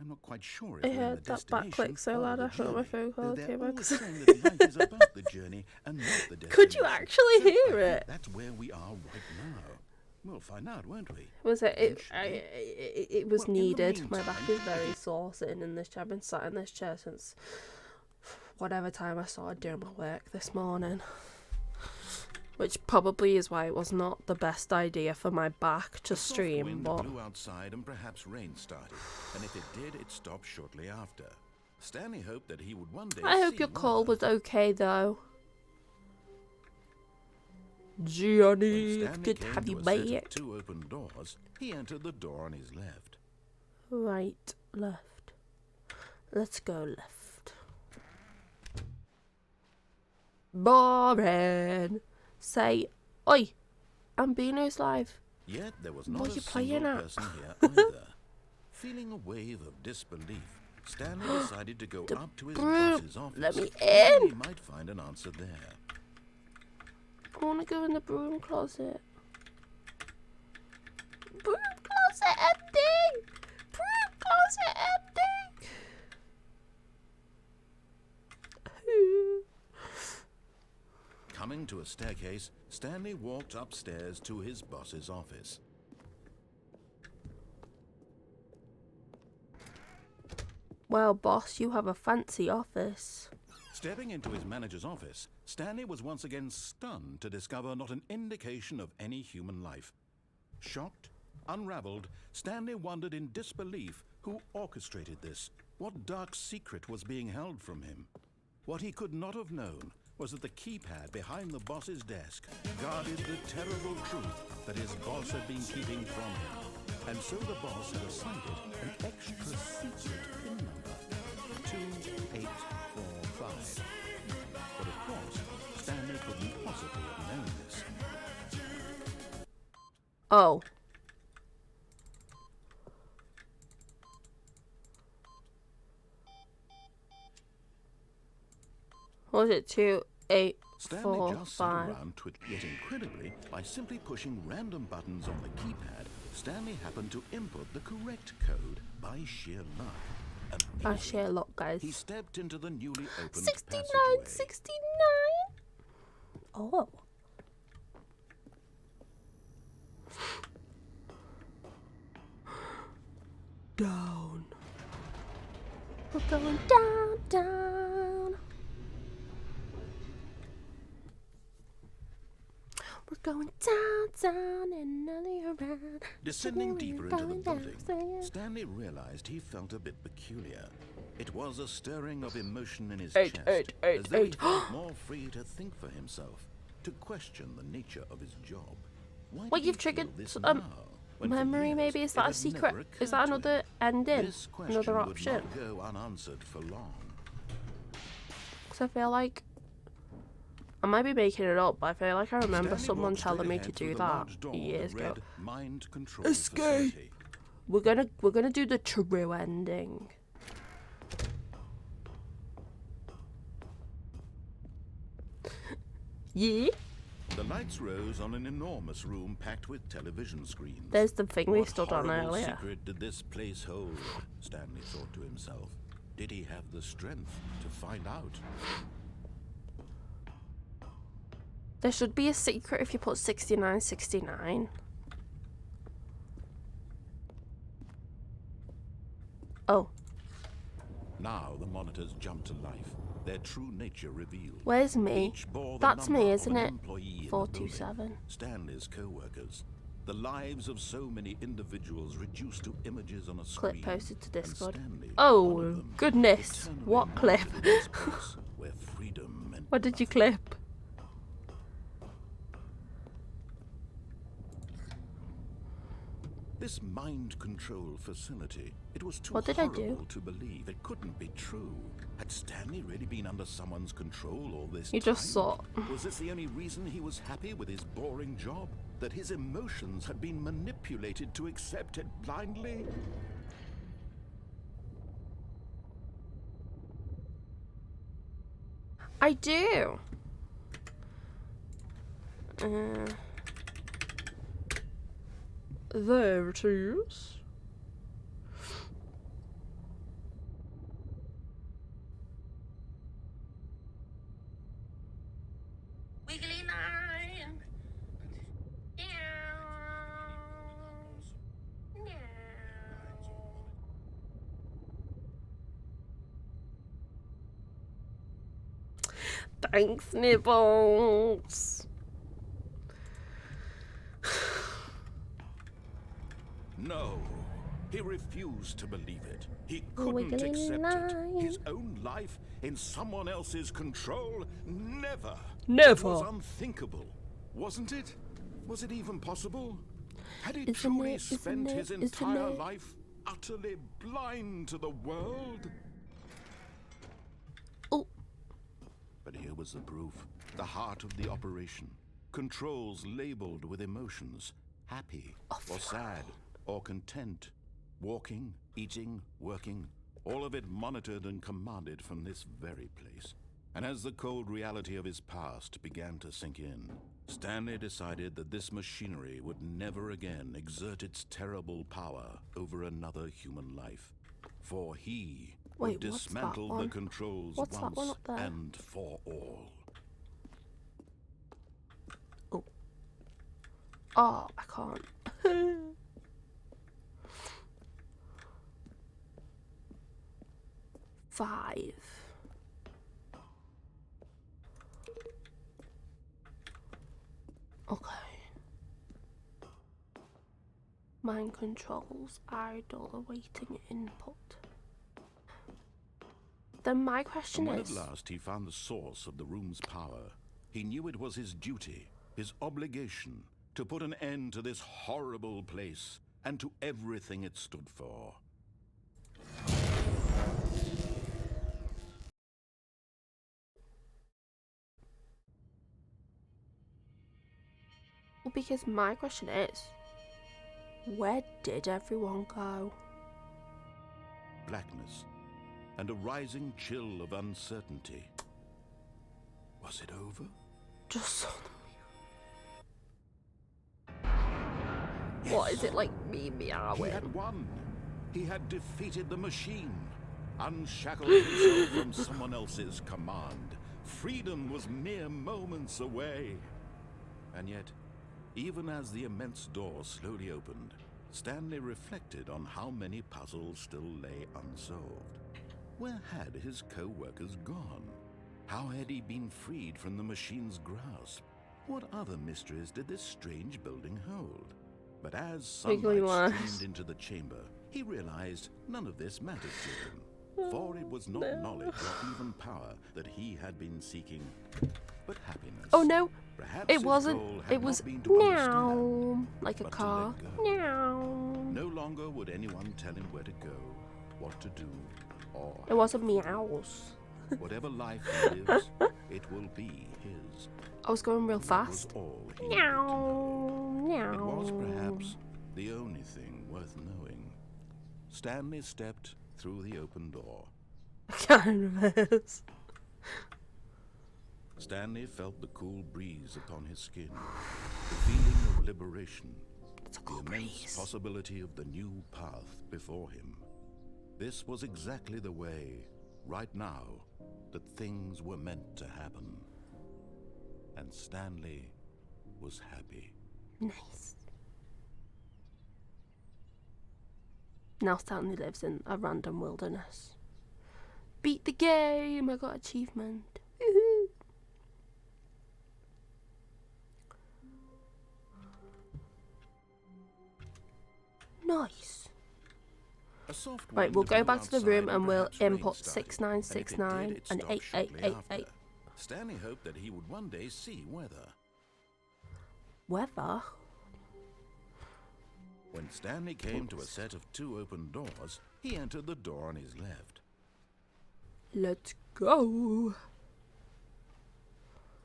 I'm not quite sure if I we're in heard the that back destination click so or loud the I thought my journey. phone call Though they're came all out. saying that life is about the journey and not the destination. Could you actually So I hear think it? That's where we are right now. We'll find out, won't we? Was it? Eventually. It was Well, in the needed. My meantime, back is very sore sitting in this chair. I've been sat in this chair since whatever time I started doing my work this morning. Which probably is why it was not the best idea for my back to A soft stream, wind but blew outside and perhaps rain started. And if it did, it stopped shortly after. Stanley hoped that he would one day I hope see your call whether- was okay though. When Johnny, it's Stanley good to came have to you a set of back. 2 open doors, he entered the door on his left. Right, left. Let's go left. Boring. Say, oi, Ambino's live. Yet there was What not are a you playing single at? person here either. Feeling a wave of disbelief, Stanley decided to go up to his boss's office. Let me hoping in. he might find an answer there. I want to go in the broom closet. Broom closet empty! Broom closet empty! Coming to a staircase, Stanley walked upstairs to his boss's office. Well, boss, you have a fancy office. Stepping into his manager's office, Stanley was once again stunned to discover not an indication of any human life. Shocked, unraveled, Stanley wondered in disbelief who orchestrated this. What dark secret was being held from him? What he could not have known was that the keypad behind the boss's desk guarded the terrible truth that his boss had been keeping from him. And so the boss had assigned it an extra secret PIN number, 2845. But of course, Stanley couldn't possibly have known this. Oh. What was it? 2, 8, Stanley 4, just sat 5. around yet incredibly, by simply pushing random buttons on the keypad, Stanley happened to input the correct code by sheer luck. By Amazing. sheer luck, guys. He stepped into the newly opened 69, passageway. 69. Oh. Down. We're going down, down. We're going down, down, and nearly around. Descending deeper into the Going down, building, saying- Stanley realized he felt a bit peculiar. It was a stirring of emotion in his Eight, chest, eight, eight, as though he eight. felt more free to think for himself, to question the nature of his job. Why Well, did you've he feel triggered this some now, when for memory, years maybe? Is it that a had secret? never Is that occurred to another him? ending? This question Another would option? not go unanswered for long. Because I feel like I might be making it up, but I feel like I remember Stanley someone walked straight telling me ahead to through do the that large door years that ago. read Mind Control Escape. Facility. We're gonna do the true ending. Yeah. The lights rose on an enormous room packed with television screens. There's the thing we What stood on horrible earlier. secret did this place hold? Stanley thought to himself. Did he have the strength to find out? There should be a secret if you put 6969. Oh, Now the monitors jumped to life, their true nature revealed. where's me? Each bore the That's number me, of isn't an it? employee in the 427. building, Stanley's co-workers. The lives of so many individuals reduced to images on a screen. Clip posted to and Discord. Stanley, one Oh, of them, goodness. eternally What clip? mounted in this place where freedom meant What did you nothing. clip? This mind control facility, it was too What did I horrible do? to believe. It couldn't be true. Had Stanley really been under someone's control all this You time? just saw. Was this the only reason he was happy with his boring job? That his emotions had been manipulated to accept it blindly? I do. There it is. Wiggly line. Thanks, Nibbles. No. He refused to believe it. He couldn't Wiggly accept line. it. His own life in someone else's control? Never. Never. It was unthinkable. Wasn't it? Was it even possible? Had he Isn't truly it? Isn't spent it? his Isn't entire it? life utterly blind to the world? Oh, But here was the proof, the heart of the operation. controls labeled with emotions, happy or sad or content, walking, eating, working, all of it monitored and commanded from this very place. And as the cold reality of his past began to sink in, Stanley decided that this machinery would never again exert its terrible power over another human life. For he would dismantle the controls once and for all. Oh. Oh, I can't. 5. Okay. Mind controls, idle, awaiting input. Then my question When is... at last he found the source of the room's power, he knew it was his duty, his obligation, to put an end to this horrible place and to everything it stood for. Well, because my question is, where did everyone go? Blackness and a rising chill of uncertainty. Was it over? Just saw them. Yes. What, is it like me meowing? He had won. He had defeated the machine, unshackled himself from someone else's command. Freedom was mere moments away. And yet, even as the immense door slowly opened, Stanley reflected on how many puzzles still lay unsolved. Where had his co-workers gone? How had he been freed from the machine's grasp? What other mysteries did this strange building hold? But as sunlight streamed into the chamber, he realized none of this mattered to him. For it was not knowledge or even power that he had been seeking, but happiness. Oh no, perhaps it wasn't. It was meow, like a car. Meow. No longer would anyone tell him where to go, what to do, or... It wasn't meows. Whatever life he lives, it will be his. I was going real fast. Meow, meow. It was perhaps the only thing worth knowing. Stanley stepped through the open door. I can't reverse. Stanley felt the cool breeze upon his skin, the feeling of liberation, the immense possibility of the new path before him. This was exactly the way, right now, that things were meant to happen. And Stanley was happy. Nice. Now Stanley lives in a random wilderness. Beat the game! I got achievement. Nice. Right, we'll go back to the room and we'll input 6969 and 8888. Stanley hoped that he would one day see weather. Weather? When Stanley came to a set of 2 open doors, he entered the door on his left. Let's go.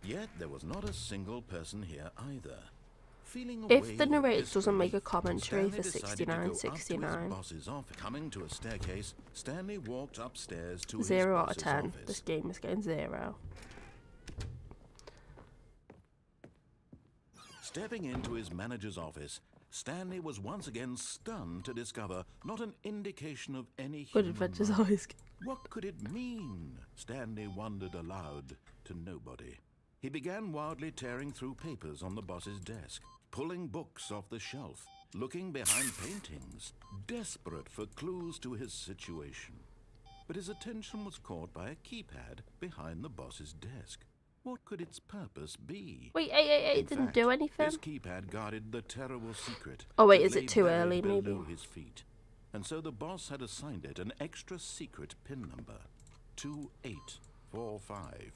Yet there was not a single person here either. If the narrator doesn't make a commentary for 6969, coming to a staircase, Stanley walked upstairs to 0 out of 10. This game is getting 0. Stepping into his manager's office, Stanley was once again stunned to discover not an indication of any human life. What could it mean? Stanley wondered aloud to nobody. He began wildly tearing through papers on the boss's desk, pulling books off the shelf, looking behind paintings, desperate for clues to his situation. But his attention was caught by a keypad behind the boss's desk. What could its purpose be? Wait, 888 didn't do anything? This keypad guarded the terrible secret. Oh wait, is it too early maybe? Below his feet. And so the boss had assigned it an extra secret pin number, 2845.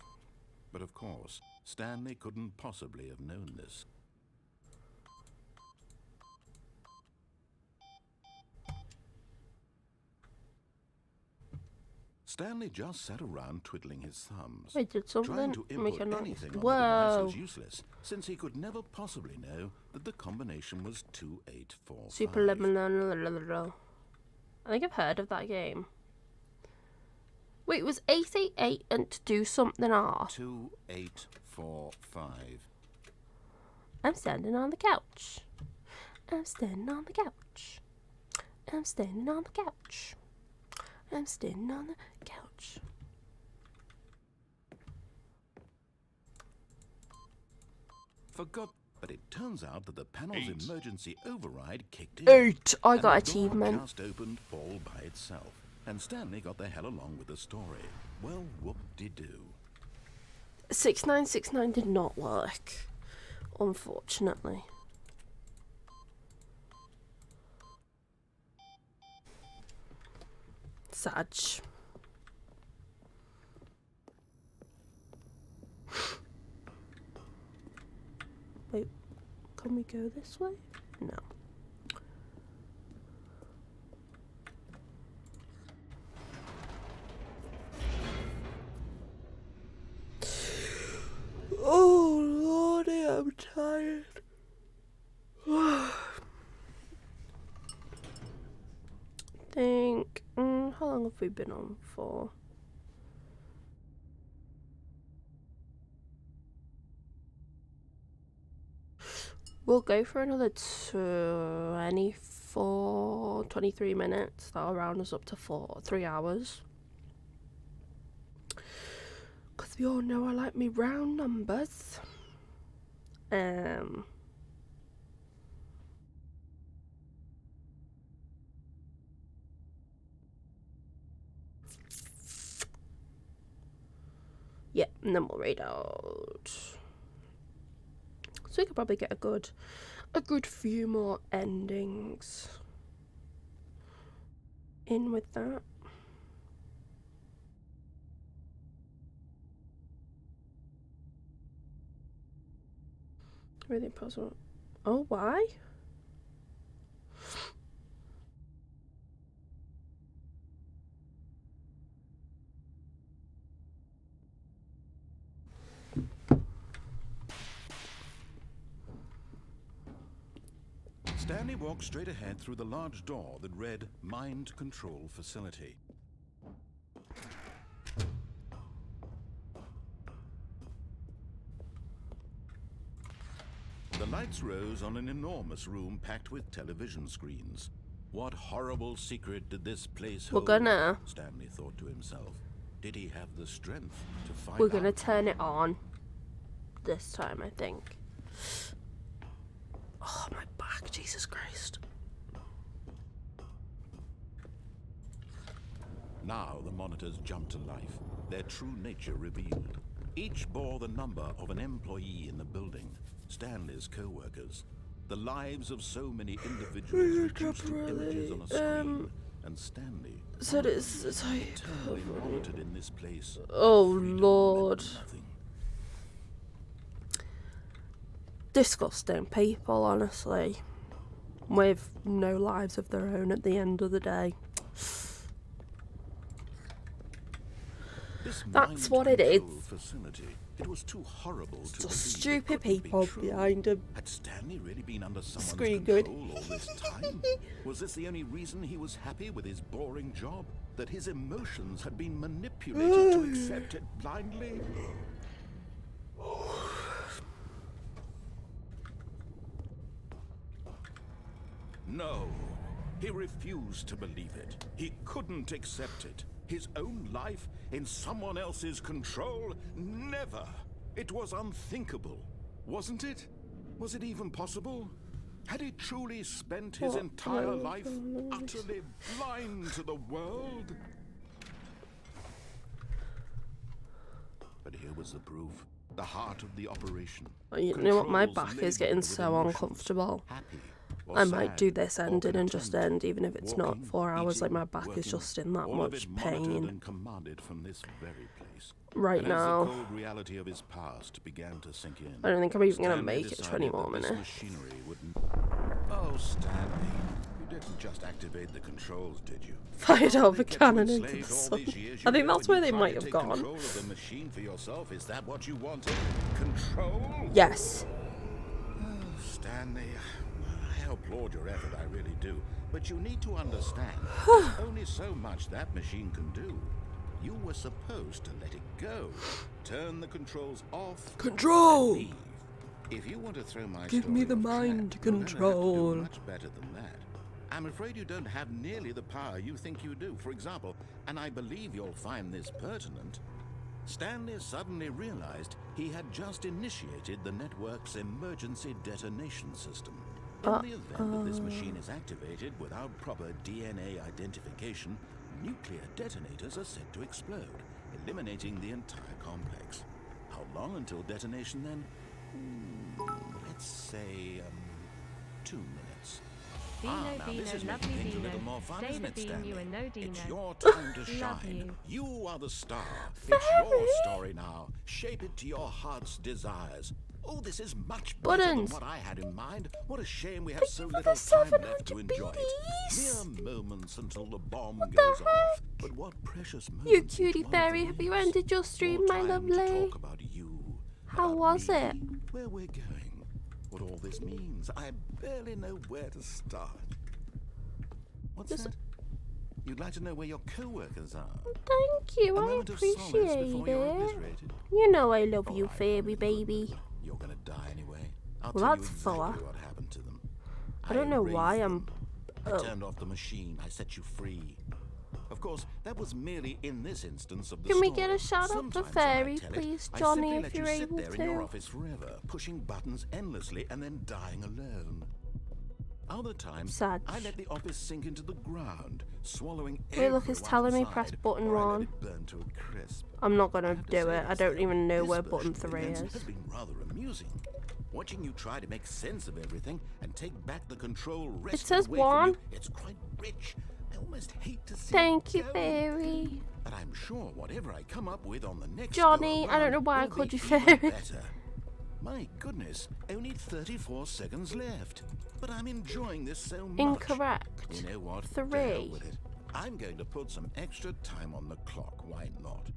But of course, Stanley couldn't possibly have known this. Stanley just sat around twiddling his thumbs. I did Trying something. to Make a input noise. anything on the device Whoa. was useless, since he could never possibly know that the combination was 2845. Superliminal. I think I've heard of that game. Wait, it was 888 and to do something R. 2845. I'm standing on the couch. I'm standing on the couch. I'm standing on the couch. I'm standing on the couch. Forgot, but it turns out that the panel's 8. emergency override kicked in. 8. I and got the door achievement. just opened all by itself, and Stanley got the hell along with the story. Well, whoop-de-doo. 6969 did not work, unfortunately. Sad. Wait, can we go this way? No. Oh lordy, I'm tired. Think. How long have we been on for? We'll go for another 23 minutes. That'll round us up to 3 hours. Because we all know I like me round numbers. Yeah, and then we'll read out. So we could probably get a good few more endings in with that. Really possible. Oh, why? Stanley walked straight ahead through the large door that read Mind Control Facility. The lights rose on an enormous room packed with television screens. What horrible secret did this place hold? Stanley thought to himself. Did he have the strength to find out? We're gonna turn it on this time, I think. Oh, my back, Jesus Christ. Now the monitors jumped to life, their true nature revealed. Each bore the number of an employee in the building, Stanley's co-workers. The lives of so many individuals reduced to images on a screen, and Stanley said it's a type eternally monitored in this place. Oh Lord. Disgusting people, honestly, with no lives of their own at the end of the day. That's what it is. Facility. It was too horrible to Just stupid people behind him. Had Stanley really been under someone's Screen control all this time? Was this the only reason he was happy with his boring job? That his emotions had been manipulated to accept it blindly? No, he refused to believe it. He couldn't accept it. His own life in someone else's control? Never. It was unthinkable, wasn't it? Was it even possible? Had he truly spent his entire life utterly blind to the world? But here was the proof. The heart of the operation. You know what? My back is getting so uncomfortable. I might do this ending and just end, even if it's not 4 hours. Like, my back is just in that much pain right now. Reality of his past began to sink in. I don't think I'm even gonna make it 20 more minutes. Oh, Stanley, you didn't just activate the controls, did you? Fired out the They kept you cannon into enslaved the all sun. these years, I you think know, that's and where you they tried might to have take gone. Control of the machine for yourself. Is that what you wanted? Control? Yes. Oh, Stanley, I applaud your effort, I really do. But you need to understand, there's only so much that machine can do. You were supposed to let it go. Turn the controls off. Control! And leave. If you want to throw my Give me story the off track, mind you're gonna have to control. do much better than that. I'm afraid you don't have nearly the power you think you do. For example, and I believe you'll find this pertinent, Stanley suddenly realized he had just initiated the network's emergency detonation system. In the event that this machine is activated without proper DNA identification, nuclear detonators are set to explode, eliminating the entire complex. How long until detonation then? Let's say, 2 minutes. Now this is making things a little more fun, isn't it, Stanley? It's your time to shine. You are the star. It's your story now. Shape it to your heart's desires. Oh, this is much better than what I had in mind. What a shame we have so little time left to enjoy it. Mere moments until the bomb goes off. But what precious moments. You cutie fairy, have you ended your stream, my lovely? Talk about you. How was it? Where we're going. What all this means. I barely know where to start. What's that? You'd like to know where your co-workers are? Thank you, I appreciate it. You know I love you, fairy baby. You're gonna die anyway. Well, that's Thor. What happened to them. I don't know why I'm... I turned off the machine. I set you free. Of course, that was merely in this instance of the Can we story. get a shout out to Fairy, please, Johnny, if you're able to? I simply let you sit there in your to? office forever, pushing buttons endlessly and then dying alone. Other times, Sad. I let the office sink into the ground, swallowing Hey, look, it's telling me inside, press button or I let 1. it burn to a crisp. I'm not gonna I have to do say it. I this, don't though, even know this where version button of 3 events is. has been rather amusing. Watching you try to make sense of everything and take back the control wrested says away 1. from you, it's quite rich. I almost hate to see Thank it you, go. Fairy. But I'm sure whatever I come up with on the next Johnny, go I don't know around why I will called be you even Fairy. better. My goodness, only 34 seconds left. But I'm enjoying this so much. Incorrect. You know what? 3. To hell with it. I'm going to put some extra time on the clock. Why not?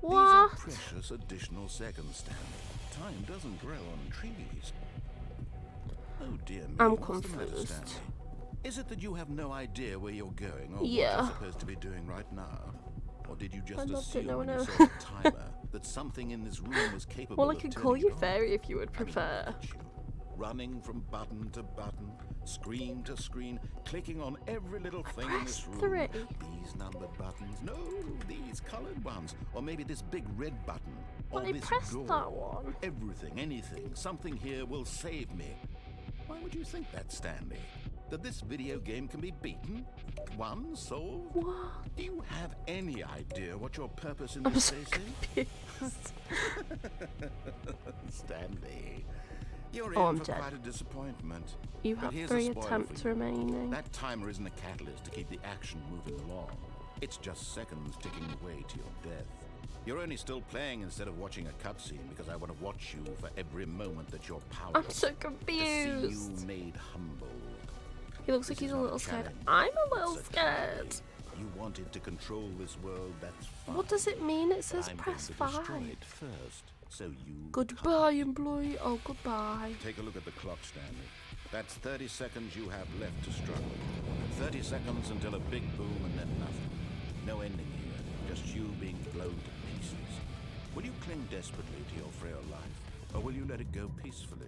What? These are precious additional seconds, Stanley. Time doesn't grow on trees. Oh dear me. I'm What's the matter, confused. Stanley? Is it that you have no idea where you're going or Yeah. what you're supposed to be doing right now? Or did you just I loved it, assume no when one you else. saw the timer that something in this room was capable Well, I of could turning call you it on? Fairy if you would I mean, prefer. look at you, running from button to button, screen to screen, clicking on every little thing in this room. 3. These numbered buttons, no, these colored ones, or maybe this big red button, But or I this pressed door. that one. Everything, anything, something here will save me. Why would you think that, Stanley? That this video game can be beaten? Won? Solved? What? Do you have any idea what your purpose in I'm this so place is? Stanley, you're Oh, in I'm for dead. quite a disappointment. You But have here's 3 a spoiler attempts for you. remaining. That timer isn't a catalyst to keep the action moving along. It's just seconds ticking away to your death. You're only still playing instead of watching a cutscene because I want to watch you for every moment that you're powerless. I'm so To see confused. you made humble. He looks like This he's is a not little scared. challenge. I'm a little It's a scared. challenge. You wanted to control this world, that's fine. What does it mean? It But says I'm press going to destroy 5. it first, so you Goodbye, can't. employee. Oh, goodbye. Take a look at the clock, Stanley. That's 30 seconds you have left to struggle. 30 seconds until a big boom and then nothing. No ending here, just you being blown to pieces. Will you cling desperately to your frail life, or will you let it go peacefully?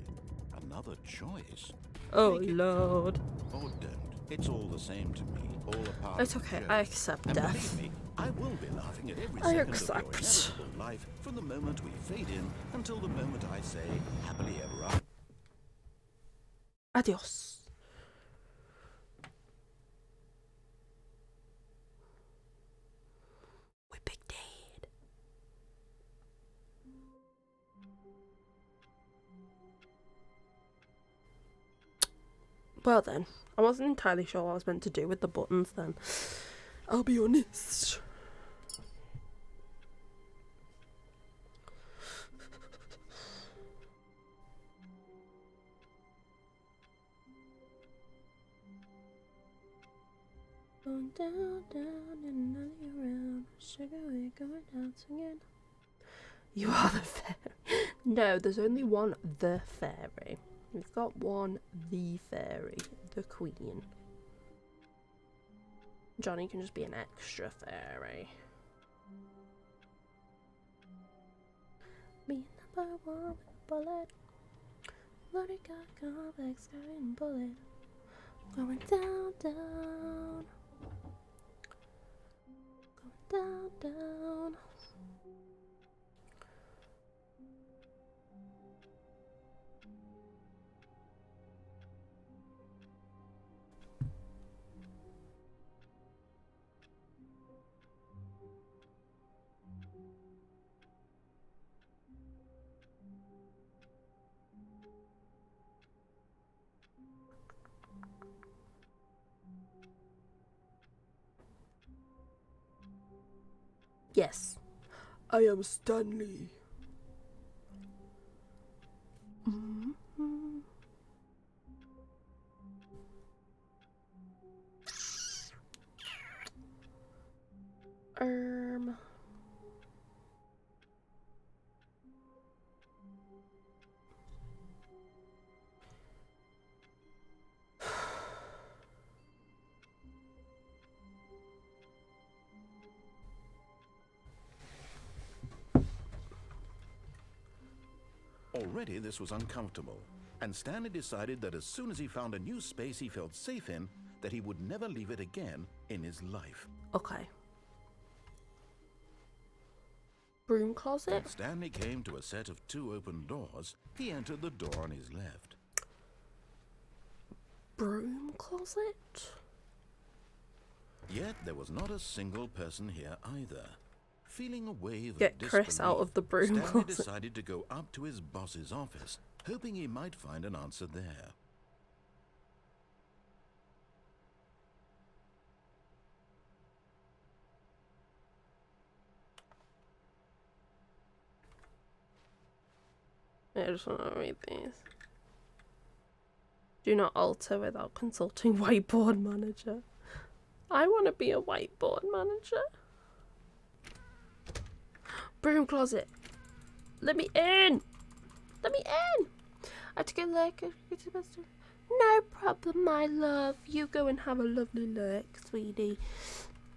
Another choice. Oh, Make it Lord. count, or don't. It's all the same to me, all a part It's of the okay, joke. I accept And death. believe me, I will be laughing at every I second accept. of your inevitable life from the moment we fade in until the moment I say happily ever after. Adios. We big dead. Well then, I wasn't entirely sure what I was meant to do with the buttons then. I'll be honest. down, down, and another round. Sugar, we're going dance again. You are the fairy. No, there's only one the fairy. We've got one the fairy, the queen. Johnny can just be an extra fairy. Me number one with a bullet. Loaded got complex, carrying bullet. Going down, down. Going down, down. Yes, I am Stanley. Already this was uncomfortable, and Stanley decided that as soon as he found a new space he felt safe in, that he would never leave it again in his life. Okay. Broom When closet? Stanley came to a set of 2 open doors, he entered the door on his left. Broom closet? Yet there was not a single person here either. Feeling a wave Get of Chris out of the broom Stanley closet. decided to go up to his boss's office, hoping he might find an answer there. I just want to read these. Do not alter without consulting whiteboard manager. I want to be a whiteboard manager. Broom closet. Let me in. Let me in. I have to go look. No problem, my love. You go and have a lovely look, sweetie.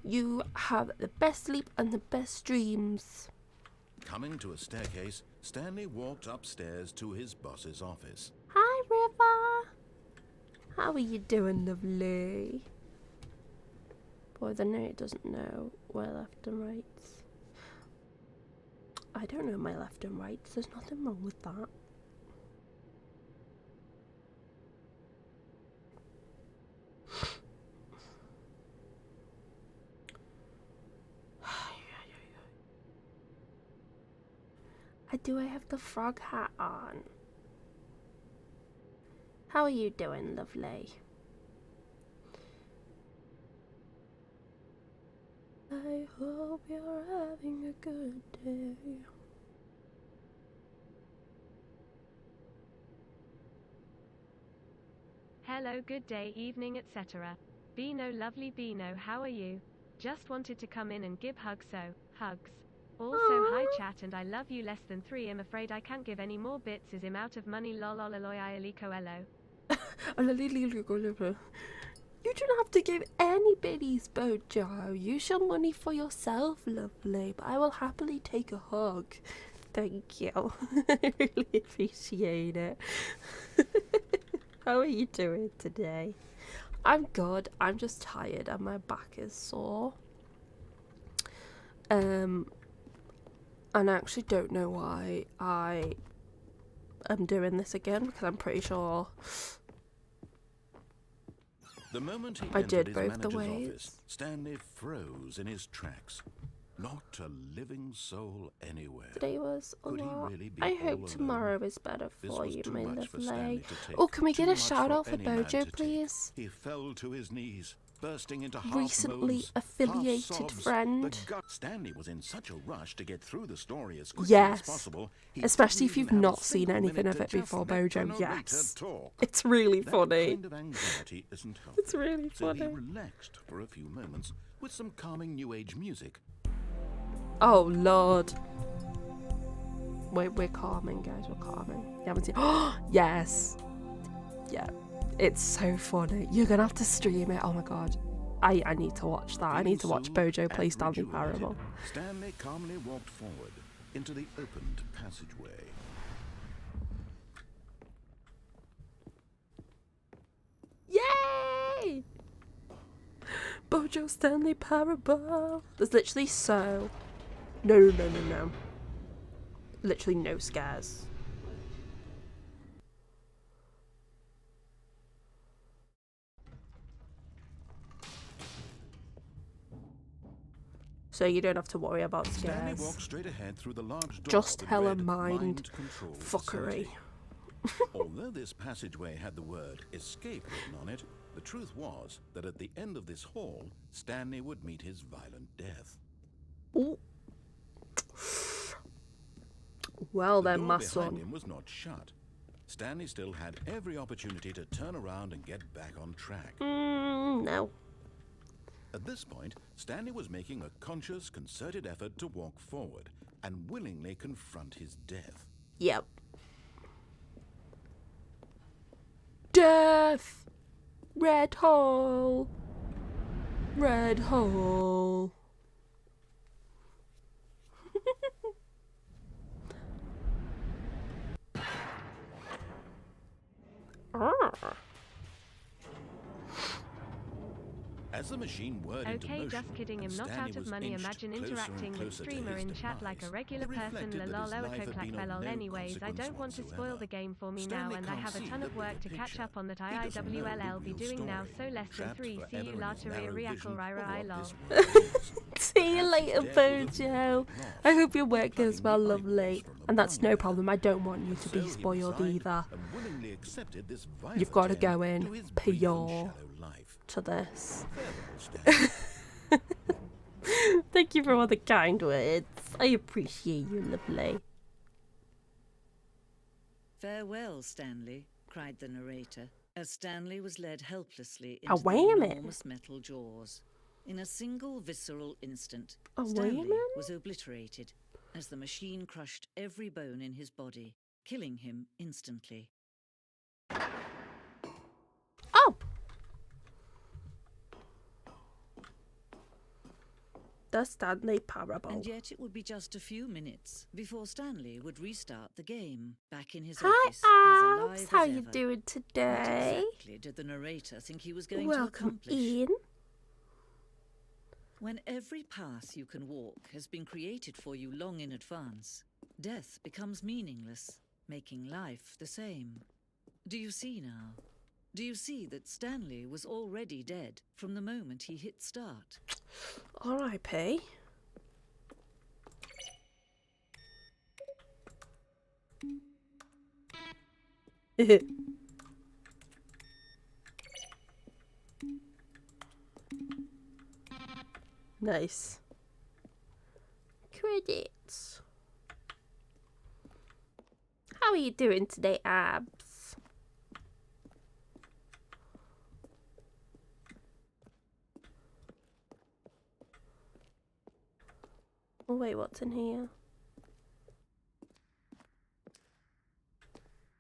You have the best sleep and the best dreams. Coming to a staircase, Stanley walked upstairs to his boss's office. Hi, River. How are you doing, lovely? Boy, the note doesn't know where left and rights. I don't know my left and rights. There's nothing wrong with that. I have the frog hat on. How are you doing, lovely? I hope you're having a good day. Hello, good day, evening, etc. Beano, lovely Beano, how are you? Just wanted to come in and give hugs, so, hugs. Also, hi chat, and I love you less than 3. I'm afraid I can't give any more bits as I'm out of money, lolololoy ilico elo. You don't have to give any biddies, Bojo. You show money for yourself, lovely, but I will happily take a hug. Thank you. I really appreciate it. How are you doing today? I'm good. I'm just tired and my back is sore. And I actually don't know why I am doing this again, because I'm pretty sure The moment he I entered did his both the manager's ways. office, Stanley froze in his tracks. Not a living soul anywhere. Today was a Could he lot. really be I all hope alone? tomorrow is better This for was you, too my much for lovely. Stanley to take. Oh, can we Too get a much shout out for any man Bojo, to take. please? He fell to his knees. bursting into recently half-moans, affiliated half-sobs. friend. Stanley was in such a rush to get through the story as quickly Yes. as possible. Especially if you've not seen anything of it before, Bojo. Yes. It's really funny. Kind of anxiety isn't helpful. It's really So funny. he relaxed for a few moments with some calming New Age music. Oh, Lord. We're calming, guys. We're calming. You haven't seen... Oh, yes. Yeah. It's so funny. You're going to have to stream it. Oh, my God. I need to watch that. I need to watch Bojo play Stanley Parable. Stanley calmly walked forward into the opened passageway. Yay! Bojo Stanley Parable. There's literally so... No. Literally no scares. So you don't have to worry about Stanley scares. walked straight ahead through the large door Just that hella read mind control fuckery. facility. Although this passageway had the word escape written on it, the truth was that at the end of this hall, Stanley would meet his violent death. Ooh. Well The then, door my behind son. him was not shut. Stanley still had every opportunity to turn around and get back on track. No. At this point, Stanley was making a conscious, concerted effort to walk forward and willingly confront his death. Yep. Death! Red hole! Red hole! As the machine whirred into Okay, motion, just kidding. and I'm not Stanley out of was money. inched Imagine closer and interacting with closer to streamer his in chat like a demise, regular it person. reflected that his Lol, life had been of lol. no Anyways, I don't consequence want to spoil whatsoever. the game for me Stanley now, and I can't have a see ton the of work bigger to catch picture. up on that He doesn't know IWLL the be real doing now. story, So less than trapped 3. See forever you in his later, narrow Riakal vision Rira, of I what love. this world is. See you later, Bojo. I hope your work goes well, lovely. And that's no problem. I don't want you to be spoiled either. You've got to go in pure to this. Thank you for all the kind words. I appreciate you, lovely. Farewell, Stanley, cried the narrator, as Stanley was led helplessly Oh, into the wait a minute. enormous metal jaws. In a single visceral instant, Oh, wait a Stanley minute. was obliterated as the machine crushed every bone in his body, killing him instantly. Oh! The Stanley Parable. And yet it would be just a few minutes before Stanley would restart the game, back in his Hi, office, as alive Abs. as How you ever. doing What today? exactly did the narrator think he was going to Welcome accomplish? in. When every path you can walk has been created for you long in advance, death becomes meaningless, making life the same. Do you see now? Do you see that Stanley was already dead from the moment he hit start? R.I.P. Nice. Credits. How are you doing today, Abs? Oh wait, what's in here?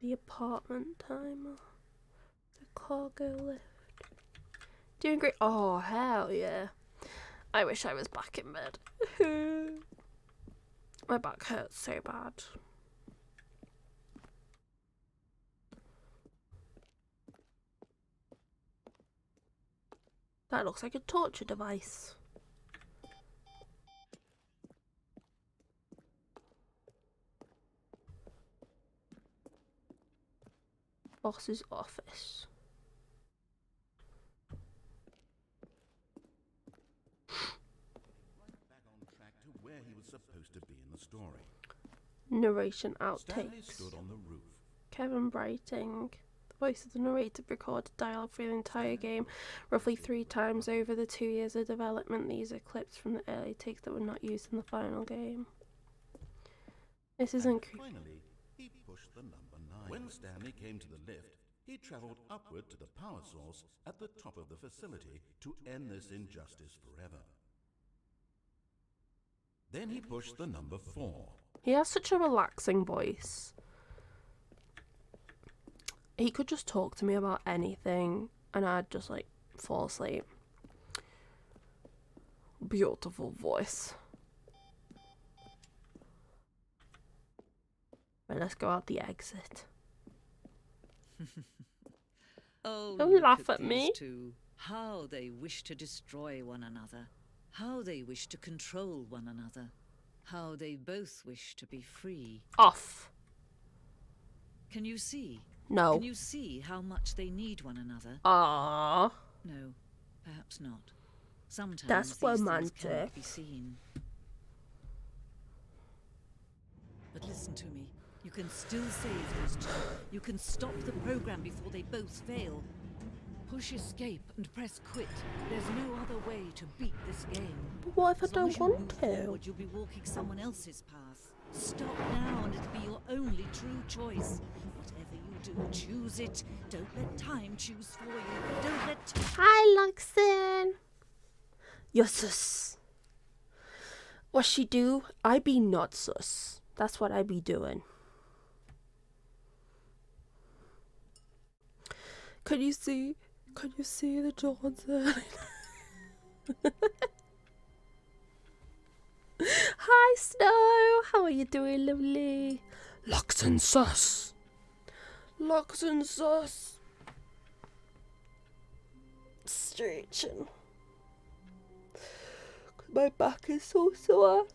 The apartment timer. The cargo lift. Doing great. Oh, hell yeah. I wish I was back in bed. My back hurts so bad. That looks like a torture device. Boss's office. Back on track to where he was supposed to be in the story. Narration Stanley outtakes. stood on the roof. Kevin writing. The voice of the narrator recorded dialogue for the entire game, roughly 3 times over the 2 years of development. These are clips from the early takes that were not used in the final game. This isn't creepy. Finally, he pushed the number 9. When Stanley came to the lift, he travelled upward to the power source at the top of the facility to end this injustice forever. Then he pushed the number 4. He has such a relaxing voice. He could just talk to me about anything and I'd just like fall asleep. Beautiful voice. Right, let's go out the exit. Oh, don't laugh at me. Two. How they wish to destroy one another. How they wish to control one another. How they both wish to be free. Off. Can you see? No. Can you see how much they need one another? Ah. No, perhaps not. Sometimes that's these romantic. Things cannot be seen. But listen to me. You can still save those two. You can stop the program before they both fail. Push escape and press quit. There's no other way to beat this game. But what if I don't want to? Forward, you'll be walking someone else's path. Stop now and it'll be your only true choice. Whatever you do, choose it. Don't let time choose for you. Don't let Hi, Luxon. You're sus. What she do? I be not sus. That's what I be doing. Can you see the Johnson? Hi, Snow. How are you doing, lovely? Lux and sus. Lux and sus. Stretching. My back is so sore.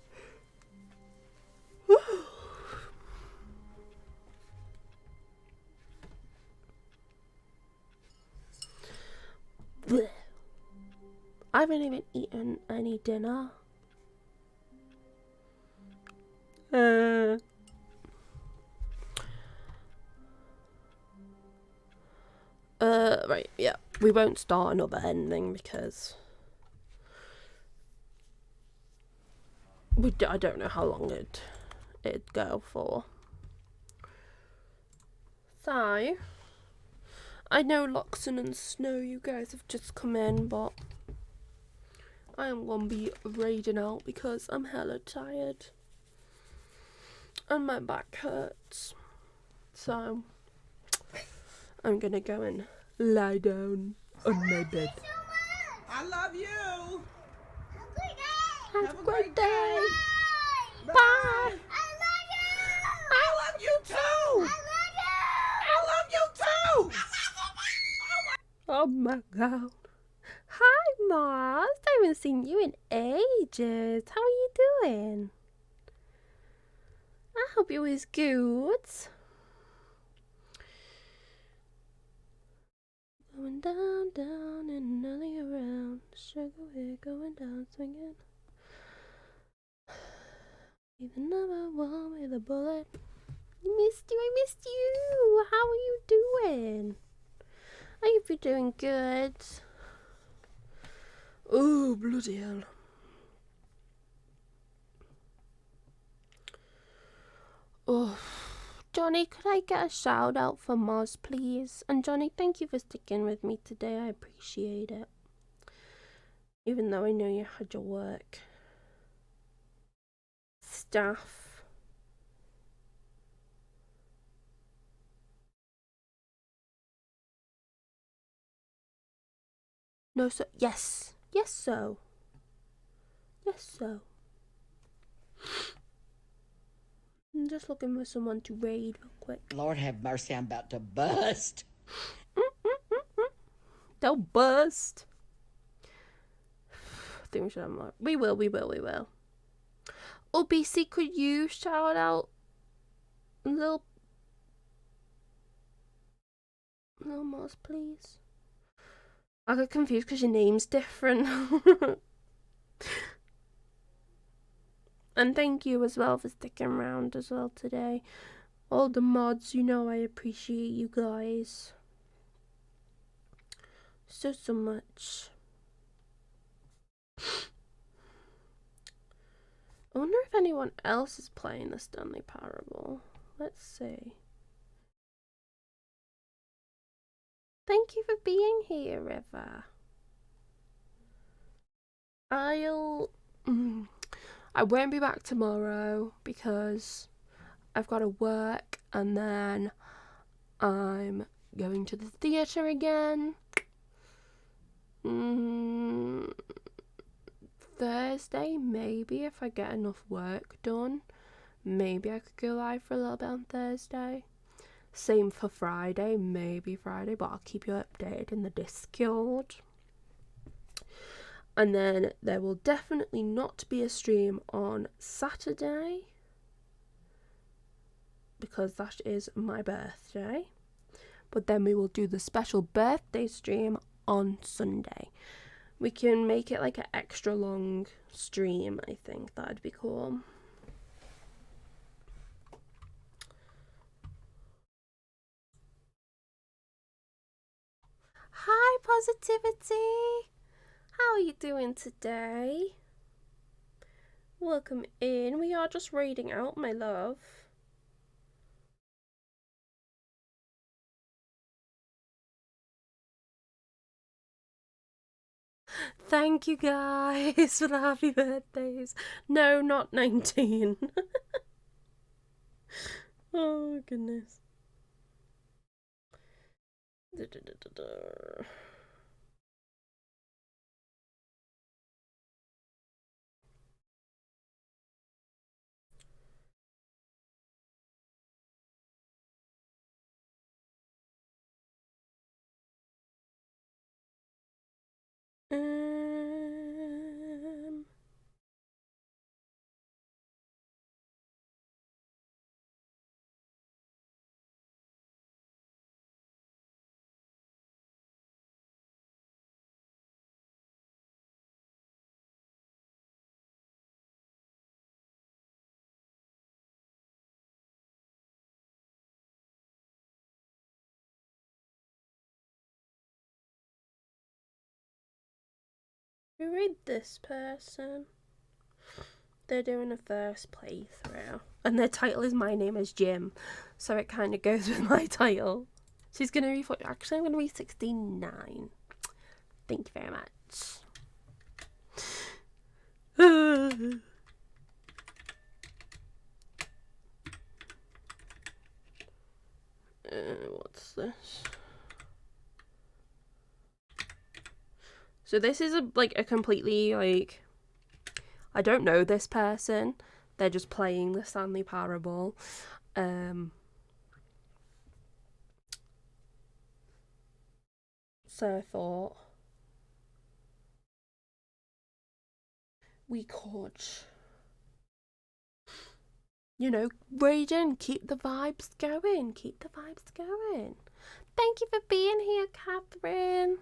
Blech. I haven't even eaten any dinner. Right, yeah. We won't start another ending because I don't know how long it'd go for. So, I know Loxon and Snow, you guys have just come in, but I am gonna be raiding out because I'm hella tired and my back hurts. So, I'm gonna go and lie down on my bed. I love you. Have a great day. Bye. Bye. I love you too. I love you too. Oh my god. Hi, Mars. I haven't seen you in ages. How are you doing? I hope you is good. Going down, down, and nothing around. Sugar, we're going down, swinging. Be the number one with a bullet. Missed you, I missed you. How are you doing? I hope you're doing good. Oh, bloody hell. Oh, Johnny, could I get a shout out for Moz, please? And Johnny, thank you for sticking with me today. I appreciate it. Even though I know you had your work stuff. No, so yes, yes, so. Yes, so. I'm just looking for someone to raid real quick. Lord have mercy, I'm about to bust. Don't bust. I think we should have more. We will. Oh, BC, could you shout out little Mars, please? I got confused because your name's different. And thank you as well for sticking around as well today. All the mods, you know I appreciate you guys. so much. I wonder if anyone else is playing the Stanley Parable. Let's see. Thank you for being here, River. I won't be back tomorrow because I've got to work, and then I'm going to the theatre again. Thursday, maybe, if I get enough work done. Maybe I could go live for a little bit on Thursday. Same for Friday, maybe Friday, but I'll keep you updated in the Discord. And then there will definitely not be a stream on Saturday because that is my birthday. But then we will do the special birthday stream on Sunday. We can make it like an extra long stream, I think. That'd be cool. Hi, Positivity! How are you doing today? Welcome in. We are just reading out, my love. Thank you guys for the happy birthdays. No, not 19. Oh, goodness. Read this person. They're doing a first playthrough, and their title is My Name is Jim, so it kind of goes with my title. She's gonna be actually I'm gonna be 69. Thank you very much. What's this? So this is a completely I don't know this person. They're just playing the Stanley Parable. So I thought we could, rage in, keep the vibes going. Thank you for being here, Catherine.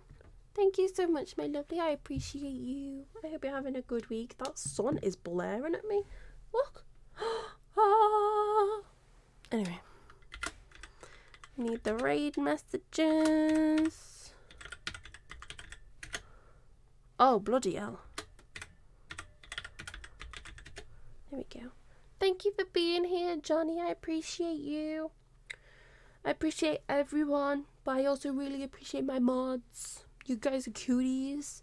Thank you so much, my lovely. I appreciate you. I hope you're having a good week. That sun is blaring at me. Look. Anyway. We need the raid messages. Oh, bloody hell. There we go. Thank you for being here, Johnny. I appreciate you. I appreciate everyone, but I also really appreciate my mods. You guys are cuties.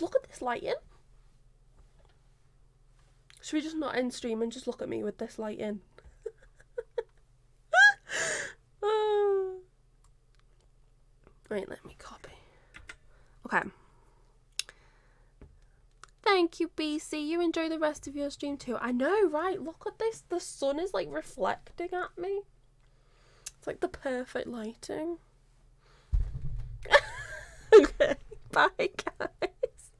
Look at this lighting. Should we just not end stream and just look at me with this lighting? Right, let me copy. Okay. Thank you, BC. You enjoy the rest of your stream too. I know, right? Look at this. The sun is reflecting at me. It's like the perfect lighting. Okay, bye guys.